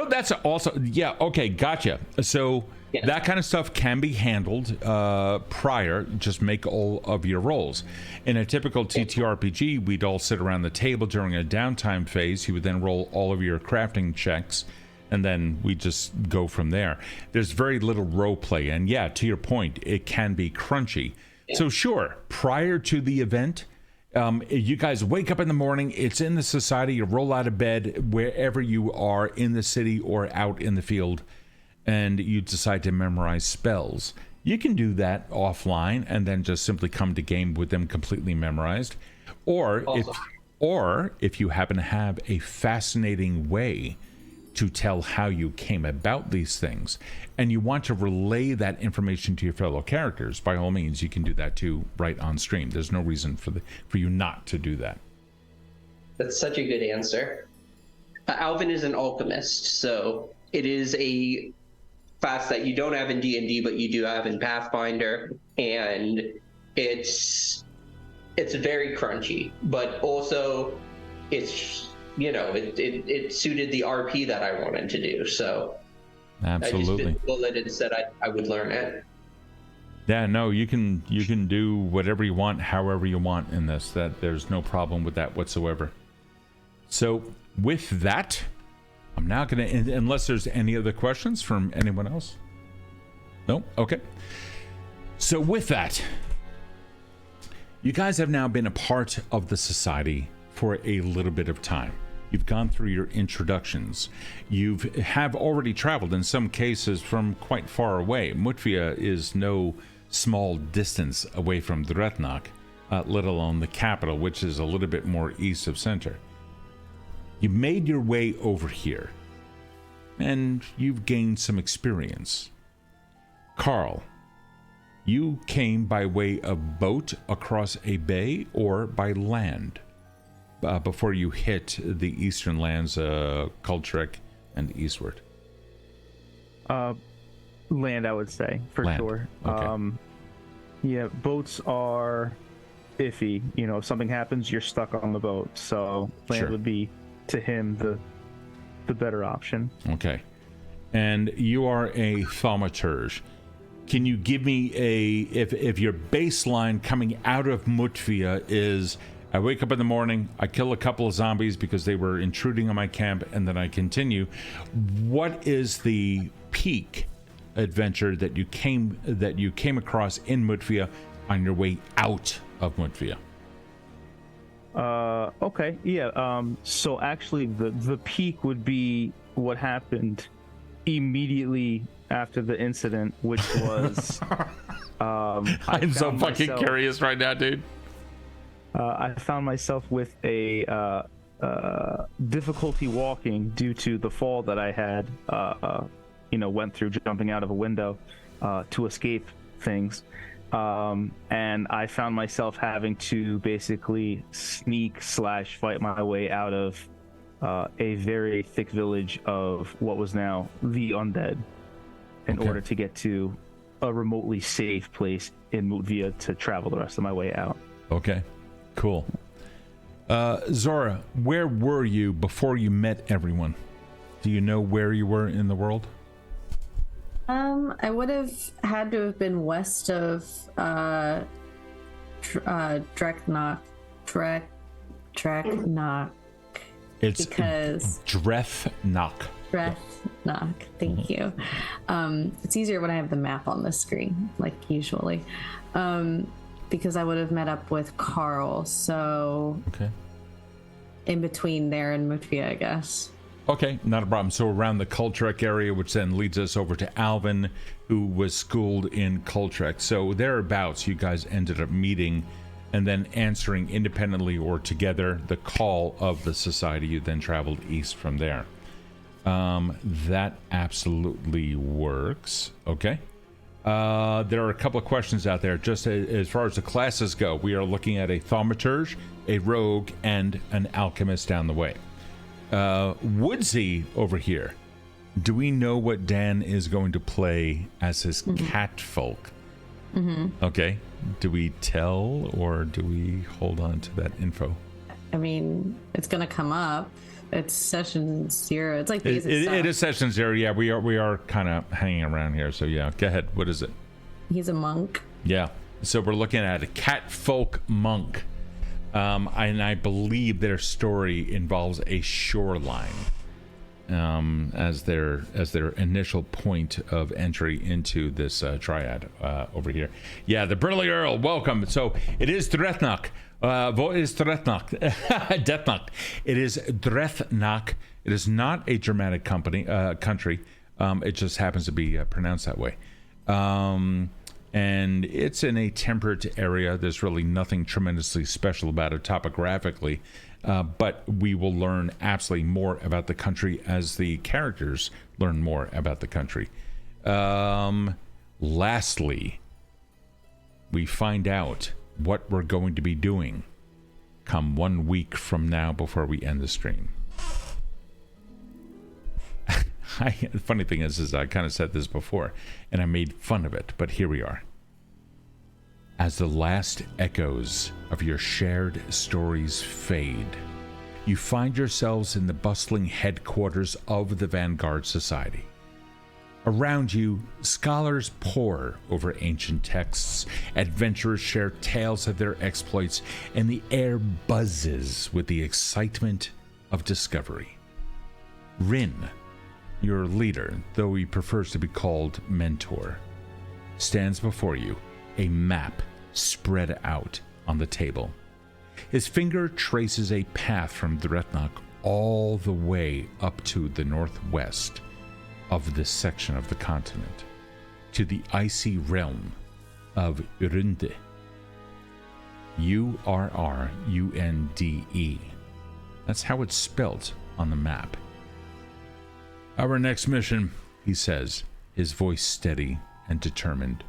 that's also, okay, gotcha. So that kind of stuff can be handled prior. Just make all of your rolls. In a typical TTRPG, we'd all sit around the table during a downtime phase. You would then roll all of your crafting checks, and then we just go from there. There's very little role play, and to your point, it can be crunchy. So sure, prior to the event, you guys wake up in the morning, it's in the society, you roll out of bed wherever you are in the city or out in the field, and you decide to memorize spells. You can do that offline and then just simply come to game with them completely memorized. Or if you happen to have a fascinating way to tell how you came about these things, and you want to relay that information to your fellow characters, by all means, you can do that too right on stream. There's no reason for you not to do that. That's such a good answer. Alvin is an alchemist, so it is a class that you don't have in D&D, but you do have in Pathfinder, and it's very crunchy, but also it's it suited the RP that I wanted to do, so absolutely. I just did it and said I would learn it. Yeah, no, you can do whatever you want, however you want in this. That there's no problem with that whatsoever. So with that, I'm now going to, unless there's any other questions from anyone else. No? Okay. So with that, you guys have now been a part of the society for a little bit of time. You've gone through your introductions. You have already traveled, in some cases, from quite far away. Mutvia is no small distance away from Dretnak, let alone the capital, which is a little bit more east of center. You made your way over here, and you've gained some experience. Karl, you came by way of boat across a bay or by land? Before you hit the eastern lands, Kuldrek and eastward? Land, I would say, for land. sure. Okay. Boats are iffy. If something happens, you're stuck on the boat. So land would be, to him, the better option. Okay. And you are a thaumaturge. Can you give me if your baseline coming out of Mutvia is, I wake up in the morning, I kill a couple of zombies because they were intruding on my camp, and then I continue. What is the peak adventure that you came across in Mutvia on your way out of Mutvia? Okay, yeah. So actually, the peak would be what happened immediately after the incident, which was. I'm so fucking curious right now, dude. I found myself with a difficulty walking due to the fall that I had, went through jumping out of a window to escape things. And I found myself having to basically sneak/fight my way out of a very thick village of what was now the undead in order to get to a remotely safe place in Mutvia to travel the rest of my way out. Okay. Cool. Zora, where were you before you met everyone? Do you know where you were in the world? I would have had to have been west of Dreknock. Dreknock. It's because Drethnock. Dreknock. Thank you. It's easier when I have the map on the screen, like usually. Because I would have met up with Karl, so Okay. in between there and Mutia, I guess. Okay, not a problem. So around the Kultrek area, which then leads us over to Alvin, who was schooled in Kultrek. So thereabouts, you guys ended up meeting and then answering independently or together the call of the society. You then traveled east from there. That absolutely works. Okay. There are a couple of questions out there. Just as far as the classes go, we are looking at a thaumaturge, a rogue, and an alchemist down the way. Woodsy over here, do we know what Dan is going to play as his catfolk? Okay. Do we tell or do we hold on to that info? I mean, it's gonna come up. It's session 0. It's like basic stuff. It is session 0. Yeah, we are kind of hanging around here. So yeah, go ahead. What is it? He's a monk. Yeah. So we're looking at a catfolk monk. And I believe their story involves a shoreline as their initial point of entry into this triad over here. Yeah, the Burly Earl, welcome. So it is Drethnock. What is Drethnock? Deathnock. It is Drethnock. It is not a Germanic country. It just happens to be pronounced that way. And it's in a temperate area. There's really nothing tremendously special about it topographically, but we will learn absolutely more about the country as the characters learn more about the country. Lastly, we find out what we're going to be doing come 1 week from now before we end the stream. The funny thing is I kind of said this before, and I made fun of it, but here we are. As the last echoes of your shared stories fade, you find yourselves in the bustling headquarters of the Vanguard Society. Around you, scholars pore over ancient texts, adventurers share tales of their exploits, and the air buzzes with the excitement of discovery. Rin, your leader, though he prefers to be called mentor, stands before you, a map spread out on the table. His finger traces a path from Drethnock all the way up to the northwest of this section of the continent, to the icy realm of Urunde. Urrunde. That's how it's spelt on the map. Our next mission, he says, his voice steady and determined.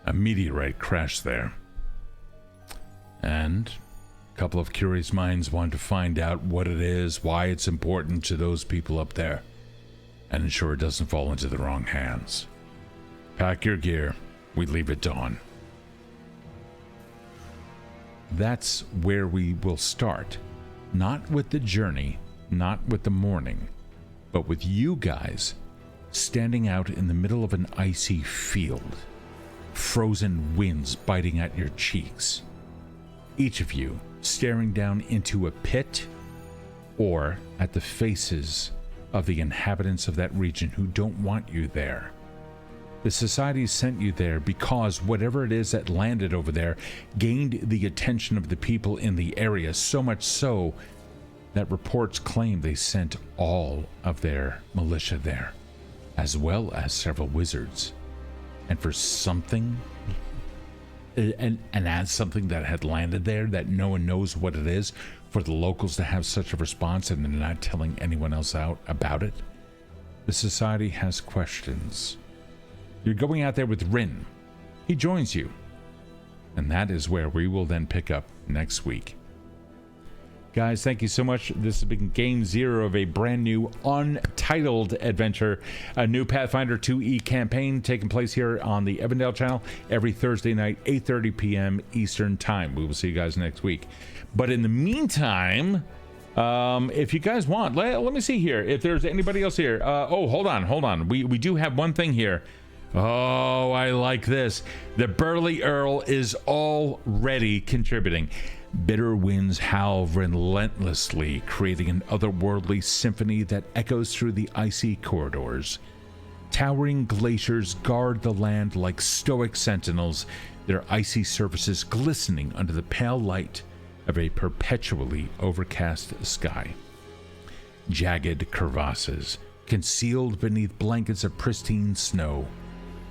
A meteorite crashed there. And a couple of curious minds want to find out what it is, why it's important to those people up there, and ensure it doesn't fall into the wrong hands. Pack your gear. We leave at dawn. That's where we will start. Not with the journey, not with the morning, but with you guys standing out in the middle of an icy field, frozen winds biting at your cheeks, each of you staring down into a pit or at the faces of the inhabitants of that region who don't want you there. The society sent you there because whatever it is that landed over there gained the attention of the people in the area, so much so that reports claim they sent all of their militia there, as well as several wizards. And for something, and as something that had landed there that no one knows what it is, for the locals to have such a response and they're not telling anyone else out about it, the society has questions. You're going out there with Rin. He joins you. And that is where we will then pick up next week. Guys, thank you so much. This has been Game 0 of a brand new untitled adventure, a new Pathfinder 2E campaign taking place here on the Evandale channel every Thursday night, 8:30 p.m. Eastern Time. We will see you guys next week. But in the meantime, If you guys want, let me see here if there's anybody else here. Oh, hold on. We do have one thing here. Oh, I like this. The Burly Earl is already contributing. Bitter winds howl relentlessly, creating an otherworldly symphony that echoes through the icy corridors. Towering glaciers guard the land like stoic sentinels, their icy surfaces glistening under the pale light of a perpetually overcast sky. Jagged crevasses, concealed beneath blankets of pristine snow,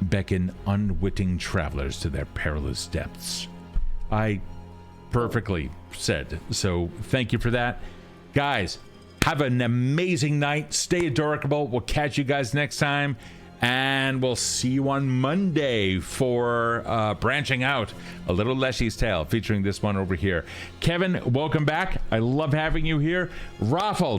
beckon unwitting travelers to their perilous depths. I perfectly said, so thank you for that. Guys, have an amazing night. Stay adorable. We'll catch you guys next time. And we'll see you on Monday for branching out a little Leshy's Tale, featuring this one over here. Kevin, welcome back. I love having you here. ROFL,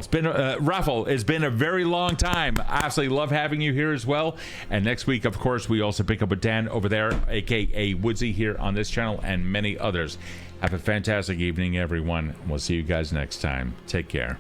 it's been a very long time. Absolutely love having you here as well. And next week, of course, we also pick up with Dan over there, aka Woodsy, here on this channel, and many others. Have a fantastic evening, everyone. We'll see you guys next time. Take care.